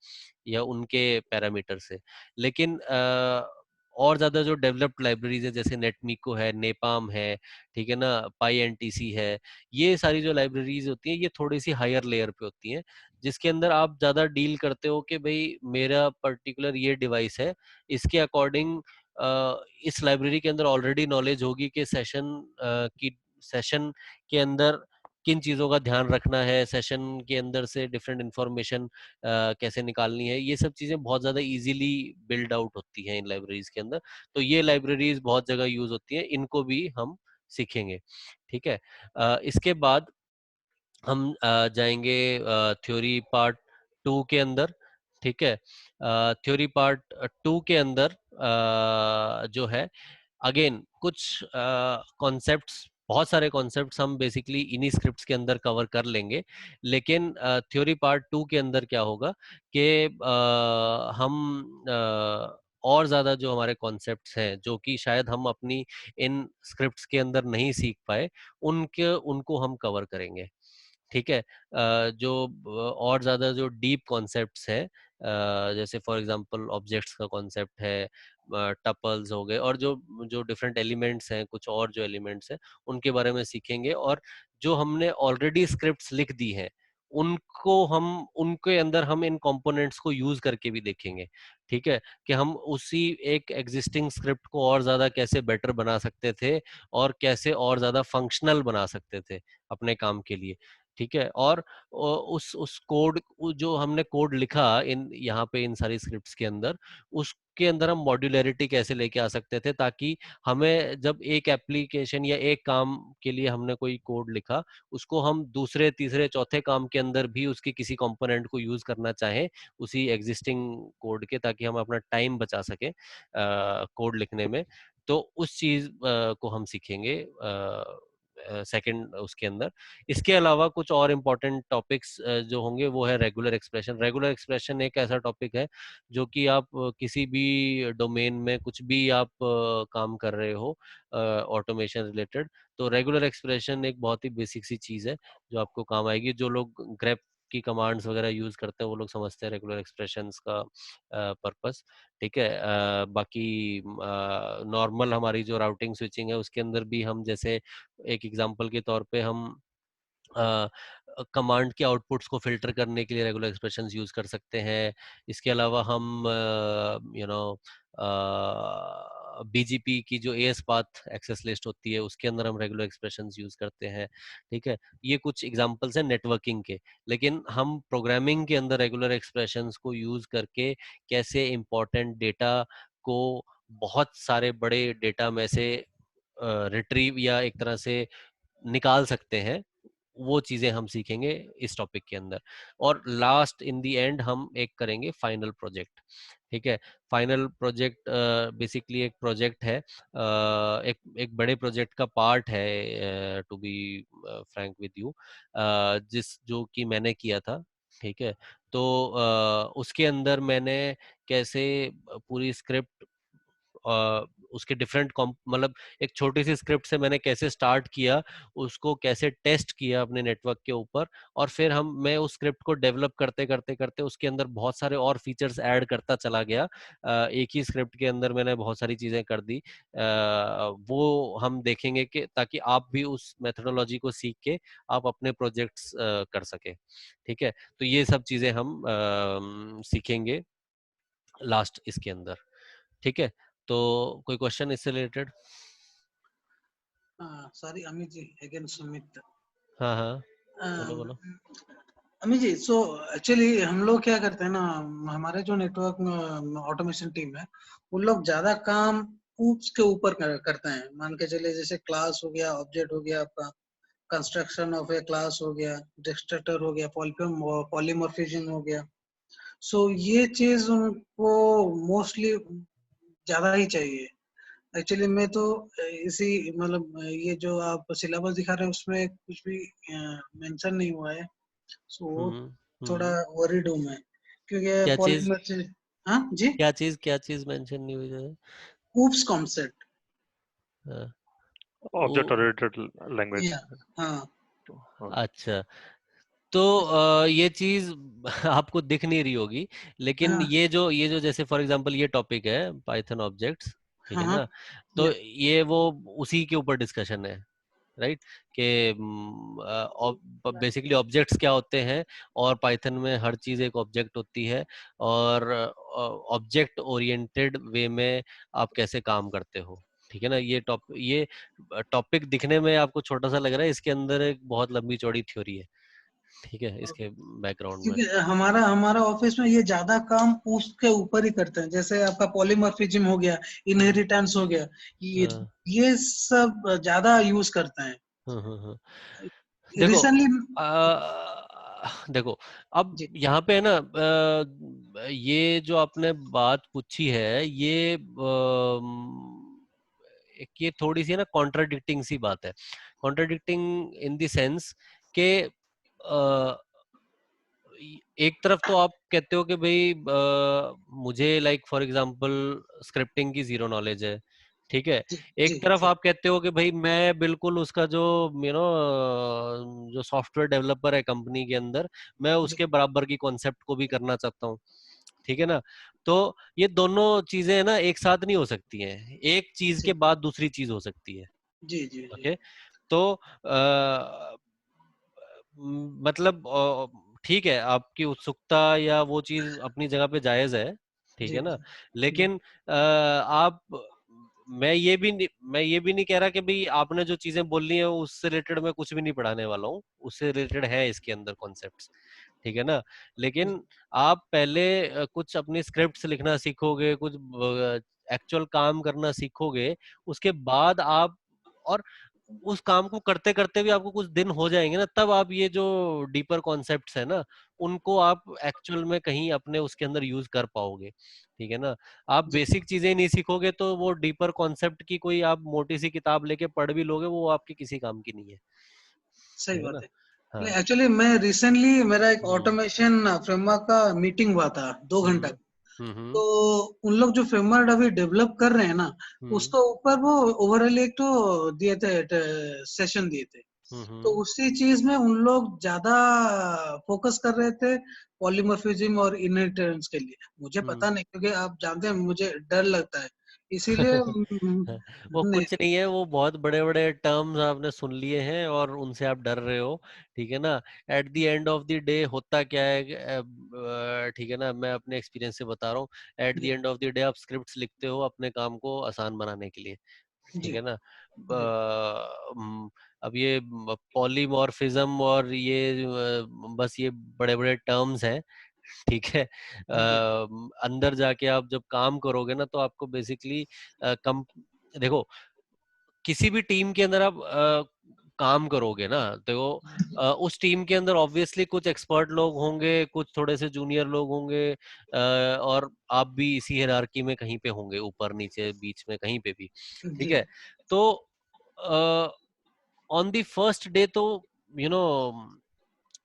या उनके पैरामीटर से। लेकिन और ज्यादा जो डेवलप्ड लाइब्रेरीज है जैसे नेटमिको है, नेपाम है, ठीक है ना, पाई एनटीसी है, ये सारी जो लाइब्रेरीज होती हैं ये थोड़ी सी हायर लेयर पे होती हैं, जिसके अंदर आप ज्यादा डील करते हो कि भाई मेरा पर्टिकुलर ये डिवाइस है, इसके अकॉर्डिंग इस लाइब्रेरी के अंदर ऑलरेडी नॉलेज होगी कि सेशन के अंदर किन चीजों का ध्यान रखना है, सेशन के अंदर से डिफरेंट इंफॉर्मेशन कैसे निकालनी है। ये सब चीजें बहुत ज्यादा इजीली बिल्ड आउट होती हैं इन लाइब्रेरीज के अंदर। तो ये लाइब्रेरीज बहुत जगह यूज होती हैं, इनको भी हम सीखेंगे। ठीक है, इसके बाद हम जाएंगे थ्योरी पार्ट 2 के अंदर। ठीक है, थ्योरी पार्ट 2 के अंदर जो है अगेन कुछ कॉन्सेप्ट्स, बहुत सारे कॉन्सेप्ट्स हम बेसिकली इन्हीं स्क्रिप्ट्स के अंदर कवर कर लेंगे। लेकिन थ्योरी पार्ट 2 के अंदर क्या होगा कि हम और ज्यादा जो हमारे कॉन्सेप्ट्स हैं जो कि शायद हम अपनी इन स्क्रिप्ट्स के अंदर नहीं सीख पाए, उनको हम कवर करेंगे। ठीक है, जो और ज्यादा जो डीप कॉन्सेप्ट्स हैं, जैसे फॉर एग्जांपल ऑब्जेक्ट्स का कॉन्सेप्ट है, टपल्स हो गए, और जो जो डिफरेंट एलिमेंट्स हैं, कुछ और जो एलिमेंट्स हैं उनके बारे में सीखेंगे। और जो हमने ऑलरेडी स्क्रिप्ट्स लिख दी हैं उनको हम उनके अंदर हम इन कंपोनेंट्स को यूज करके भी देखेंगे। ठीक है, कि हम उसी एक एग्जिस्टिंग स्क्रिप्ट को और ज्यादा कैसे बेटर बना सकते थे, और कैसे और ज्यादा फंक्शनल बना सकते थे अपने काम के लिए। ठीक है, और उस कोड, जो हमने कोड लिखा इन यहाँ पे इन सारी स्क्रिप्ट्स के अंदर, उसके अंदर हम मॉड्यूलरिटी कैसे लेके आ सकते थे, ताकि हमें जब एक एप्लीकेशन या एक काम के लिए हमने कोई कोड लिखा, उसको हम दूसरे तीसरे चौथे काम के अंदर भी उसके किसी कंपोनेंट को यूज करना चाहें उसी एग्जिस्टिंग कोड के, ताकि हम अपना टाइम बचा सकें कोड लिखने में। तो उस चीज को हम सीखेंगे सेकंड उसके अंदर। इसके अलावा कुछ और इम्पोर्टेंट टॉपिक्स जो होंगे वो है रेगुलर एक्सप्रेशन। रेगुलर एक्सप्रेशन एक ऐसा टॉपिक है जो कि आप किसी भी डोमेन में कुछ भी आप काम कर रहे हो ऑटोमेशन रिलेटेड, तो रेगुलर एक्सप्रेशन एक बहुत ही बेसिक सी चीज है जो आपको काम आएगी। जो लोग ग्रेप की कमांड्स वगैरह यूज करते हैं वो लोग समझते हैं रेगुलर एक्सप्रेशंस का पर्पस। ठीक है, बाकी नॉर्मल हमारी जो राउटिंग स्विचिंग है उसके अंदर भी हम, जैसे एक एग्जांपल के तौर पे, हम कमांड के आउटपुट्स को फिल्टर करने के लिए रेगुलर एक्सप्रेशंस यूज कर सकते हैं। इसके अलावा हम बीजीपी की जो एएस पाथ एक्सेस लिस्ट होती है उसके अंदर हम रेगुलर एक्सप्रेशंस यूज करते हैं। ठीक है, ये कुछ एग्जांपल्स हैं नेटवर्किंग के। लेकिन हम प्रोग्रामिंग के अंदर रेगुलर एक्सप्रेशंस को यूज करके कैसे इंपॉर्टेंट डेटा को बहुत सारे बड़े डेटा में से रिट्रीव या एक तरह से निकाल सकते हैं, वो चीजें हम सीखेंगे इस टॉपिक के अंदर। और लास्ट इन द एंड हम एक करेंगे फाइनल प्रोजेक्ट। ठीक है, फाइनल प्रोजेक्ट बेसिकली एक प्रोजेक्ट है, एक एक बड़े प्रोजेक्ट का पार्ट है, to be frank with you, जिस जो कि मैंने किया था। ठीक है, तो उसके अंदर मैंने कैसे पूरी स्क्रिप्ट उसके डिफरेंट मतलब एक छोटी सी स्क्रिप्ट से मैंने कैसे स्टार्ट किया, उसको कैसे टेस्ट किया अपने नेटवर्क के ऊपर, और फिर मैं उस स्क्रिप्ट को डेवलप करते करते करते उसके अंदर बहुत सारे और फीचर्स ऐड करता चला गया। एक ही स्क्रिप्ट के अंदर मैंने बहुत सारी चीजें कर दी। वो हम देखेंगे कि ताकि आप भी उस मेथोडोलॉजी को सीख के आप अपने प्रोजेक्ट्स कर सके। ठीक है, तो ये सब चीजें हम सीखेंगे लास्ट इसके अंदर। ठीक है, तो कोई क्वेश्चन इससे related? Sorry Amit ji, again Sumit. हाँ हाँ, बोलो बोलो। अमित जी, सो एक्चुअली हम लोग क्या करते हैं ना, हमारे जो नेटवर्क ऑटोमेशन टीम है, उन लोग ज्यादा काम ऊप्स के ऊपर करते हैं। मान के चलिए जैसे क्लास हो गया, ऑब्जेक्ट हो गया, आपका कंस्ट्रक्शन ऑफ ए क्लास हो गया, डिस्ट्रक्टर हो गया, पॉलीमॉर्फिज्म हो गया। सो ये चीज उनको मोस्टली ज्यादा ही चाहिए। एक्चुअली मैं तो इसी मतलब ये जो आप सिलेबस दिखा रहे हैं उसमें कुछ भी मेंशन नहीं हुआ है। सो हम्म थोड़ा हम्म। वरीड हूँ मैं, क्योंकि क्या चीज? पॉलीमर्ज। हाँ जी। क्या चीज मेंशन नहीं हुई है? Oops concept. हाँ, ऑब्जेक्ट वो ओरिएंटेड लैंग्वेज। या हाँ अच्छा, तो ये चीज आपको दिख नहीं रही होगी, लेकिन हाँ ये जो जैसे फॉर एग्जांपल ये टॉपिक है पाइथन ऑब्जेक्ट्स, ठीक हाँ है हाँ ना, तो या ये वो उसी के ऊपर डिस्कशन है, राइट? कि बेसिकली ऑब्जेक्ट्स क्या होते हैं, और पाइथन में हर चीज एक ऑब्जेक्ट होती है, और ऑब्जेक्ट ओरिएंटेड वे में आप कैसे काम करते हो। ठीक है ना, ये टॉपिक दिखने में आपको छोटा सा लग रहा है, इसके अंदर एक बहुत लंबी चौड़ी थ्योरी है। ठीक है, इसके बैकग्राउंड में। क्योंकि हमारा हमारा ऑफिस में ये ज्यादा काम उसके ऊपर ही करते हैं। जैसे आपका पॉलीमॉर्फिज्म हो गया, हम्म, इनहेरिटेंस हो गया, हाँ, ये सब ज्यादा यूज करते हैं हाँ। देखो, रिसेंटली। देखो, अब जी यहाँ पे है ना, ये जो आपने बात पूछी है, ये एक ये थोड़ी सी ना कॉन्ट्राडिक्टिंग सी बात है। कॉन्ट्राडिक्टिंग इन द सेंस के एक तरफ तो आप कहते हो कि भाई मुझे लाइक फॉर एग्जांपल स्क्रिप्टिंग की जीरो नॉलेज है, ठीक है। जी जी एक तरफ जी आप कहते हो कि भाई मैं बिल्कुल उसका जो जो सॉफ्टवेयर डेवलपर है कंपनी के अंदर, मैं जी उसके बराबर की कॉन्सेप्ट को भी करना चाहता हूँ। ठीक है ना, तो ये दोनों चीजें ना एक साथ नहीं हो सकती हैं, एक चीज के जी बाद दूसरी चीज हो सकती है। जी जी जी ओके, तो मतलब ठीक है, आपकी उत्सुकता या वो चीज अपनी जगह पे जायज है, ठीक जी है ना, जी लेकिन आप मैं ये भी नहीं कह रहा कि भाई आपने जो चीजें बोलनी है उससे रिलेटेड मैं कुछ भी नहीं पढ़ाने वाला हूँ, उससे रिलेटेड है इसके अंदर कॉन्सेप्ट्स। ठीक है ना, लेकिन आप पहले कुछ अपनी स्क्रिप्ट्स लिखना सीखोगे, कुछ एक्चुअल काम करना सीखोगे, उसके बाद आप, और उस काम को करते करते भी आपको कुछ दिन हो जाएंगे ना, तब आप ये जो डीपर कॉन्सेप्ट्स है ना, उनको आप एक्चुअल में कहीं अपने उसके अंदर यूज कर पाओगे। ठीक है ना, आप जी बेसिक चीजें नहीं सीखोगे तो वो डीपर कॉन्सेप्ट की कोई आप मोटी सी किताब लेके पढ़ भी लोगे, वो आपके किसी काम की नहीं है। सही ठीक है बात ना। है। हाँ। एक्चुअली मैं रिसेंटली मेरा एक हम्म ऑटोमेशन फ्रेमवर्क का मीटिंग हुआ था 2 घंटा। हम्म हम्म तो उन लोग जो फ्रेमवर्क अभी डेवलप कर रहे हैं ना, हम्म उसके ऊपर वो ओवरऑल एक तो दिए थे, सेशन दिए थे। तो हम्म उसी चीज में उन लोग ज्यादा फोकस कर रहे थे, पॉलीमॉर्फिज्म और इनहेरिटेंस के लिए। मुझे हम्म पता नहीं, क्योंकि आप जानते हैं मुझे डर लगता है, इसीलिए वो नहीं। कुछ नहीं है, वो बहुत बड़े बड़े टर्म्स आपने सुन लिए हैं और उनसे आप डर रहे हो। ठीक है ना, eight the and of the day होता क्या है ठीक है ना, मैं अपने एक्सपीरियंस से बता रहा हूँ। एट द जी एंड ऑफ द डे आप स्क्रिप्ट्स लिखते हो अपने काम को आसान बनाने के लिए। ठीक जी है ना, जी अब ये पॉलीमॉर्फिज्म और ये बस ये बड़े बड़े टर्म्स हैं। ठीक है, जी अंदर जाके आप जब काम करोगे ना, तो आपको बेसिकली कम, देखो, किसी भी टीम के अंदर आप काम करोगे ना, तो उस टीम के अंदर ऑब्वियसली कुछ एक्सपर्ट लोग होंगे, कुछ थोड़े से जूनियर लोग होंगे, और आप भी इसी हायरार्की में कहीं पे होंगे, ऊपर नीचे बीच में कहीं पे भी। ठीक जी है, तो ऑन द फर्स्ट डे तो यू नो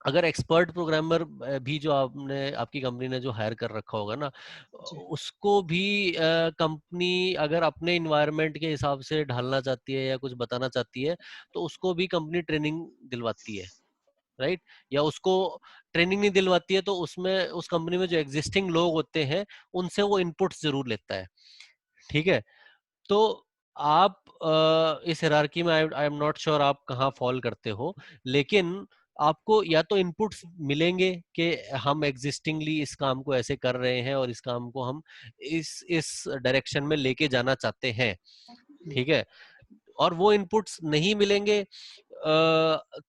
अगर एक्सपर्ट प्रोग्रामर भी जो आपकी कंपनी ने जो हायर कर रखा होगा ना, जी उसको भी कंपनी अगर अपने इन्वायरमेंट के हिसाब से ढालना चाहती है या कुछ बताना चाहती है, तो उसको भी कंपनी ट्रेनिंग दिलवाती है, राइट? या उसको ट्रेनिंग नहीं दिलवाती है तो उसमें उस कंपनी में जो एग्जिस्टिंग लोग होते हैं उनसे वो इनपुट्स जरूर लेता है, ठीक है? तो आप इस हायरार्की में आई एम नॉट श्योर आप कहाँ फॉल करते हो, लेकिन आपको या तो इनपुट्स मिलेंगे कि हम एग्जिस्टिंगली इस काम को ऐसे कर रहे हैं और इस काम को हम इस डायरेक्शन में लेके जाना चाहते हैं, ठीक है? और वो इनपुट्स नहीं मिलेंगे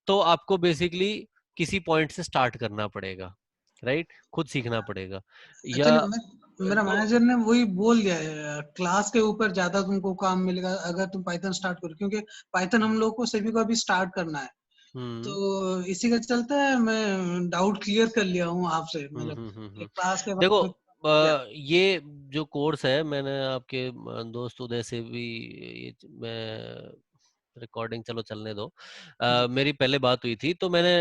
तो आपको बेसिकली किसी पॉइंट से स्टार्ट करना पड़ेगा, राइट? खुद सीखना पड़ेगा या एक्चुअली मेरा तो मैनेजर ने वही बोल दिया है, क्लास के ऊपर ज्यादा तुमको काम मिलेगा अगर तुम पाइथन स्टार्ट करो, क्योंकि पाइथन हम लोग को सभी को अभी स्टार्ट करना है। हम्म तो इसी का चलता है मैं डाउट क्लियर कर लिया हूँ आपसे, मतलब हम्म। क्लास के देखो बारे में। या ये जो कोर्स है मैंने आपके दोस्त उदय से भी ये मैं रिकॉर्डिंग चलो चलने दो, जी मेरी पहले बात हुई थी तो मैंने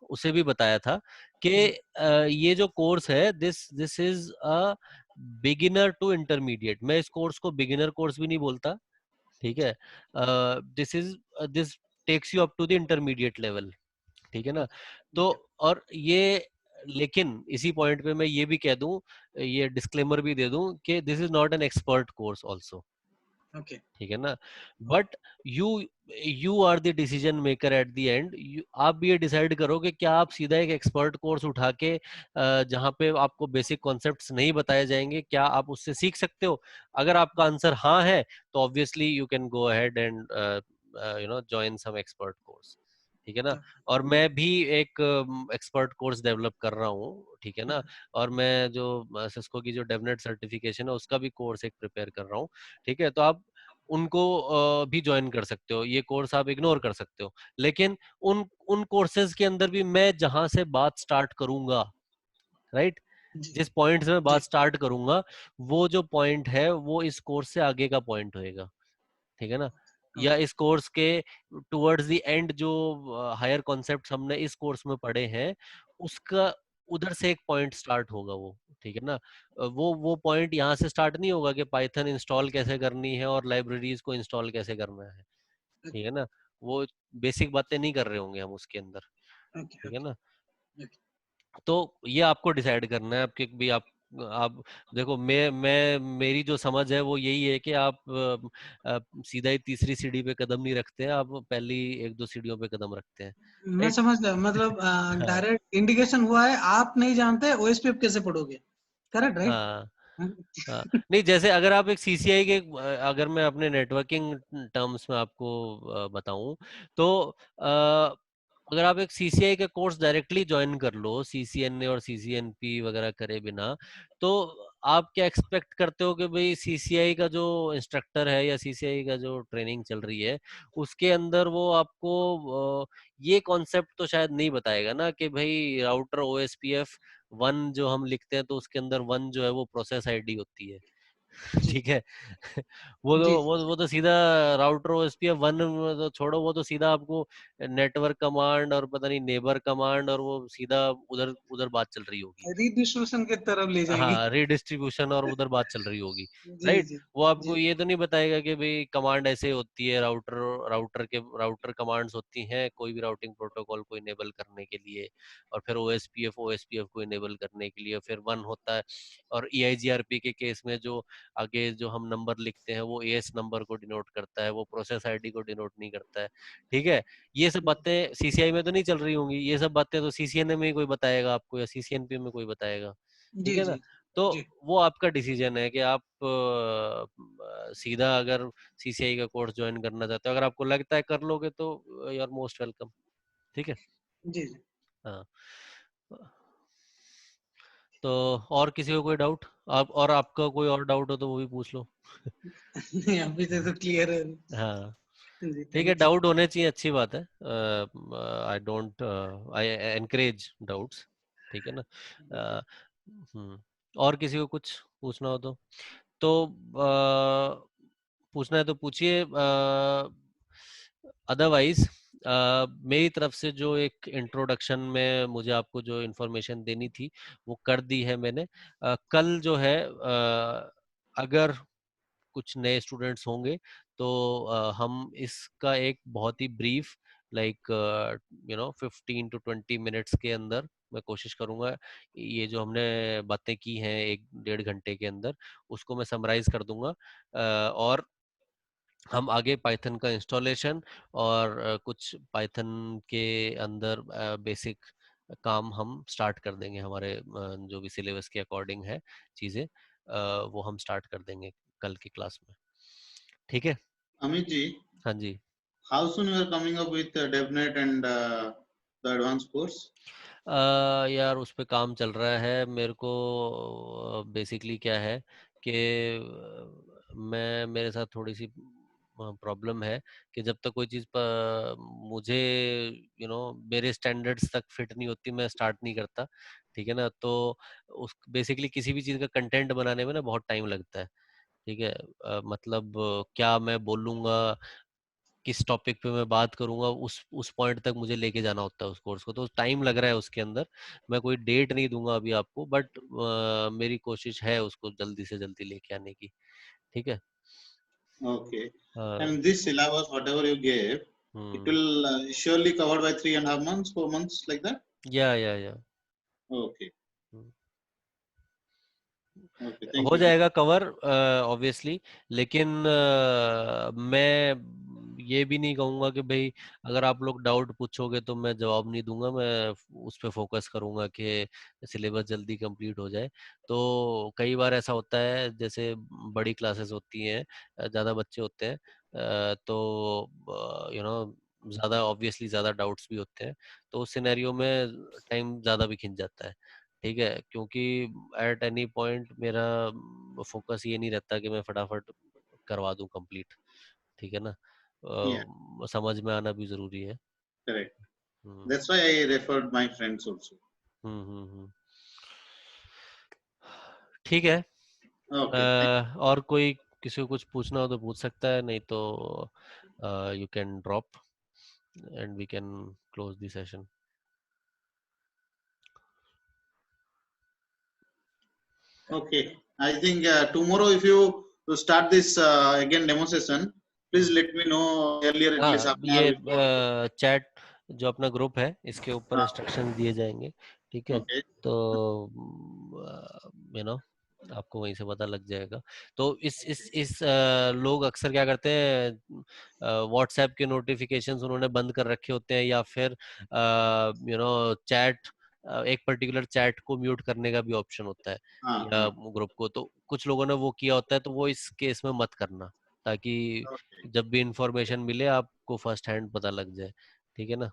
उसे भी बताया था कि जी ये जो कोर्स है this this is a beginner to intermediate. मैं इस कोर्स को बिगिनर कोर्स भी नहीं बोलता, ठीक है? This takes you up to the intermediate level, ठीक है ना? तो ओके और ये लेकिन इसी पॉइंट पे मैं ये भी कह दूं, ये डिस्क्लेमर भी दे दूं कि this is not an expert course also, okay ठीक है ना? But you you are the decision maker at the end. आप भी ये डिसाइड करो कि क्या आप सीधा एक एक्सपर्ट कोर्स उठा के जहाँ पे आपको बेसिक कॉन्सेप्ट्स नहीं बताए जाएंगे, क्या आप उससे सीख सकते हो? अगर आपका आंसर हाँ है तो obviously you can go ahead and join some expert course, ठीक है ना? और मैं भी एक एक्सपर्ट कोर्स डेवलप कर रहा हूँ, ठीक है ना? और मैं जो सिस्को की जो डेवनेट सर्टिफिकेशन है उसका भी कोर्स एक प्रिपेयर कर रहा हूँ, ठीक है? तो आप उनको भी ज्वाइन कर सकते हो, ये कोर्स आप इग्नोर कर सकते हो, लेकिन उन उन कोर्सेज के अंदर भी मैं जहां से बात स्टार्ट करूंगा, राइट, जी जिस पॉइंट से मैं जी बात स्टार्ट करूंगा वो जो पॉइंट है वो इस कोर्स से आगे का पॉइंट होएगा, ठीक है ना? या ओके इस कोर्स के टुवर्ड्स द एंड जो हायर कॉन्सेप्ट्स हमने इस कोर्स में पढ़े हैं उसका उधर से एक पॉइंट स्टार्ट होगा वो, ठीक है ना? वो पॉइंट यहाँ से स्टार्ट नहीं होगा कि पाइथन इंस्टॉल कैसे करनी है और लाइब्रेरीज को इंस्टॉल कैसे करना है, ठीक है ना? वो बेसिक बातें नहीं कर रहे होंगे हम उसके अंदर, ओके ठीक है ओके ना? ओके तो ये आपको डिसाइड करना है आपके भी आप देखो, मैं मेरी जो समझ है वो यही है कि आप सीधा ही तीसरी सीढ़ी पे कदम नहीं रखते हैं, आप पहली एक दो सीढ़ियों पे कदम रखते हैं, मैं राइट? समझ गया, मतलब हाँ डायरेक्ट इंडिकेशन हुआ है, आप नहीं जानते ओएसपीएफ कैसे पढ़ोगे, करेक्ट राइट? हाँ हाँ। नहीं, जैसे अगर आप एक सीसीआई के अगर मैं अपने नेटवर्किंग टर्म्स में आपको बताऊं तो अगर आप एक सीसीआई का कोर्स डायरेक्टली ज्वाइन कर लो सीसीएनए और सीसीएनपी वगैरह करे बिना, तो आप क्या एक्सपेक्ट करते हो कि भाई सीसीआई का जो इंस्ट्रक्टर है या सीसीआई का जो ट्रेनिंग चल रही है उसके अंदर वो आपको ये कॉन्सेप्ट तो शायद नहीं बताएगा ना कि भाई राउटर ओएसपीएफ वन जो हम लिखते हैं तो उसके अंदर वन जो है वो प्रोसेस आईडी होती है, जी ठीक है? वो तो जी वो तो सीधा राउटर ओएसपीएफ वन तो छोड़ो, वो तो सीधा आपको नेटवर्क कमांड और पता नहीं नेबर कमांड और वो सीधा उधर उधर बात चल रही होगी। रिडिस्ट्रीब्यूशन की तरफ ले जाएंगे। हाँ, रीडिस्ट्रीब्यूशन और उधर बात चल रही होगी, जी राइट? जी वो आपको जी ये तो नहीं बताएगा कि भाई कमांड ऐसे होती है, राउटर कमांड्स होती हैं कोई भी राउटिंग प्रोटोकॉल को इनेबल करने के लिए, और फिर ओएसपीएफ को इनेबल करने के लिए फिर वन होता है, और ईआईजीआरपी के केस में जो आगे जो हम नंबर लिखते हैं वो एएस नंबर को डिनोट करता है, वो प्रोसेस आईडी को डिनोट नहीं करता है, ठीक है? ये सब बातें सीसीआई में तो नहीं चल रही होंगी, ये सब बातें तो सीसीएनए में ही कोई बताएगा आपको या सीसीएनपी में कोई बताएगा, जी ठीक है ना? जी तो जी वो आपका डिसीजन है कि आप सीधा अगर सीसीआई का कोर्स ज्वाइन करना चाहते हो, अगर आपको लगता है कर लोगे तो यू आर मोस्ट वेलकम, ठीक है? जी जी। हाँ। तो और किसी को कोई डाउट, आप और आपका कोई और डाउट हो तो वो भी पूछ लो। नहीं, अभी तो क्लियर है। हाँ, जी ठीक है, थैंक यू। डाउट होने चाहिए, अच्छी बात है। I don't I encourage doubts, ठीक है ना? अ, और किसी को कुछ पूछना हो तो पूछना है तो पूछिए, अदरवाइज मेरी तरफ से जो एक इंट्रोडक्शन में मुझे आपको जो इन्फॉर्मेशन देनी थी वो कर दी है मैंने। कल जो है अगर कुछ नए स्टूडेंट्स होंगे तो हम इसका एक बहुत ही ब्रीफ लाइक 15 to 20 मिनट्स के अंदर मैं कोशिश करूंगा ये जो हमने बातें की हैं 1-1.5 घंटे के अंदर उसको मैं समराइज कर दूंगा। और हम आगे पाइथन का इंस्टॉलेशन और कुछ पाइथन के अंदर बेसिक काम हम स्टार्ट कर देंगे हमारे जो भी सिलेबस के अकॉर्डिंग है चीज़ें वो हम स्टार्ट कर देंगे कल की क्लास में। ठीक है Amit ji, हाँ जी। how soon you are coming up with DevNet and the advanced course? यार उस पे काम चल रहा है मेरे को। बेसिकली क्या है कि मैं मेरे साथ थोड़ी सी प्रॉब्लम है कि जब तक कोई चीज़ मुझे मेरे स्टैंडर्ड्स तक फिट नहीं होती मैं स्टार्ट नहीं करता। ठीक है ना। तो उस बेसिकली किसी भी चीज़ का कंटेंट बनाने में ना बहुत टाइम लगता है। ठीक है। मतलब क्या मैं बोलूँगा किस टॉपिक पे मैं बात करूंगा उस पॉइंट तक मुझे लेके जाना होता है उस कोर्स को। तो टाइम लग रहा है उसके अंदर। मैं कोई डेट नहीं दूंगा अभी आपको बट मेरी कोशिश है उसको जल्दी से जल्दी लेके आने की। ठीक है। Okay. हाँ। And this syllabus, whatever you gave, it hmm. will surely covered by 3.5 months, 4 months, like that? या Okay. Okay. Thank हो you, Amit. जाएगा कवर ऑब्वियसली। लेकिन मैं ये भी नहीं कहूंगा कि भाई अगर आप लोग डाउट पूछोगे तो मैं जवाब नहीं दूंगा। मैं उस पर फोकस करूंगा कि सिलेबस जल्दी कंप्लीट हो जाए। तो कई बार ऐसा होता है जैसे बड़ी क्लासेस होती हैं ज़्यादा बच्चे होते हैं तो ज़्यादा ऑब्वियसली ज़्यादा डाउट्स भी होते हैं। तो उस सिनेरियो में टाइम ज़्यादा भी खिंच जाता है। ठीक है। क्योंकि एट एनी पॉइंट मेरा फोकस ये नहीं रहता कि मैं फटाफट करवा दूं कंप्लीट। ठीक है ना। Yeah, समझ में आना भी जरूरी है। correct. Hmm That's why I referred my friends also. हम्म। ठीक है। Okay. और कोई किसी को कुछ पूछना हो तो पूछ सकता है नहीं तो you can drop and we can close the session. Okay. I think tomorrow, if you to start this again demo session, please let me know earlier, at least हाँ half an hour ये before. Chat जो अपना group है इसके ऊपर हाँ, instruction दिए जाएंगे। ठीक है। okay. तो यू नो आपको वहीं से पता लग जाएगा। तो इस लोग अक्सर क्या करते हैं व्हाट्सएप के नोटिफिकेशंस उन्होंने बंद कर रखे होते हैं या फिर चैट एक पर्टिकुलर चैट को म्यूट करने का भी ऑप्शन होता है हाँ, या हाँ. ग्रुप को। तो कुछ लोगों ने वो किया होता है तो वो इस केस में मत करना ताकि Okay. जब भी इंफॉर्मेशन मिले आपको फर्स्ट हैंड पता लग जाए। ठीक है ना।